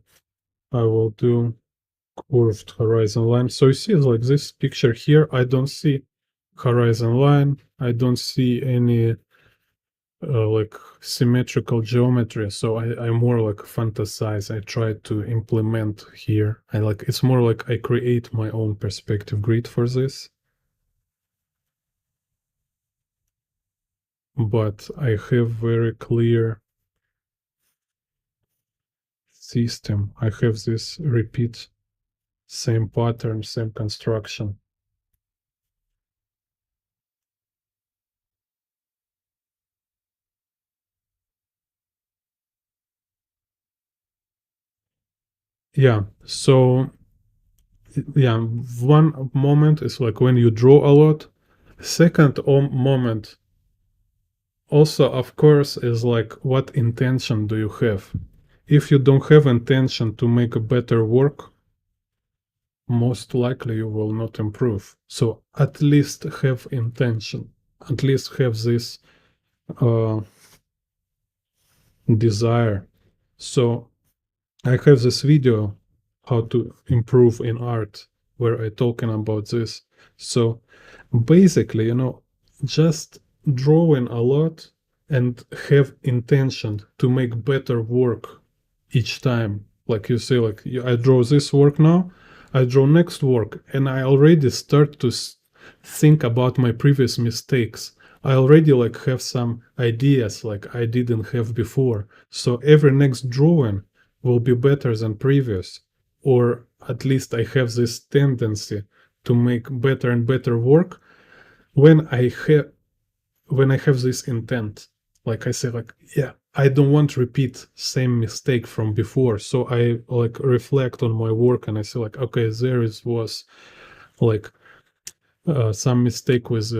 I will do curved horizon line. So you see, like this picture here, I don't see horizon line. I don't see any like symmetrical geometry. So I more like fantasize. I try to implement here. I like, it's more like I create my own perspective grid for this. But I have very clear system. I have this repeat, same pattern, same construction. Yeah, so yeah, one moment is like when you draw a lot. Second moment also, of course, is like what intention do you have? If you don't have intention to make a better work, most likely you will not improve. So at least have intention. At least have this uh, desire. So I have this video how to improve in art where I talking about this. So basically, just drawing a lot and have intention to make better work each time. Like you say, like I draw this work now, I draw next work, and I already start to think about my previous mistakes. I already like have some ideas like I didn't have before. So every next drawing will be better than previous, or at least I have this tendency to make better and better work when I have this intent. Like I say, like, yeah, I don't want to repeat same mistake from before. So I like reflect on my work and I say like, okay, was like some mistake with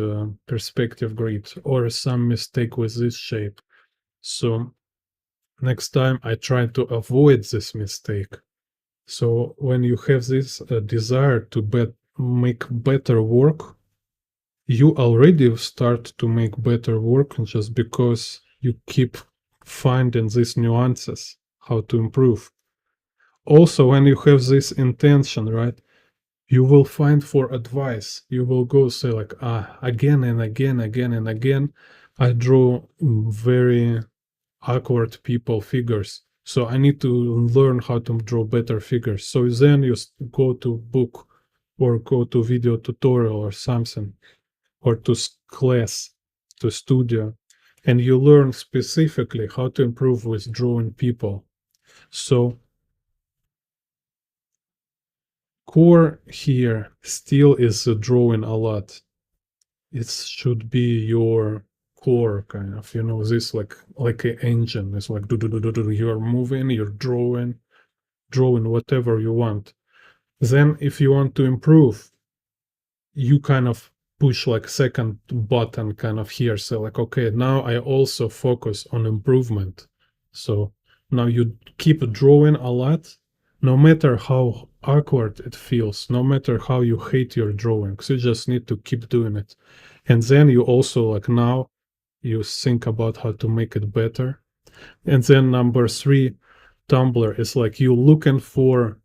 perspective grid or some mistake with this shape. So next time I try to avoid this mistake. So when you have this desire to make better work, you already start to make better work just because you keep finding these nuances, how to improve. Also, when you have this intention, right, you will find for advice. You will go say like, again and again, again and again, I draw very awkward people figures. So I need to learn how to draw better figures. So then you go to book or go to video tutorial or something or to class, to studio, and you learn specifically how to improve with drawing people. So core here still is drawing a lot. It should be your core kind of, this like an engine. It's like do. You're moving, you're drawing whatever you want. Then if you want to improve, you kind of push like second button kind of here. So like, okay, now I also focus on improvement. So now you keep drawing a lot, no matter how awkward it feels, no matter how you hate your drawings, you just need to keep doing it. And then you also like now you think about how to make it better. And then number three, Tumblr is like you looking for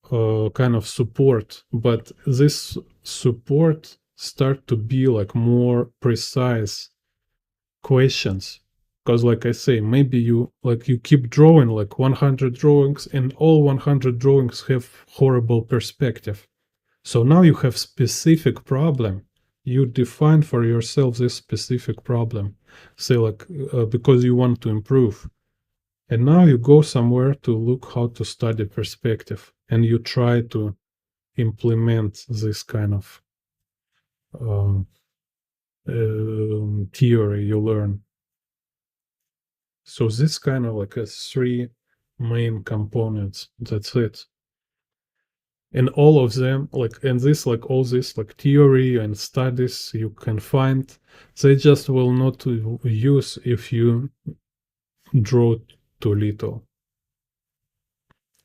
kind of support, but this support start to be like more precise questions. Because like I say, maybe you keep drawing like 100 drawings and all 100 drawings have horrible perspective. So now you have specific problem. You define for yourself this specific problem. Say like because you want to improve. And now you go somewhere to look how to study perspective and you try to implement this kind of um, theory you learn. So this kind of like a three main components. That's it. And all of them, like, and this, like, all this, like, theory and studies you can find, they just will not use if you draw too little.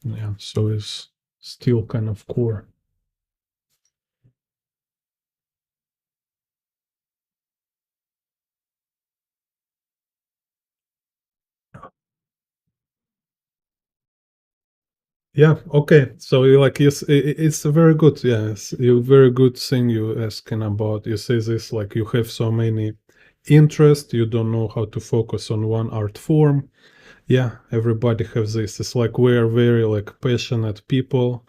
Yeah, so it's still kind of core. Yeah, okay. So you like yes, it's a very good. Yes, you very good thing you asking about. You say this like you have so many interests, you don't know how to focus on one art form. Yeah, everybody has this. It's like we are very like passionate people.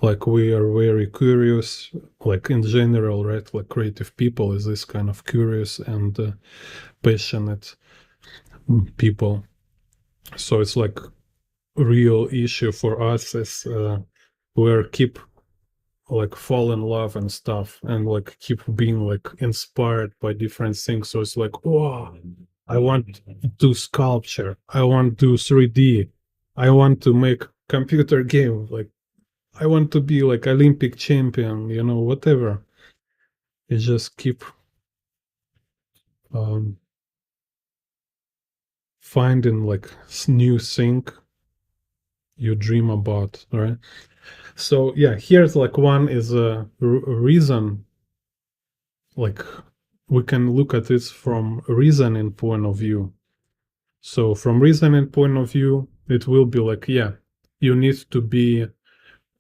Like we are very curious. Like in general, right? Like creative people is this kind of curious and passionate people. So it's like real issue for us is we're keep like fall in love and stuff and like keep being like inspired by different things. So it's like, oh, I want to do sculpture, I want to do 3D, I want to make computer game, like I want to be like Olympic champion, whatever. You just keep um, finding like new thing you dream about, right? So yeah, here's like one is a reason, like we can look at this from a reasoning point of view. So from reasoning point of view, it will be like, yeah, you need to be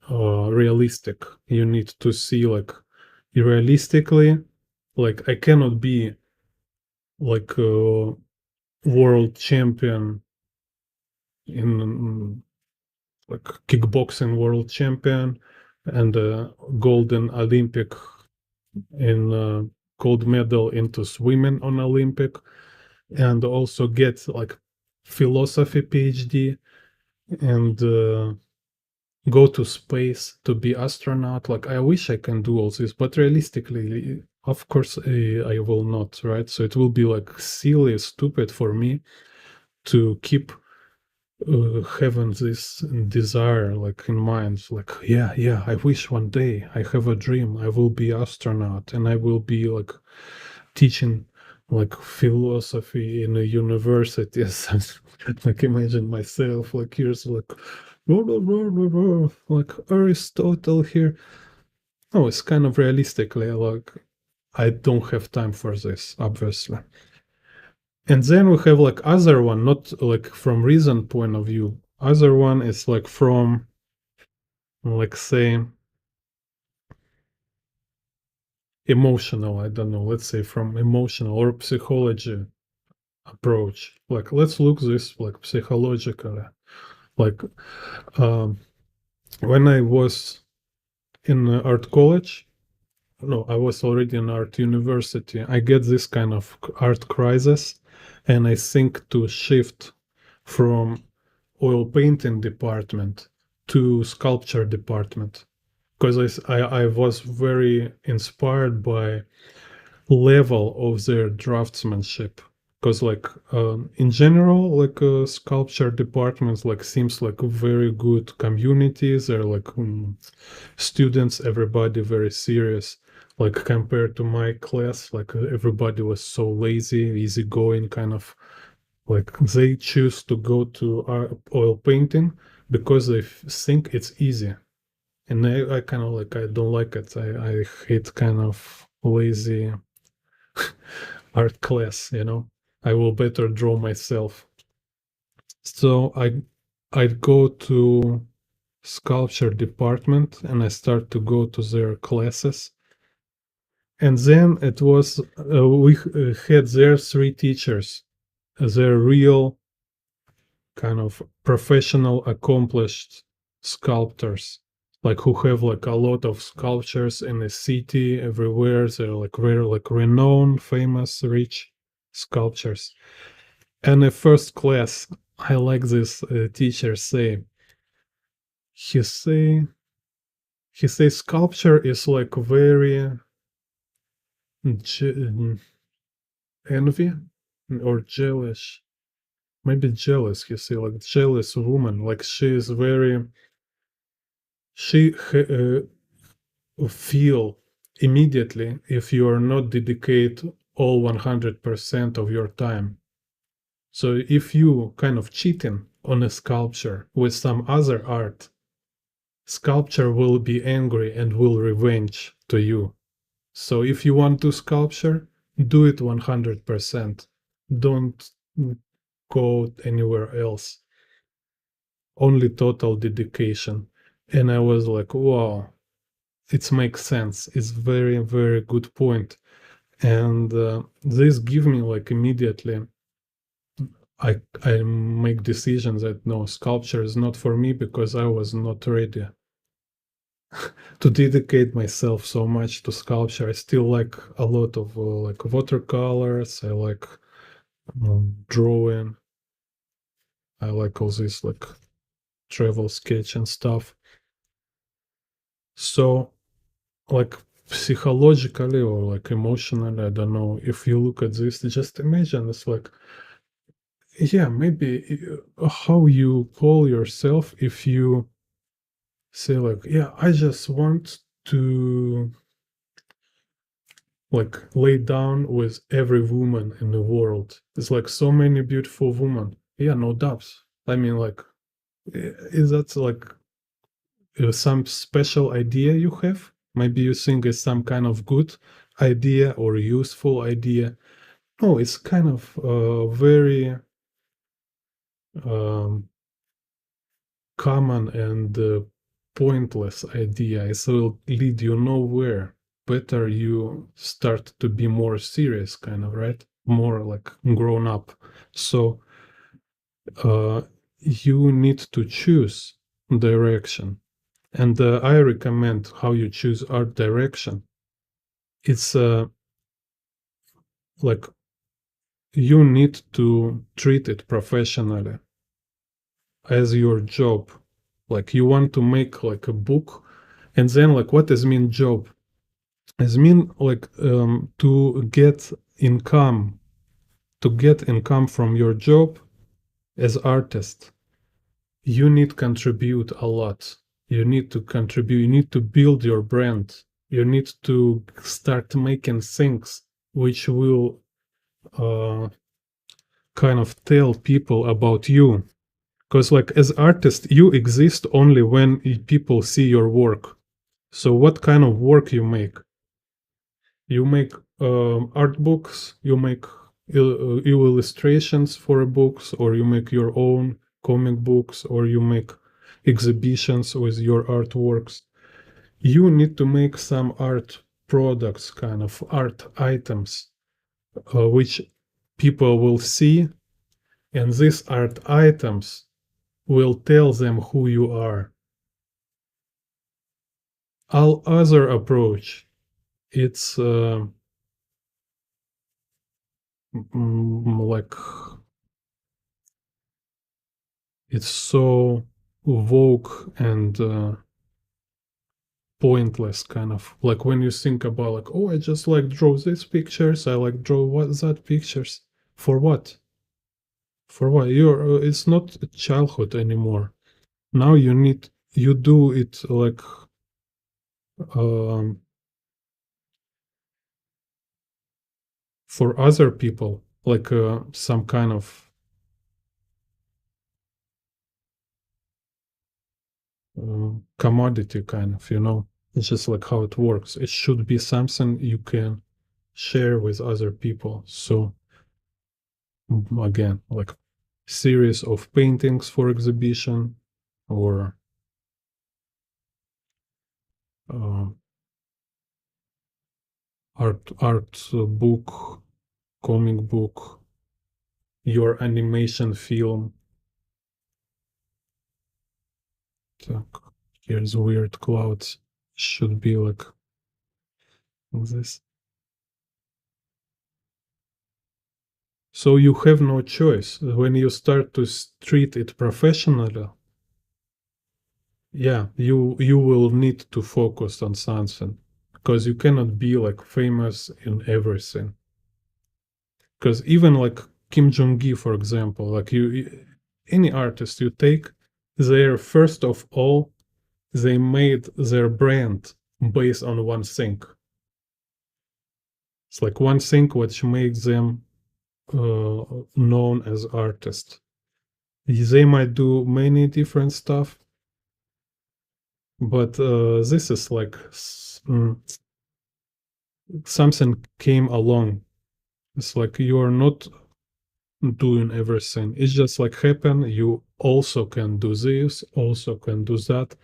realistic. You need to see like realistically, like I cannot be like a world champion in like kickboxing world champion and a golden Olympic in gold medal into swimming on Olympic and also get like philosophy PhD and go to space to be astronaut. Like I wish I can do all this, but realistically, of course, I will not, right? So it will be like silly, stupid for me to keep having this desire like in mind, like yeah, I wish one day I have a dream, I will be astronaut and I will be like teaching like philosophy in a university. Like imagine myself like years like blah, blah, blah, blah, blah, like Aristotle here. No, it's kind of realistically like I don't have time for this, obviously. And then we have like other one, not like from reason point of view. Other one is like from, like say, emotional. I don't know. Let's say from emotional or psychology approach. Like let's look this like psychologically. Like um, when I was in art college, no, I was already in art university. I get this kind of art crisis, and I think to shift from oil painting department to sculpture department because I was very inspired by level of their draftsmanship because like in general like sculpture departments like seems like very good communities. They're like students, everybody very serious, like compared to my class, like everybody was so lazy, easygoing kind of, like they choose to go to oil painting because they think it's easy. And I kind of like, I don't like it. I hate kind of lazy art class. I will better draw myself. So I'd go to sculpture department and I start to go to their classes. And then it was we had their three teachers. They're real kind of professional, accomplished sculptors, like who have like a lot of sculptures in the city everywhere. They're like very like renowned, famous, rich sculptures. And in first class, I like this teacher say. He say he says sculpture is like very envy or jealous, maybe jealous. He say like jealous woman, like she is very she feel immediately if you are not dedicate all 100% of your time. So if you kind of cheating on a sculpture with some other art, sculpture will be angry and will revenge to you. So if you want to sculpture, do it 100%. Don't go anywhere else. only total dedication. And I was like, wow, it makes sense. It's very, very good point. And this give me like immediately, I make decisions that no, sculpture is not for me because I was not ready to dedicate myself so much to sculpture. I still like a lot of like watercolors. I like drawing. I like all this like travel sketch and stuff. So like psychologically or like emotionally, I don't know, if you look at this, just imagine it's like, yeah, maybe how you call yourself if you say like, yeah, I just want to like lay down with every woman in the world. It's like so many beautiful women. Yeah, no doubts. I mean, like, is that like some special idea you have? Maybe you think it's some kind of good idea or useful idea. No, it's kind of very um, common and pointless idea. It will lead you nowhere. Better you start to be more serious, kind of, right? More like grown up. So you need to choose direction. And I recommend how you choose art direction. It's like you need to treat it professionally as your job. Like you want to make like a book, and then like what does mean job? It mean like to get income from your job as artist. You need contribute a lot. You need to contribute. You need to build your brand. You need to start making things which will kind of tell people about you. Because like as artist, you exist only when people see your work. So what kind of work you make? You make art books, you make illustrations for books, or you make your own comic books, or you make exhibitions with your artworks. You need to make some art products, kind of art items, which people will see, and these art items will tell them who you are. All other approach, it's like it's so vague and pointless, kind of like when you think about like, oh, I just like draw these pictures, I like draw what that pictures for what, you're it's not childhood anymore. Now you do it like um for other people, like some kind of commodity, kind of, it's just like how it works. It should be something you can share with other people. So again, like series of paintings for exhibition, or uh, art book, comic book, your animation film. Here's weird clouds. Should be like this. So you have no choice when you start to treat it professionally. Yeah, you will need to focus on something, because you cannot be like famous in everything. Because even like Kim Jong-gi, for example, like any artist you take, they're first of all, they made their brand based on one thing. It's like one thing which makes them known as artists. They might do many different stuff, but this is like something came along. It's like you are not doing everything. It's just like happen. You also can do this, also can do that,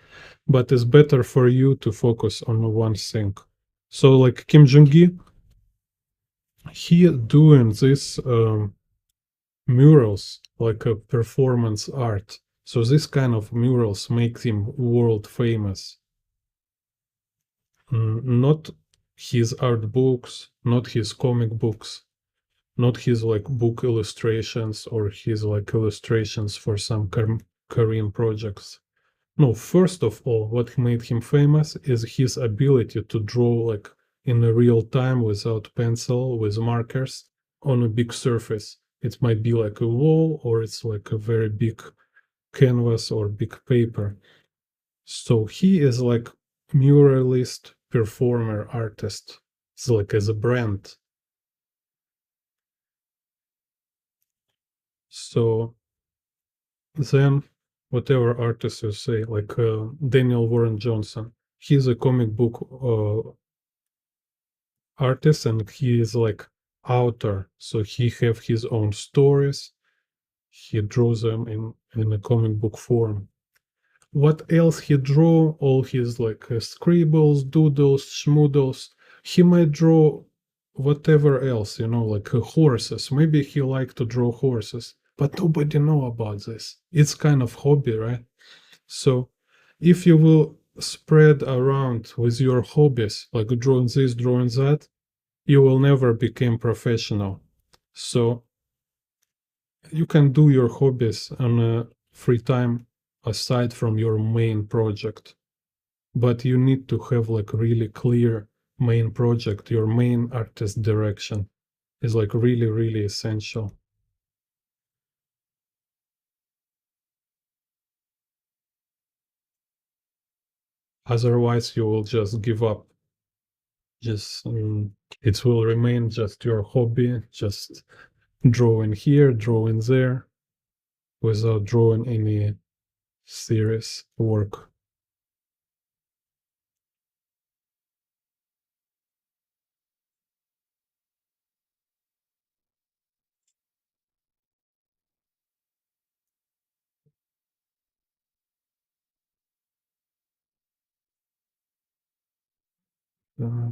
but it's better for you to focus on one thing. So like Kim Jong-gi, he doing this murals like a performance art. So this kind of murals make him world famous. Not his art books, not his comic books, not his like book illustrations or his like illustrations for some Korean projects. No, first of all, what made him famous is his ability to draw like in a real time without pencil, with markers on a big surface. It might be like a wall or it's like a very big canvas or big paper. So he is like muralist, performer, artist. It's like as a brand. So then whatever artist you say, like Daniel Warren Johnson, he's a comic book artist and he is like author. So he have his own stories. He draws them in a comic book form. What else he draw? All his like scribbles, doodles, schmoodles. He might draw whatever else, like horses. Maybe he like to draw horses, but nobody know about this. It's kind of hobby, right? So if you will spread around with your hobbies, like drawing this, drawing that, you will never become professional. So you can do your hobbies on a free time aside from your main project, but you need to have like really clear main project. Your main artist direction is like really, really essential. Otherwise you will just give up. Just it will remain just your hobby, just drawing here, drawing there, without drawing any serious work. Uh,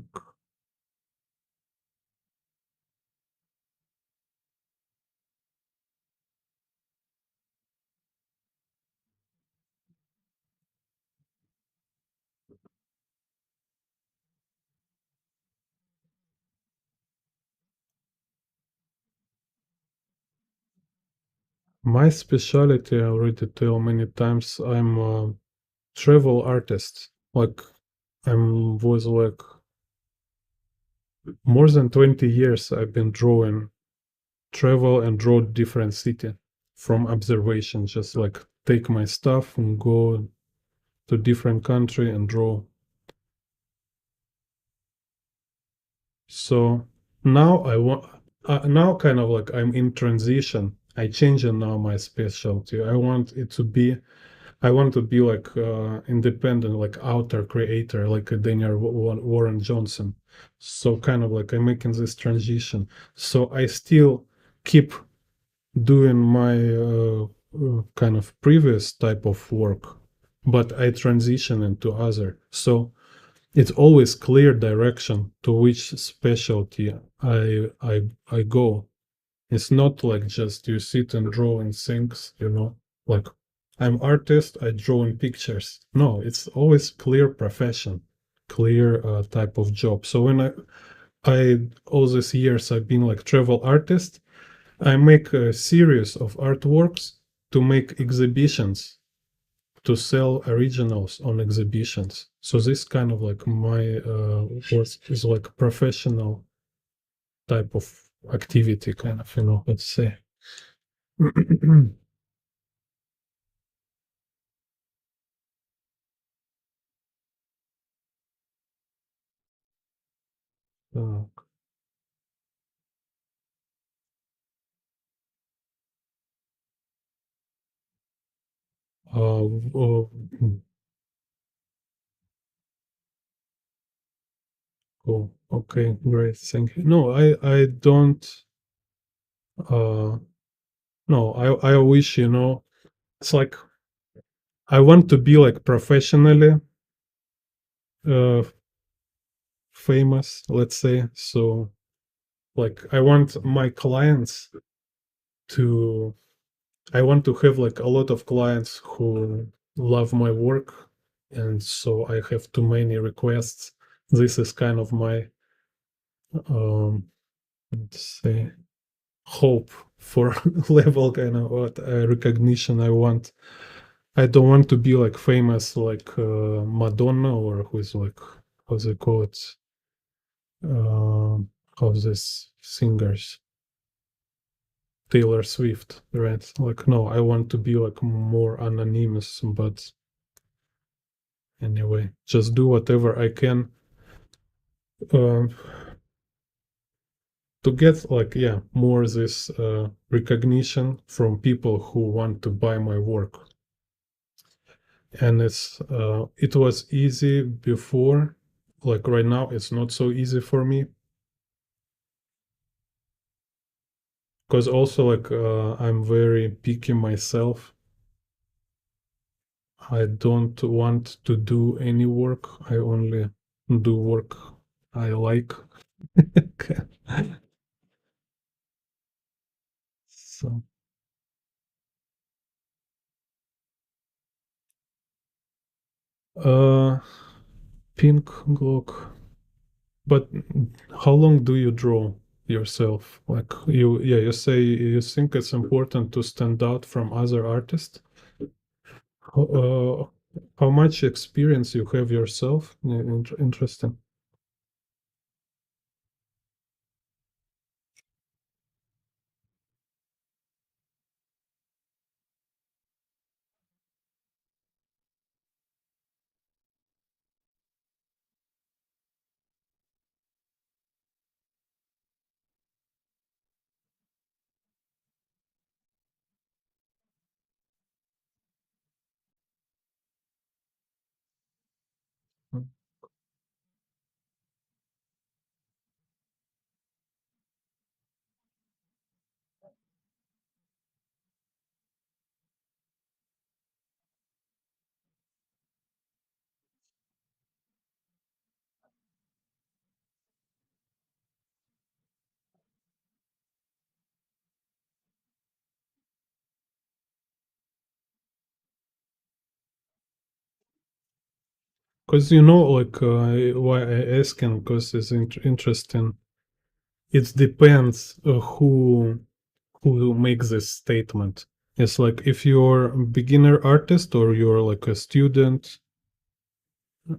my specialty, I already tell many times, I'm a travel artist. Like was like more than 20 years I've been drawing travel and draw different city from observation, just like take my stuff and go to different country and draw. So now I want now kind of like I'm in transition. I changing now my specialty. I want to be like independent, like outer creator, like a Daniel Warren Johnson. So kind of like I'm making this transition. So I still keep doing my kind of previous type of work, but I transition into other. So it's always clear direction to which specialty I go. It's not like just you sit and draw in things, like I'm artist, I draw in pictures. No, it's always clear profession, clear type of job. So when I all these years I've been like travel artist, I make a series of artworks to make exhibitions, to sell originals on exhibitions. So this kind of like my work is like professional type of activity, kind of, let's say. Так, cool. Okay, great. Thank you. No, I don't. No, I wish, it's like I want to be like professionally uh famous, let's say. So like to I want to have like a lot of clients who love my work, and so I have too many requests. This is kind of my let's say hope for level kind of what recognition I want. I don't want to be like famous like Madonna, or who's like, how's it called? How's this singers? Taylor Swift, right? Like, no, I want to be like more anonymous, but anyway, just do whatever I can um, to get like, yeah, more this recognition from people who want to buy my work. And it was easy before, like right now it's not so easy for me, because also like I'm very picky myself. I don't want to do any work. I only do work I like. So, uh, pink Glock. But how long do you draw yourself? Like yeah, you say you think it's important to stand out from other artists. How much experience you have yourself? Interesting. Because like why I asking, because it's interesting. It depends who makes this statement. It's like if you're a beginner artist or you're like a student,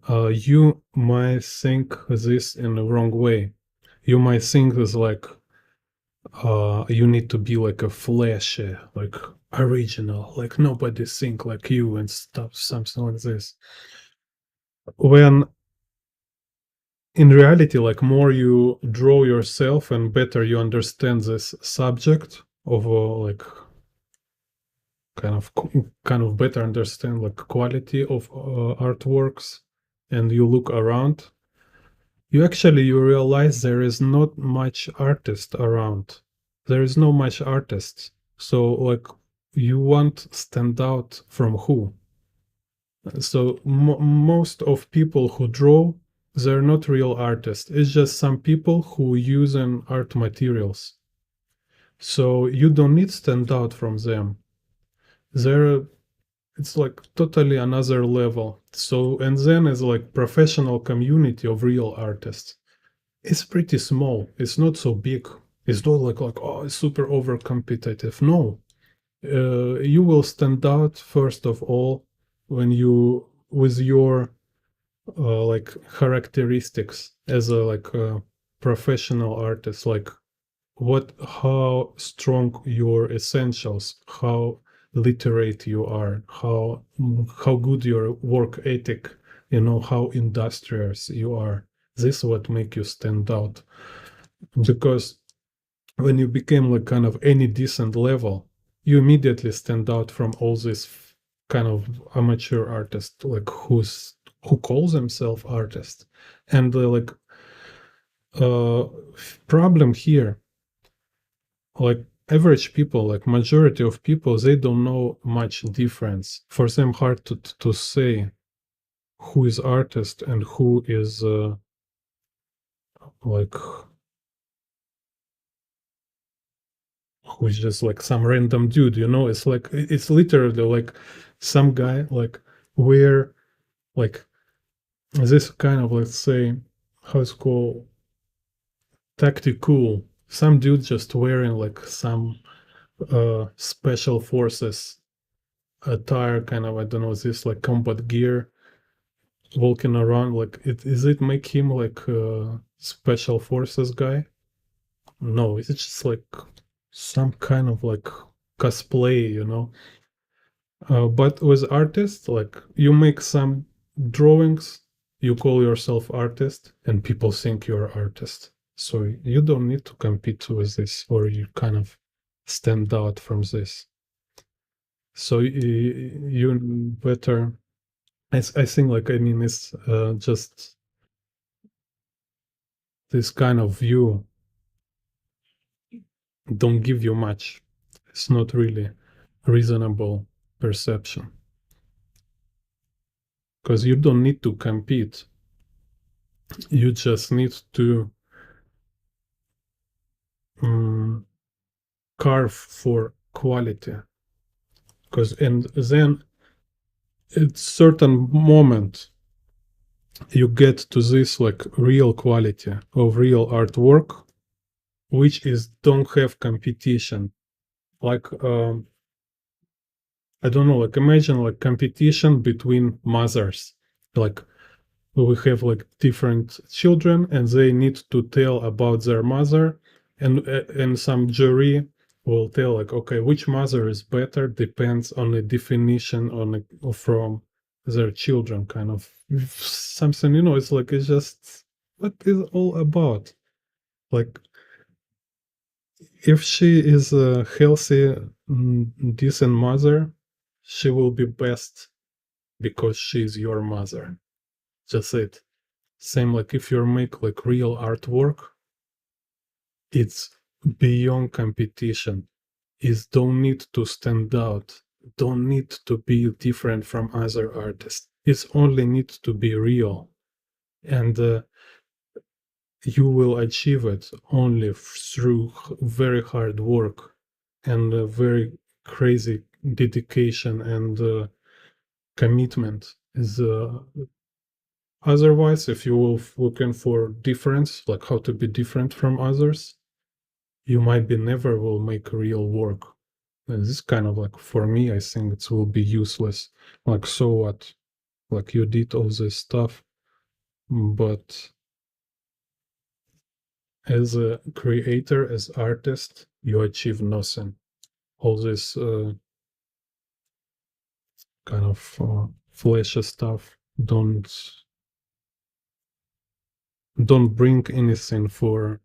you might think this in the wrong way. You might think it's like you need to be like a flashy, like original, like nobody think like you and stuff, something like this. When in reality, like more you draw yourself and better you understand this subject of like kind of better understand like quality of artworks, and you look around, you realize there is not much artist around. There is no much artists. So like you want stand out from who? So most of people who draw, they're not real artists. It's just some people who use an art materials. So you don't need stand out from them. They're It's like totally another level. So and then is like professional community of real artists. It's pretty small. It's not so big. It's not like oh, it's super over competitive. No, you will stand out first of all when you with your like characteristics as a like a professional artist, like how strong your essentials, how literate you are, how good your work ethic, how industrious you are. This is what make you stand out, because when you became like kind of any decent level, you immediately stand out from all this kind of amateur artists, like who calls themselves artists. And like uh problem here, like average people, like majority of people, they don't know much difference. For them, hard to say who is artist and who is like who's just like some random dude, you know? It's like it's literally like some guy like wear like this kind of, let's say, how it's called, tactical. Some dude just wearing like some special forces attire, kind of, I don't know, this like combat gear, walking around. Like, is it make him like a special forces guy? No, it's just like some kind of like cosplay, you know. But with artists, like you make some drawings, you call yourself artist, and people think you're artist. So you don't need to compete with this, or you kind of stand out from this. So you better. I think, like, I mean, it's just this kind of view don't give you much. It's not really reasonable perception, because you don't need to compete. You just need to carve for quality, because and then at certain moment you get to this like real quality of real artwork, which is don't have competition. Like I don't know, like imagine like competition between mothers. Like we have like different children and they need to tell about their mother, and some jury will tell like, okay, which mother is better depends on the definition on from their children, kind of something, you know. It's like, it's just what is all about. Like, if she is a healthy, decent mother, she will be best because she's your mother. Just it. Same like if you make like real artwork, it's beyond competition. Is don't need to stand out, don't need to be different from other artists. It's only needs to be real, and you will achieve it only through very hard work and very crazy dedication and commitment. Is otherwise, if you will looking for difference, like how to be different from others, you might be never will make real work. And this kind of like, for me, I think it will be useless. Like, so what? Like, you did all this stuff, but as a creator, as artist, you achieve nothing. All this kind of flashy stuff don't bring anything for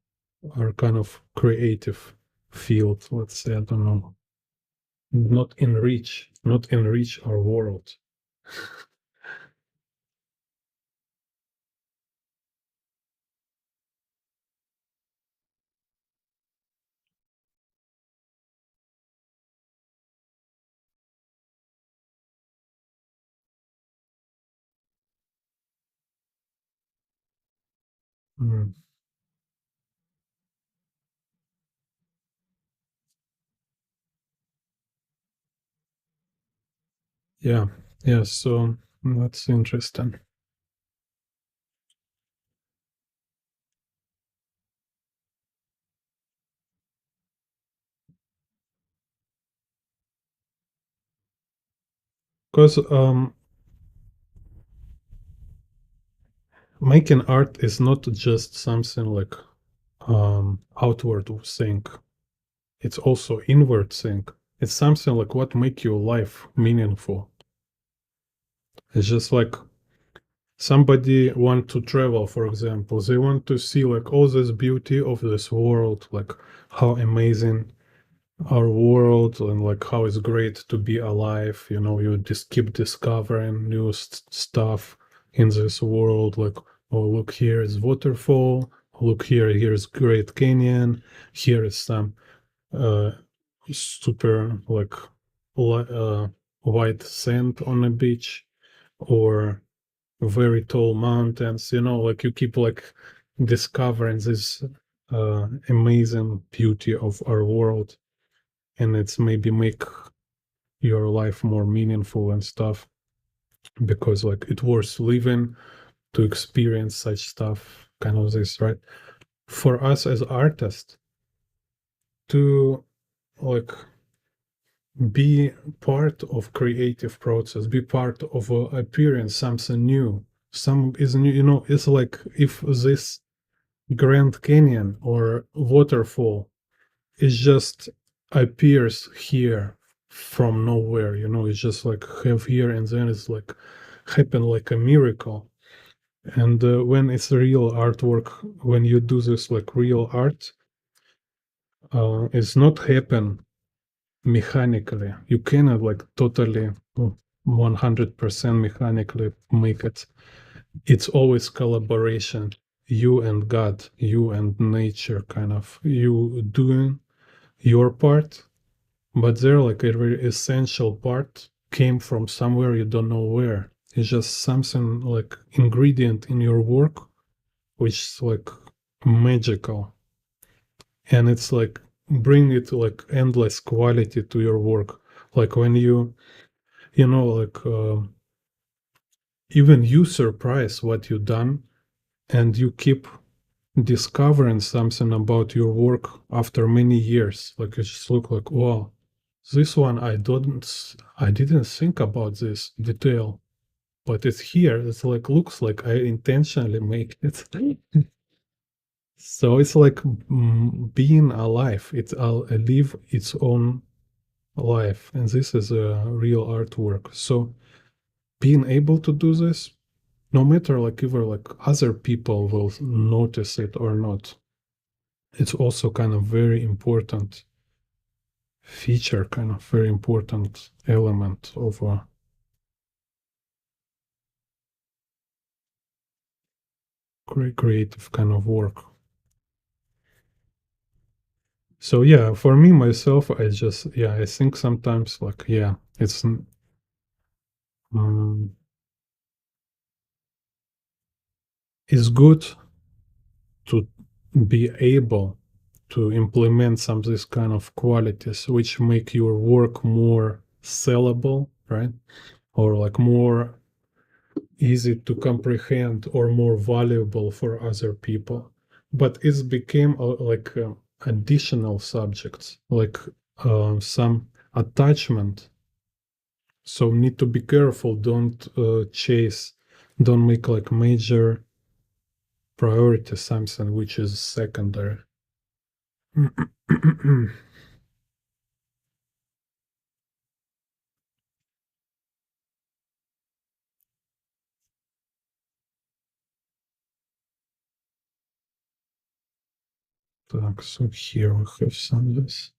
our kind of creative field. Let's say, I don't know. Not enrich our world. Mm. Yeah, yeah. So that's interesting. Because making art is not just something like outward thing. It's also inward thing. It's something like what make your life meaningful. It's just like somebody want to travel, for example. They want to see like all this beauty of this world, like how amazing our world, and like how it's great to be alive. You know, you just keep discovering new stuff in this world. Like, oh, look, here is waterfall. Look, here's Great Canyon. Here is some super like white sand on a beach, or very tall mountains, like you keep like discovering this amazing beauty of our world, and it's maybe make your life more meaningful and stuff, because like it worth living to experience such stuff, kind of this, right? For us as artists to like be part of creative process, be part of appearing something new, some is new, it's like if this Grand Canyon or waterfall is just appears here from nowhere, it's just like have here, and then it's like happen like a miracle. And when it's real artwork, when you do this like real art, it's not happen mechanically. You cannot like totally 100% mechanically make it. It's always collaboration, you and God, you and nature, kind of you doing your part, but there like a very essential part came from somewhere you don't know where. It's just something like ingredient in your work which is like magical, and it's like bring it like endless quality to your work. Like when like even you surprise what you done, and you keep discovering something about your work after many years. Like it just look like, wow, this one I didn't think about this detail, but it's here. It's like looks like I intentionally make it. So it's like being alive. It's live its own life, and this is a real artwork. So being able to do this, no matter like either like other people will notice it or not, it's also kind of very important feature, kind of very important element of a creative kind of work. So yeah, for me myself, I think sometimes like um, it's good to be able to implement some of these kind of qualities which make your work more sellable, right? Or like more easy to comprehend or more valuable for other people. But it's became like additional subjects, like some attachment. So need to be careful. Don't don't make like major priority something which is secondary. Так, so here we have some this.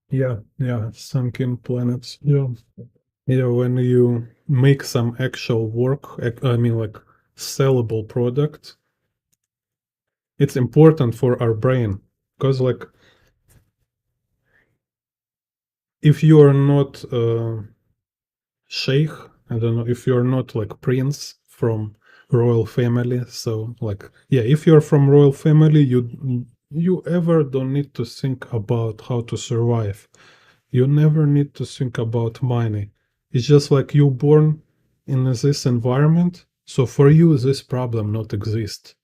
Yeah, sunken planets. Yeah, when you make some actual work, I mean like sellable product, it's important for our brain, because like if you are not sheikh, I don't know, if you're not like prince from royal family, so like yeah, if you're from royal family, you ever don't need to think about how to survive. You never need to think about money. It's just like you born in this environment, so for you this problem not exist.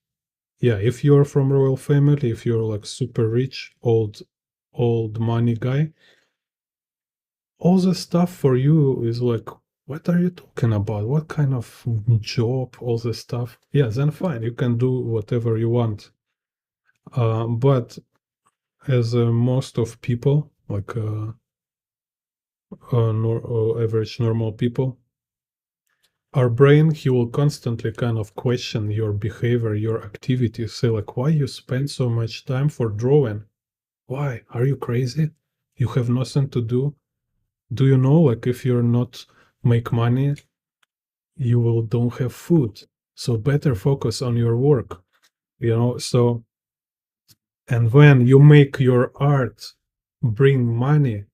Yeah, if you're from royal family, if you're like super rich, old money guy, all the stuff for you is like, what are you talking about? What kind of job? All this stuff. Yeah, then fine, you can do whatever you want. But as most of people, like average normal people, our brain, he will constantly kind of question your behavior, your activities. Say like, why you spend so much time for drawing? Why? Are you crazy? You have nothing to do? Do you know like if you're not make money, you will don't have food. So better focus on your work, so and when you make your art bring money,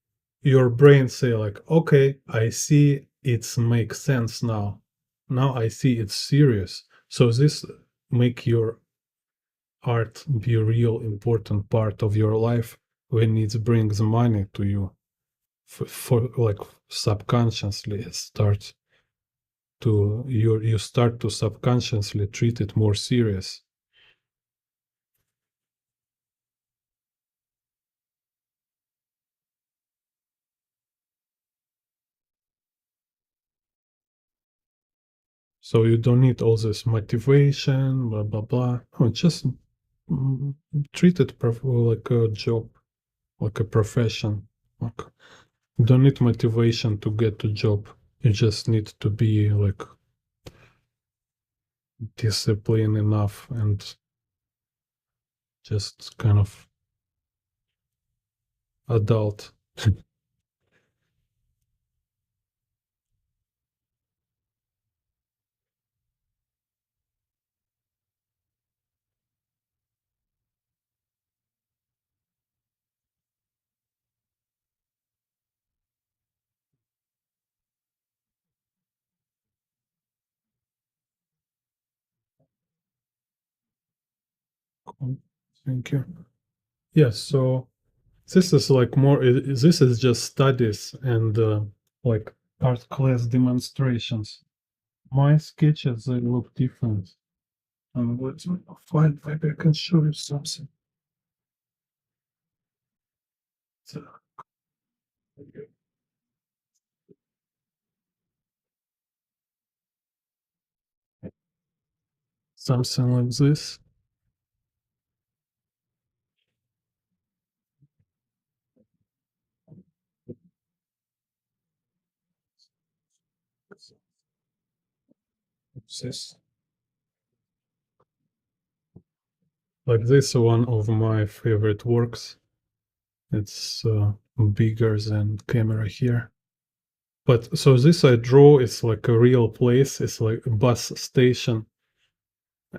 your brain say like, okay, I see it's makes sense now. Now I see it's serious. So this make your art be a real important part of your life when it brings money to you for like subconsciously it starts to you start to subconsciously treat it more serious. So you don't need all this motivation, blah blah blah. Just mm, treat it like a job, like a profession. Like you don't need motivation to get a job. You just need to be like disciplined enough and just kind of adult. Cool. Thank you. Yes, so this is like more, this is just studies and like art class demonstrations. My sketches, they look different. Let me find, maybe I can show you something. So, something like this. This. Like this one of my favorite works. It's bigger than camera here. But so this I draw is like a real place. It's like a bus station.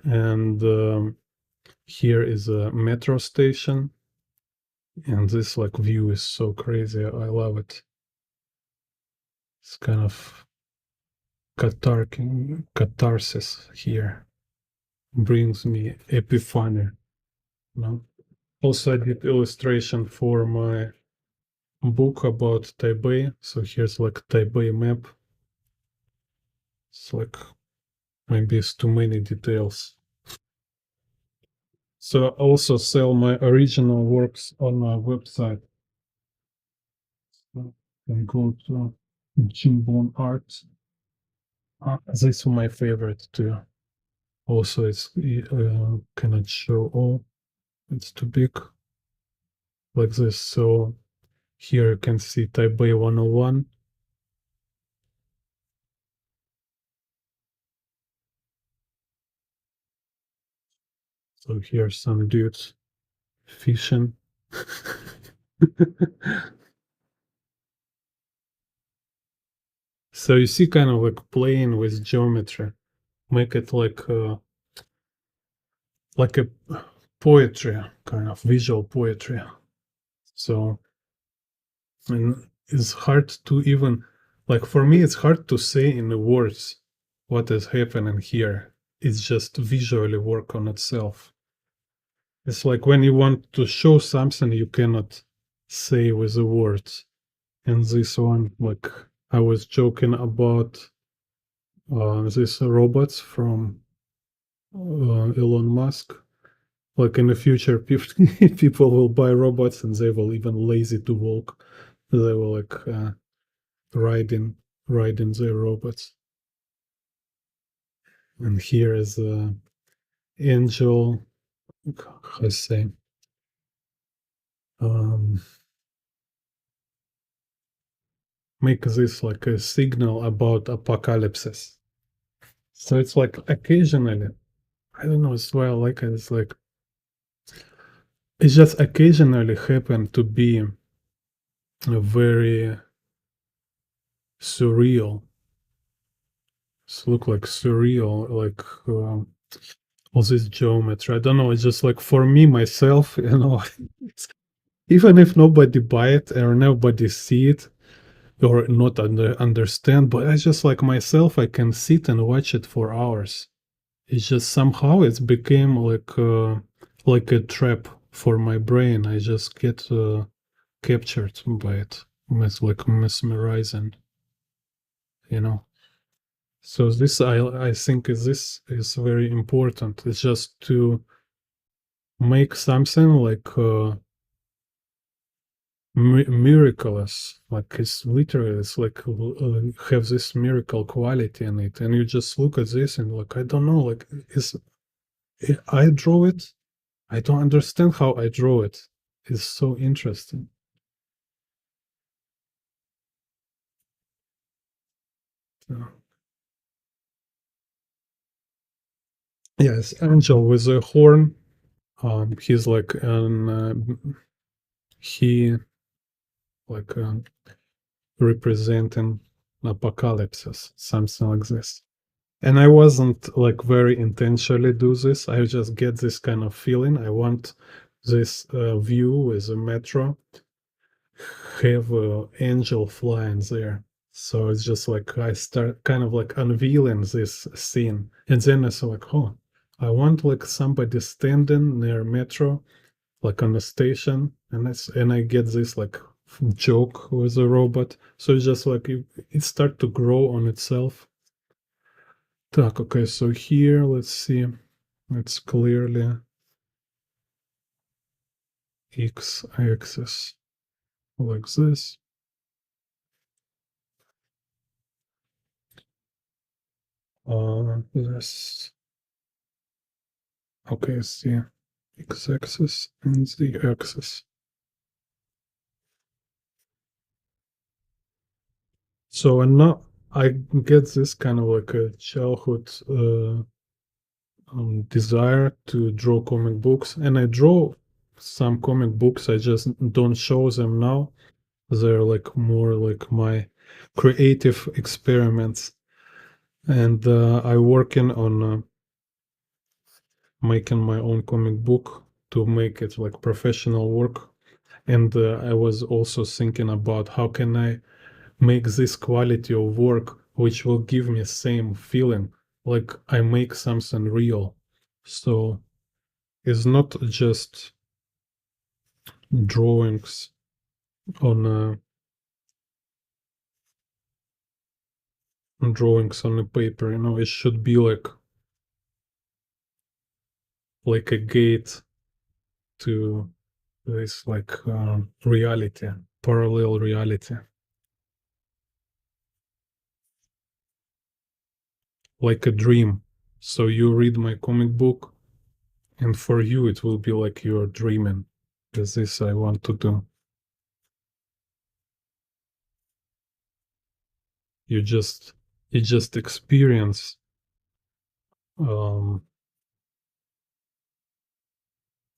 And here is a metro station. And this like view is so crazy. I love it. It's kind of catharsis here. Brings me epiphany. Also, I did illustration for my book about Taipei. So here's like Taipei map. It's like maybe it's too many details. So I also sell my original works on my website. So you can go to Jimbon Art. This is my favorite too. Also, it's cannot show all. It's too big. Like this. So here you can see Taipei 101. So here's some dudes fishing. So you see kind of like playing with geometry, make it like a poetry, kind of visual poetry. So and it's hard to even like for me it's hard to say in the words what is happening here. It's just visually work on itself. It's like when you want to show something you cannot say with the words. And this one, like I was joking about these robots from Elon Musk. Like in the future, people will buy robots and they will even lazy to walk. They will like riding riding their robots. And here is angel. How I say? Um, make this like a signal about apocalypses. So it's like occasionally, I don't know, it's why I like it. It's like it just occasionally happen to be very surreal. It look like surreal, like all this geometry. I don't know. It's just like for me myself, even if nobody buy it or nobody see it or not understand, but I just like myself, I can sit and watch it for hours. It's just somehow it's became like a trap for my brain. I just get captured by it. It's like mesmerizing, you know. So this I think this is very important. It's just to make something like miraculous, like it's literally it's like have this miracle quality in it, and you just look at this and like I don't know, like is I draw it. I don't understand how I draw it. It's so interesting. Yeah. Yes, angel with a horn. He's like an he like representing apocalypses, something like this. And I wasn't like very intentionally do this. I just get this kind of feeling. I want this view with a metro have an angel flying there. So it's just like I start kind of like unveiling this scene, and then it's like, oh, I want like somebody standing near metro, like on the station, and I get this like joke with a robot. So it's just like it start to grow on itself. Так, okay, so here let's see, it's clearly x-axis like this. This okay, see x-axis and z-axis. So and now I get this kind of like a childhood desire to draw comic books, and I draw some comic books. I just don't show them now. They're like more like my creative experiments, and I working on making my own comic book to make it like professional work. And I was also thinking about how can I make this quality of work which will give me same feeling like I make something real. So it's not just drawings on drawings on a paper, it should be like a gate to this like reality, parallel reality, like a dream. So you read my comic book, and for you it will be like you're dreaming. Because this I want to do. You just you just experience um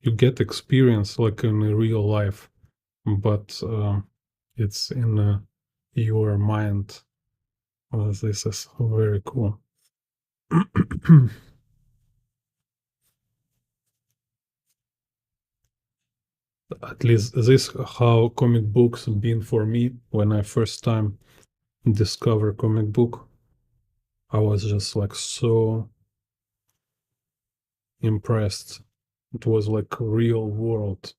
you get experience like in a real life, but it's in your mind. This is very cool. At least this how comic books been for me when I first time discover comic book. I was just like so impressed. It was like real world.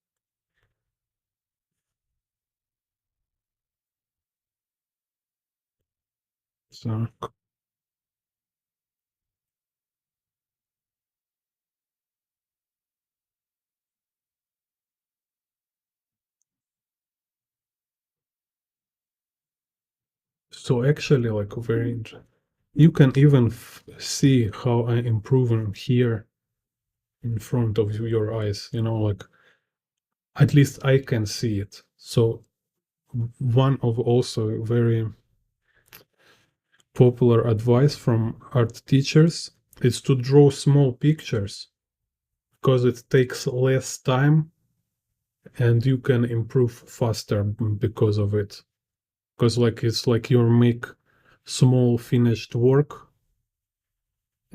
So, so actually, like very, you can even see how I improving here in front of your eyes. Like at least I can see it. So one of also very popular advice from art teachers is to draw small pictures because it takes less time and you can improve faster because of it. Because like it's like you make small finished work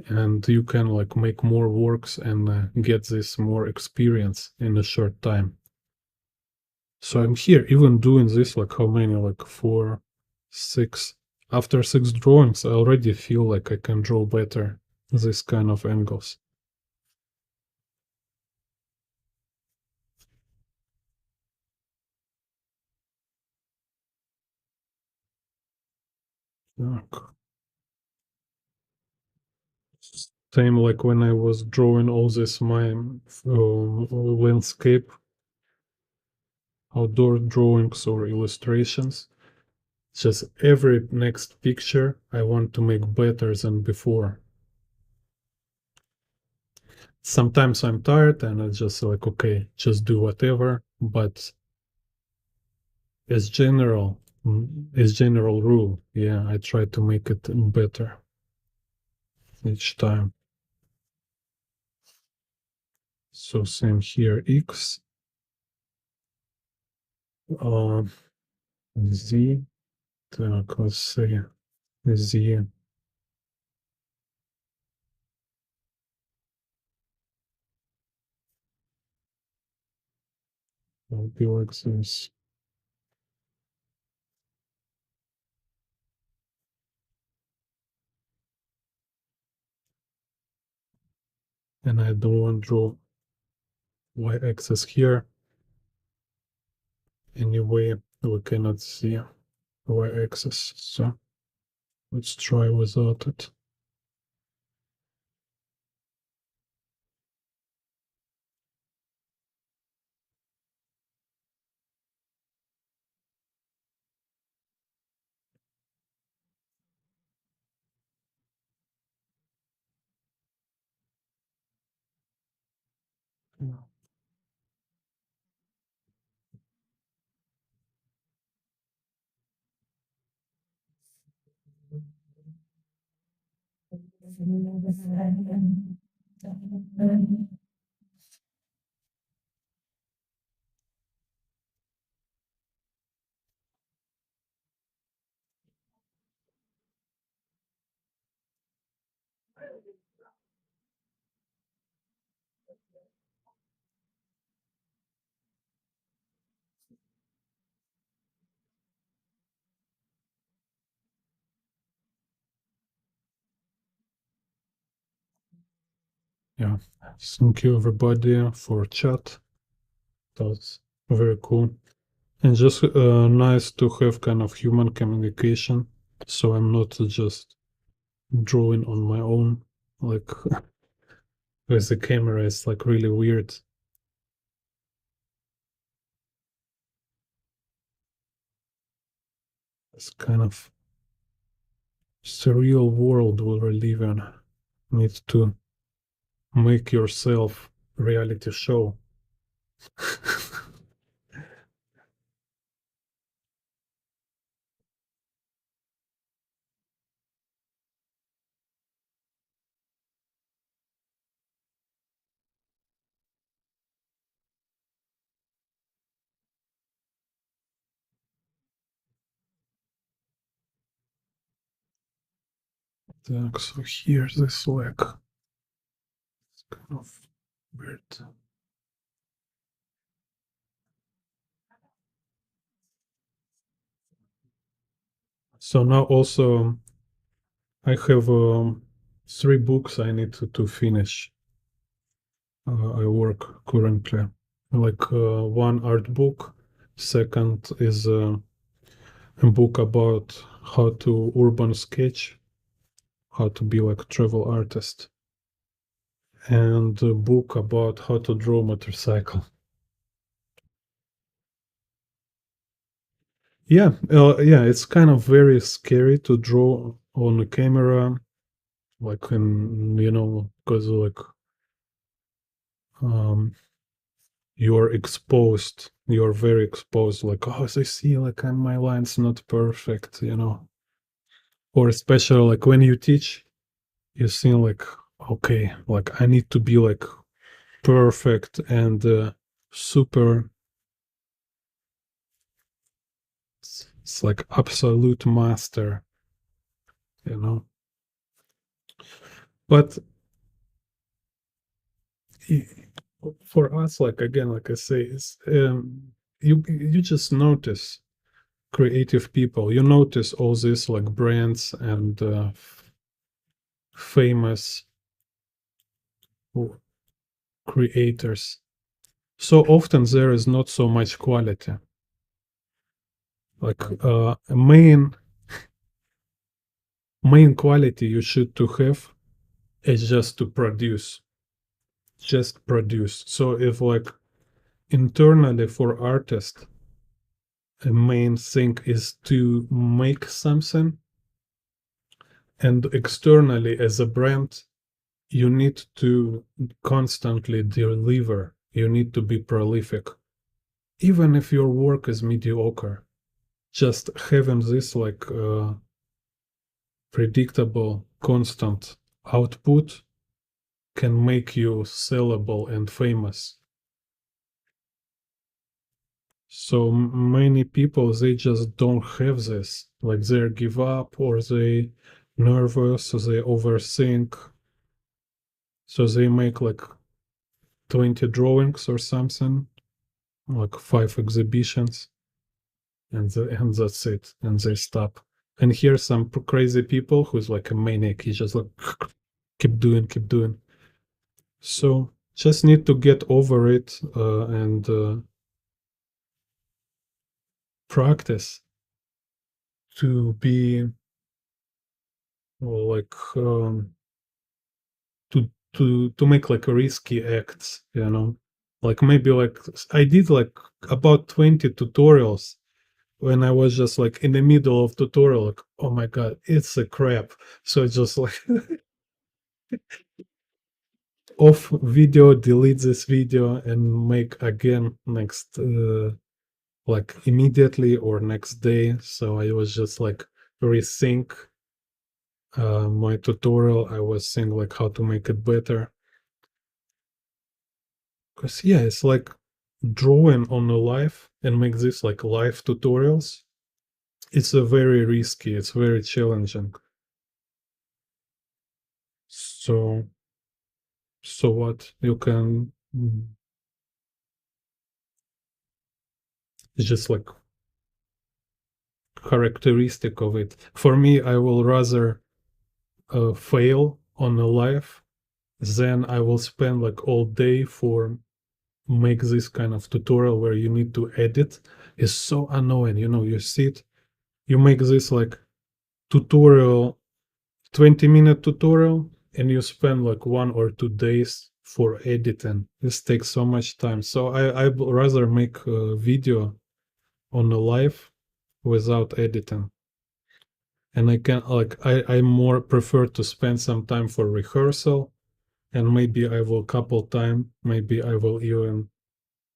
and you can like make more works and get this more experience in a short time. So I'm here even doing this like how many, like 4, 6. After 6 drawings I already feel like I can draw better this kind of angles. Так. Same like when I was drawing all this my landscape, outdoor drawings or illustrations. Just every next picture I want to make better than before. Sometimes I'm tired and I just like, okay, just do whatever. But as general rule, yeah, I try to make it better each time. So same here, X, Z, так, let's see, Z, will be like this. And I don't want to draw y-axis here. Anyway, we cannot see y-axis, so let's try without it. Yeah. Yeah. Thank you everybody for chat. That's very cool. And just nice to have kind of human communication. So I'm not just drawing on my own. Like with the camera, it's like really weird. It's kind of surreal world we live in. Need to make yourself reality show. Так, so here's this leg. It's kind of weird. So now also I have 3 books I need to finish. I work currently. Like one art book, second is a book about how to urban sketch, how to be like a travel artist, and a book about how to draw motorcycle. Yeah, it's kind of very scary to draw on a camera, like in because like you're exposed, you're very exposed. Like, oh, they see like my line's not perfect. Or especially like when you teach, you see like, okay, like I need to be like perfect and super. It's like absolute master. But for us, like again, like I say, it's you just notice creative people. You notice all these like brands and famous creators. So often there is not so much quality. Like main quality you should to have is just to produce. Just produce. So if like internally for artists, a main thing is to make something, and externally as a brand, you need to constantly deliver. You need to be prolific. Even if your work is mediocre, just having this like predictable, constant output can make you sellable and famous. So many people, they just don't have this. Like they give up or they nervous, or they overthink. So they make like 20 drawings or something, like 5 exhibitions, and that's it. And they stop. And here's some crazy people who's like a maniac. He just like keep doing, keep doing. So just need to get over it and practice to be like to make like risky acts, you know. Like maybe like I did like about 20 tutorials when I was just like in the middle of tutorial, like, oh my god, it's a crap. So just like off video, delete this video and make again next like immediately or next day. So I was just like rethink my tutorial. I was saying like how to make it better. Because yeah, it's like drawing on a live and make this like live tutorials. It's a very risky, it's very challenging. So what you can it's just like characteristic of it. For me, I will rather fail on a live than I will spend like all day for make this kind of tutorial where you need to edit. Is so annoying. You know, you sit, you make this like tutorial, 20-minute tutorial, and you spend like 1 or 2 days for editing. This takes so much time. So I'd rather make a video on a live without editing. And I can like I more prefer to spend some time for rehearsal, and maybe I will couple time, maybe I will even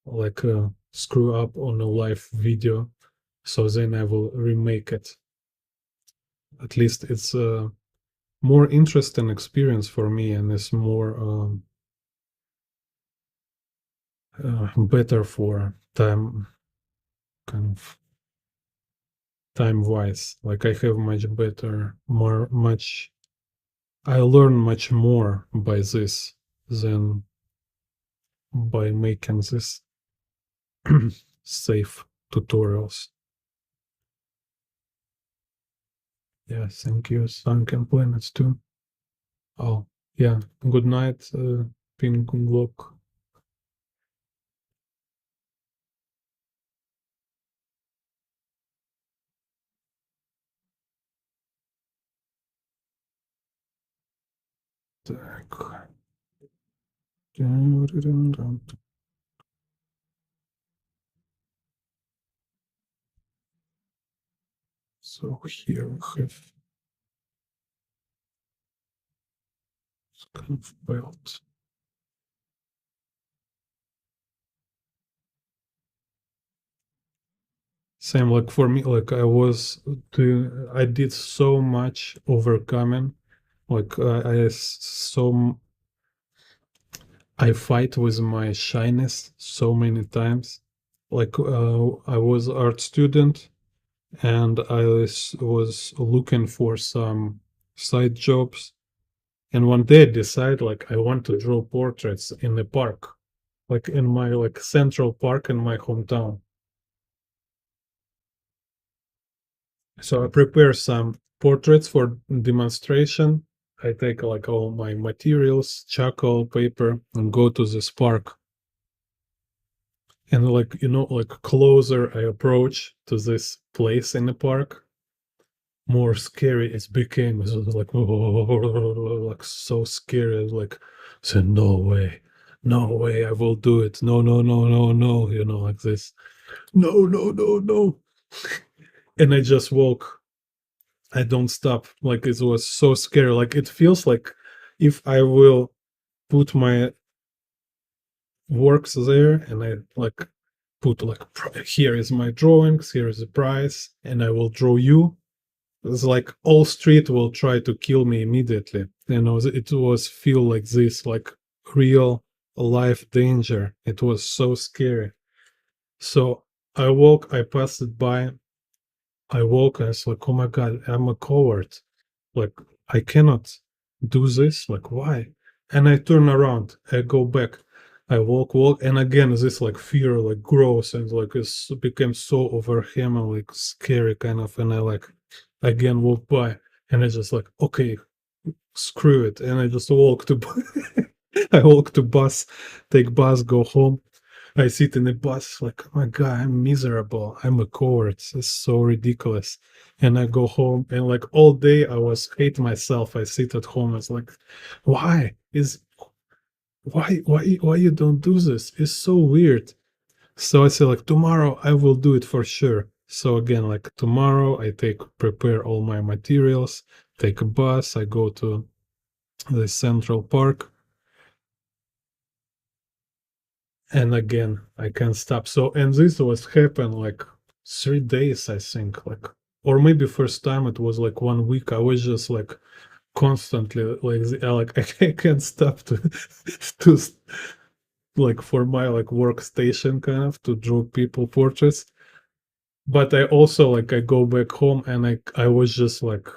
like screw up on a live video, so then I will remake it. At least it's a more interesting experience for me, and it's more better for time, kind of time wise. Like I have much better, more much. I learn much more by this than by making this safe tutorials. Yeah, thank you, Sunken Planets too. Oh, yeah. Good night, Pink Block. Так. So here we have this kind of belt. Same like for me, like I did so much overcoming. Like I fight with my shyness so many times. Like I was art student and I was looking for some side jobs And one day I decide like I want to draw portraits in the park, like in my like central park in my hometown. So I prepare some portraits for demonstration. I take like all my materials, charcoal, paper, and go to this park. And like like closer I approach to this place in the park, more scary it became. It was like like so scary. Like said, no way, I will do it. No, no, no, no, no. Like this. No, no, no, no. And I just walk. I don't stop. Like it was so scary. Like it feels like if I will put my works there and I like put like here is my drawings, here is the price, and I will draw you. It's like all street will try to kill me immediately. It was feel like this, like real life danger. It was so scary. So I passed it by, I walk, and it's like, oh my God, I'm a coward. Like, I cannot do this. Like, why? And I turn around, I go back, I walk, and again, this like fear like grows and like it became so overwhelming, like scary kind of. And I like again walk by, and I just like, okay, screw it. And I just walk to, I walk to bus, take bus, go home. I sit in the bus like, oh my God, I'm miserable. I'm a coward. It's so ridiculous. And I go home and like all day I was hate myself. I sit at home. It's like, why is why you don't do this? It's so weird. So I say like tomorrow I will do it for sure. So again, like tomorrow I prepare all my materials, take a bus, I go to the Central Park, and again I can't stop. So and this was happened like 3 days, I think, like or maybe first time it was like 1 week. I was just like constantly like I can't stop to to like for my like workstation kind of to draw people portraits. But I also like I go back home and I was just like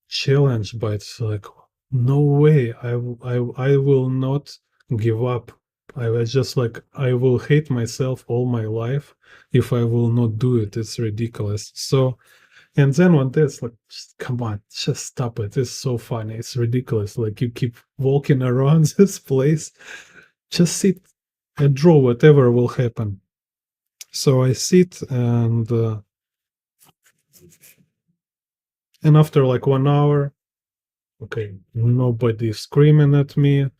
challenged by it. Like no way, I will not give up. I was just like I will hate myself all my life if I will not do it. It's ridiculous. So and then one day it's like, just, come on, just stop it. It's so funny. It's ridiculous. Like you keep walking around this place, just sit and draw whatever will happen. So I sit and after like 1 hour, okay, nobody screaming at me,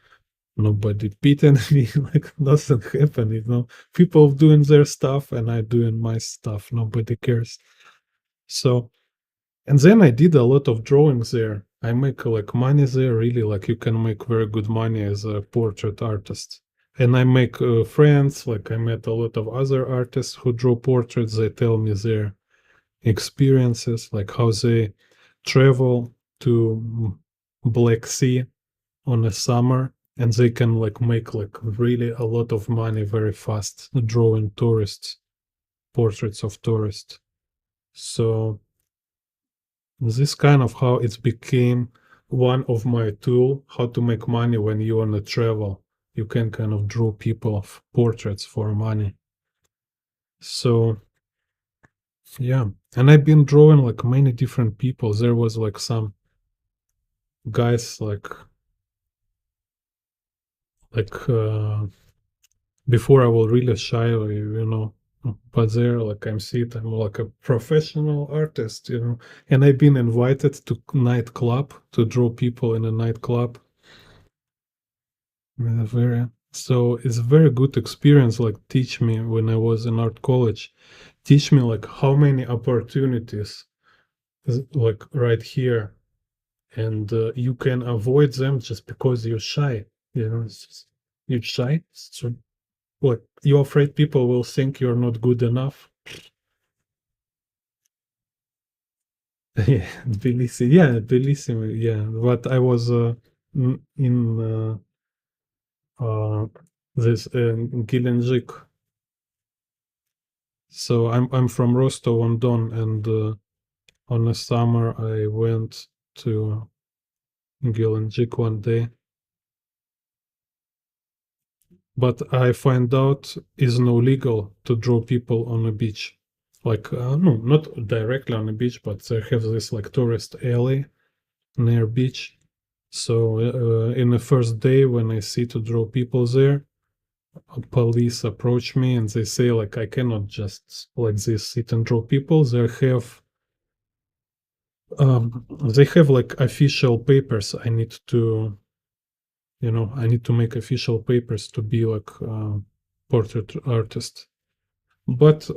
nobody beating me, like nothing happened. People doing their stuff and I doing my stuff. Nobody cares. So and then I did a lot of drawings there. I make like money there, really. Like you can make very good money as a portrait artist. And I make friends. Like I met a lot of other artists who draw portraits. They tell me their experiences, like how they travel to Black Sea on a summer, and they can like make like really a lot of money very fast drawing tourists, portraits of tourists. So this kind of how it became one of my tool how to make money when you on a travel. You can kind of draw people of portraits for money. So yeah, and I've been drawing like many different people. There was like some guys like before I was really shy, but there like I'm like a professional artist, and I've been invited to nightclub to draw people in a nightclub. So it's a very good experience, like teach me when I was in art college, teach me like how many opportunities is like right here, and you can avoid them just because you're shy. It's just, you're shy, so like you're afraid people will think you're not good enough. Yeah, Tbilisi, yeah. But I was in this Gelendzhik. So I'm from Rostov on Don, and on the summer I went to Gelendzhik one day. But I find out is no legal to draw people on a beach. Like, no, not directly on the beach, but they have this like tourist alley near beach. So in the first day when I see to draw people there, police approach me and they say like I cannot just like this sit and draw people. They have like official papers. I need to make official papers to be like portrait artist. But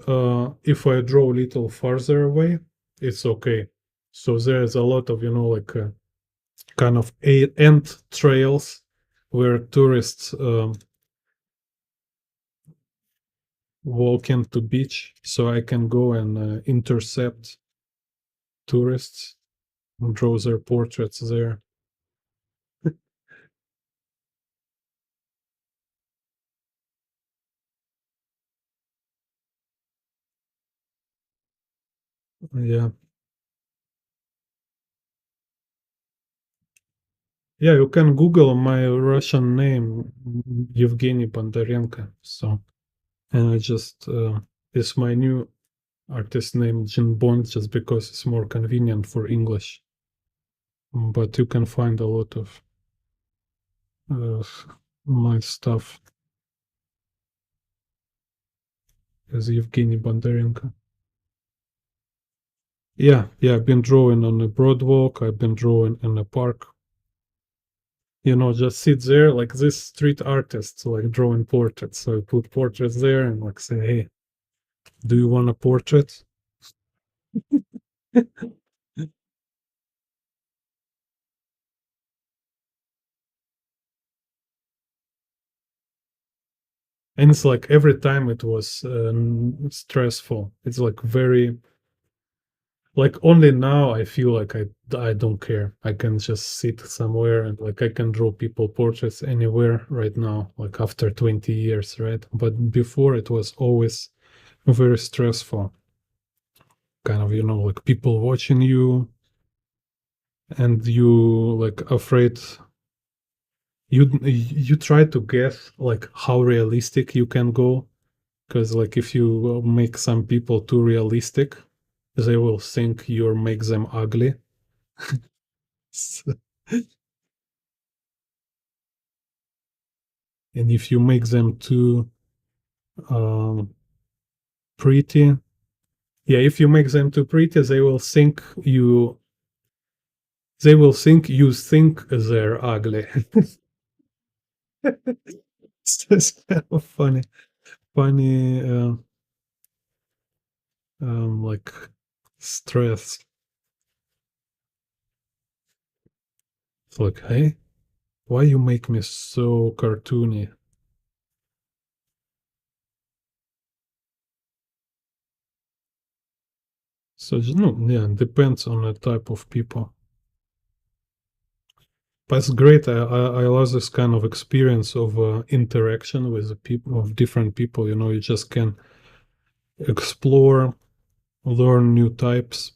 if I draw a little farther away, it's okay. So there's a lot of like kind of ant trails where tourists walk into beach, so I can go and intercept tourists and draw their portraits there. Yeah, yeah. You can Google my Russian name, Evgeny Bondarenko. So, and I just it's my new artist name, Jin Bond, just because it's more convenient for English. But you can find a lot of uh, my stuff as Evgeny Bondarenko. Yeah, yeah. I've been drawing on a broadwalk. I've been drawing in a park. Just sit there like this street artist, like drawing portraits. So I put portraits there and like say, hey, do you want a portrait? And it's like every time it was stressful. It's like very, like only now I feel like I don't care. I can just sit somewhere and like I can draw people portraits anywhere right now, like after 20 years, right? But before it was always very stressful. Kind of, like people watching you and you like afraid you try to guess like how realistic you can go, because like if you make some people too realistic, they will think you make them ugly. And if you make them too um, pretty, yeah, if you make them too pretty, they will think you think they're ugly. It's just kind of funny like stress. It's like, hey, why you make me so cartoony? So no, yeah, depends on the type of people. But it's great. I love this kind of experience of interaction with the people of different people. You just can explore, learn new types.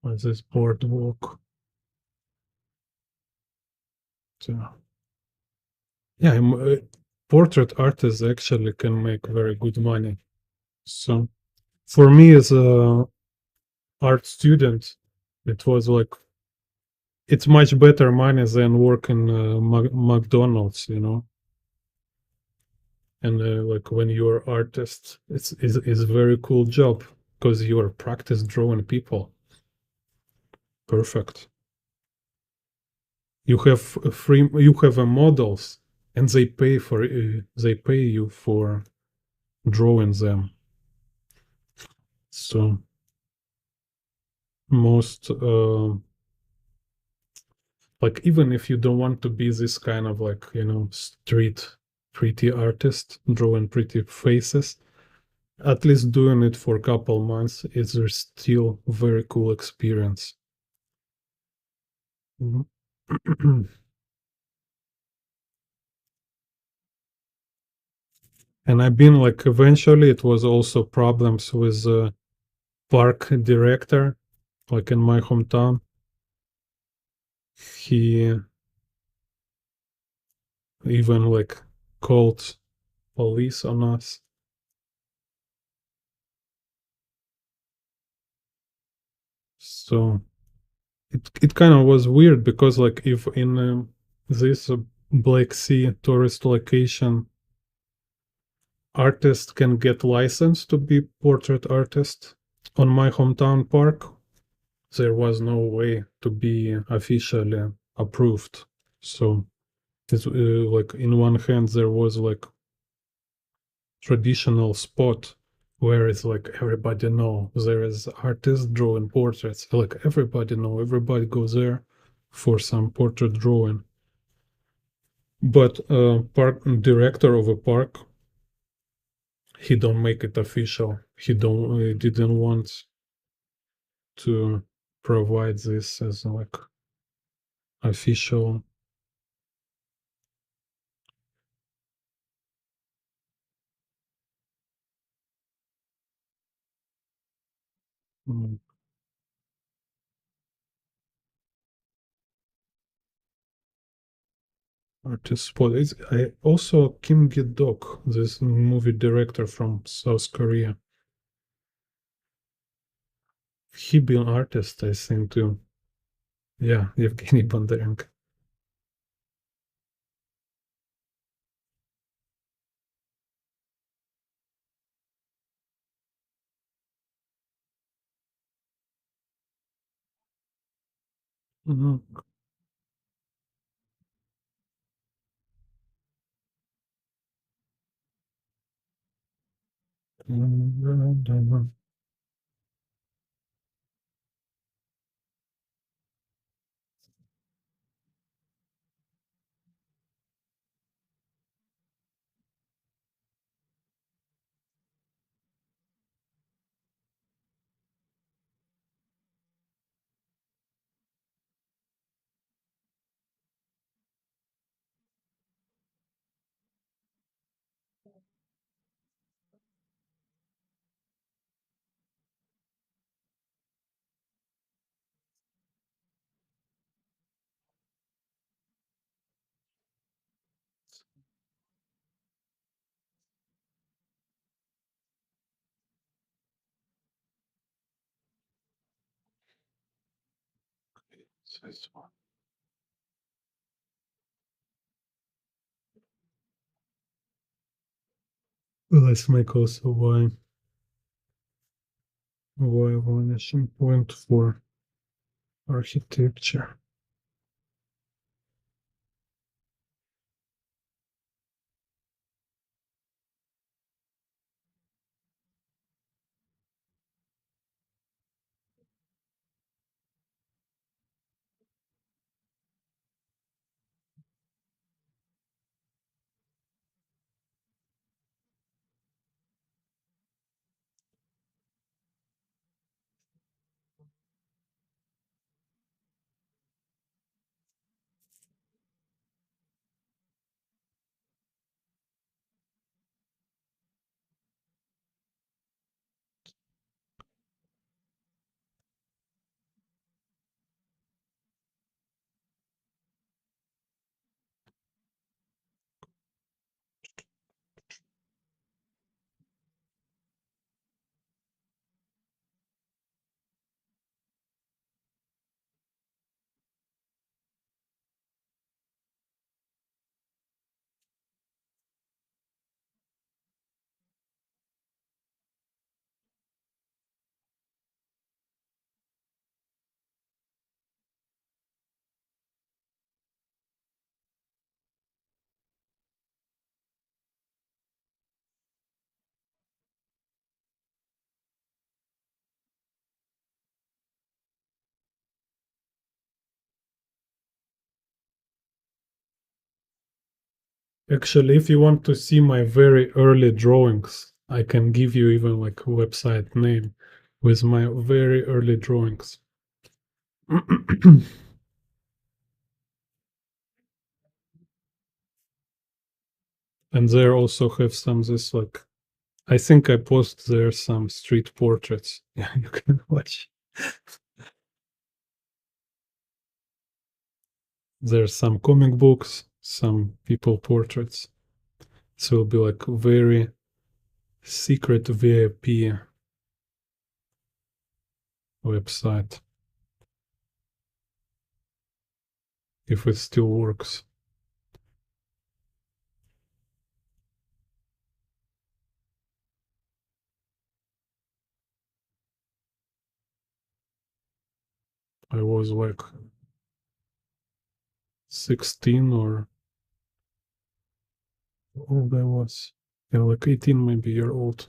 With this boardwalk. So, yeah, portrait artists actually can make very good money. So for me as a art student, it was like it's much better money than working McDonald's. And like when you're artist, it's a very cool job because you are practice drawing people. Perfect. You have models, and they pay you for drawing them. So most like even if you don't want to be this kind of like street pretty artist drawing pretty faces, at least doing it for a couple months is still very cool experience. Mhm. And I've been like, eventually it was also problems with park director, like in my hometown. He even like called police on us. So it kind of was weird because like if in this Black Sea tourist location, artist can get licensed to be portrait artist, on my hometown park there was no way to be officially approved. So it's like in one hand there was like traditional spot where it's like everybody know there is artist drawing portraits, like everybody know, everybody go there for some portrait drawing. But park director of a park, he don't make it official. He don't didn't want to provide this as like official. mm, Artist spot. It's I also Kim Gi-dok, this movie director from South Korea. He be an artist, I think too. Yeah, Evgeny Bondarenko. Mhm. Let's make also why vanishing point for architecture. Actually, if you want to see my very early drawings, I can give you even like a website name with my very early drawings. And there also have some this like, I think I post there some street portraits. Yeah, you can watch. There's some comic books, some people portraits. So it'll be like very secret VIP website if it still works. I was like 16 or how old I was. Yeah, like 18 maybe year old.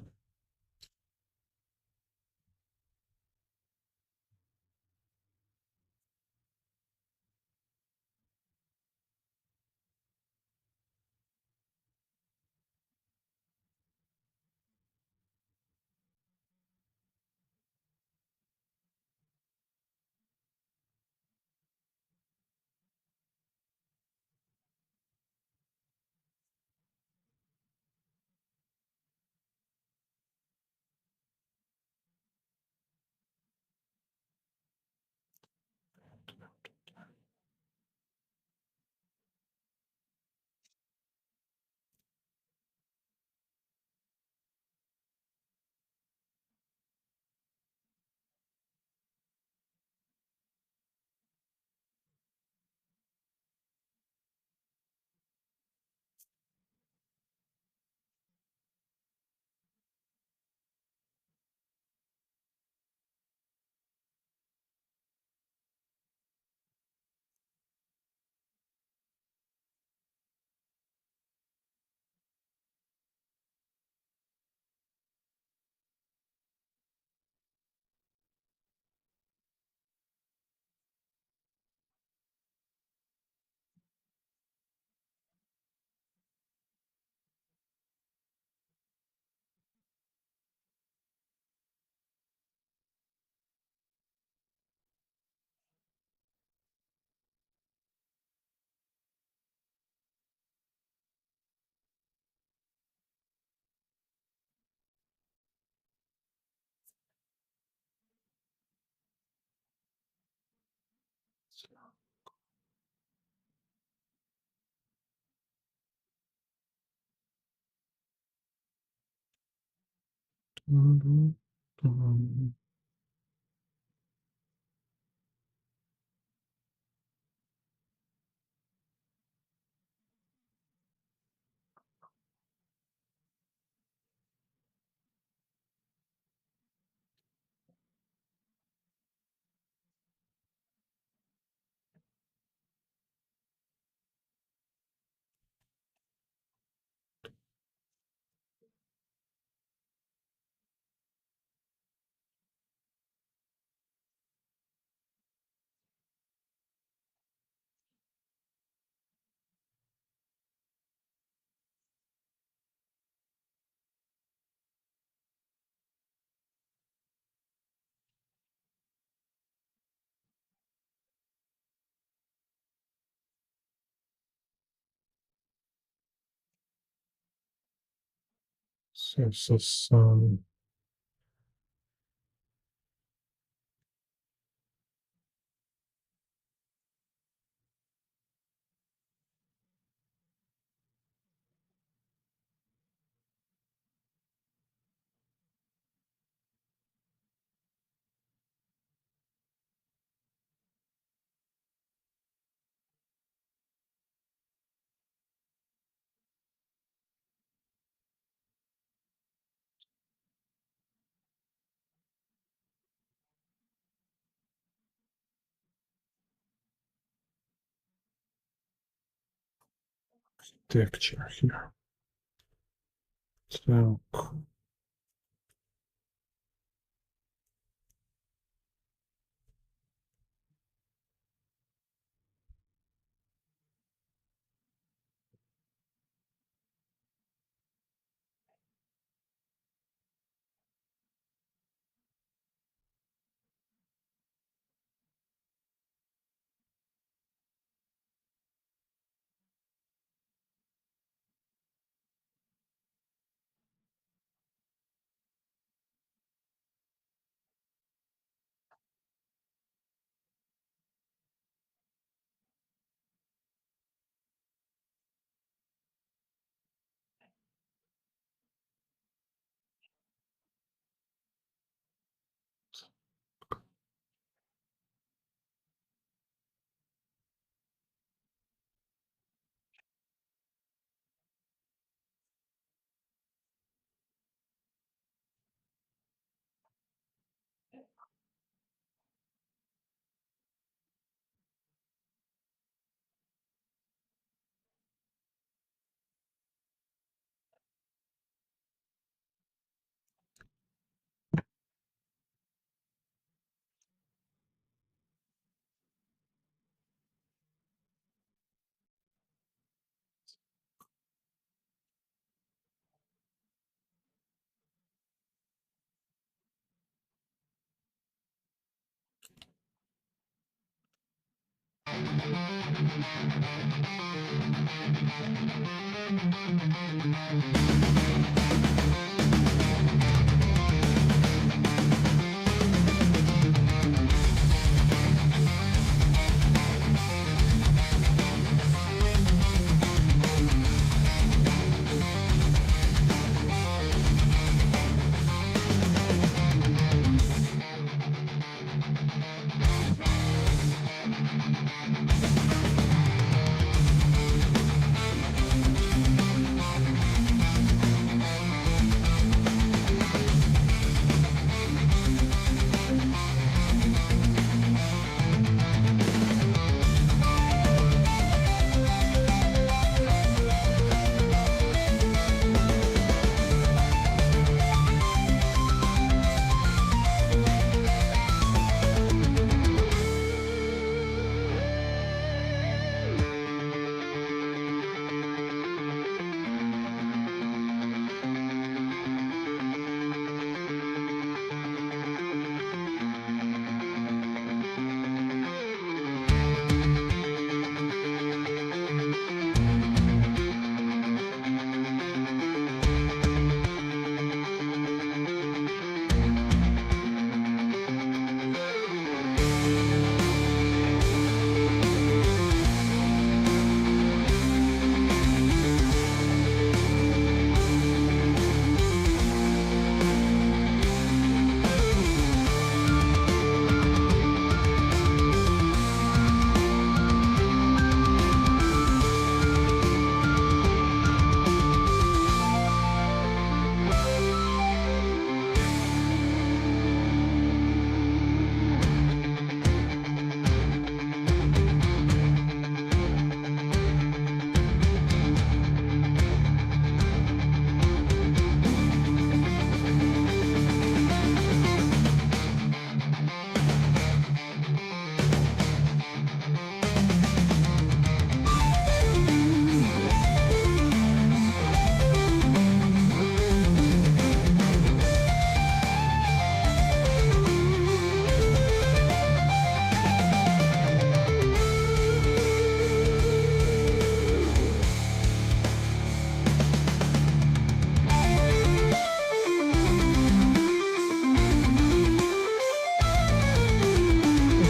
So some texture here. So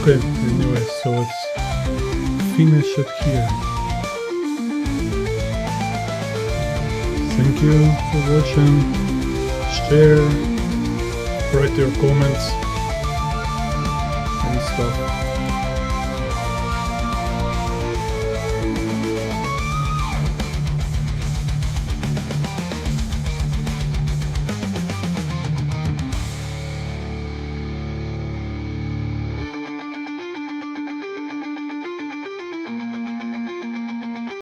Okay, anyway, so let's finish it here. Thank you for watching. Share, write your comments and stuff.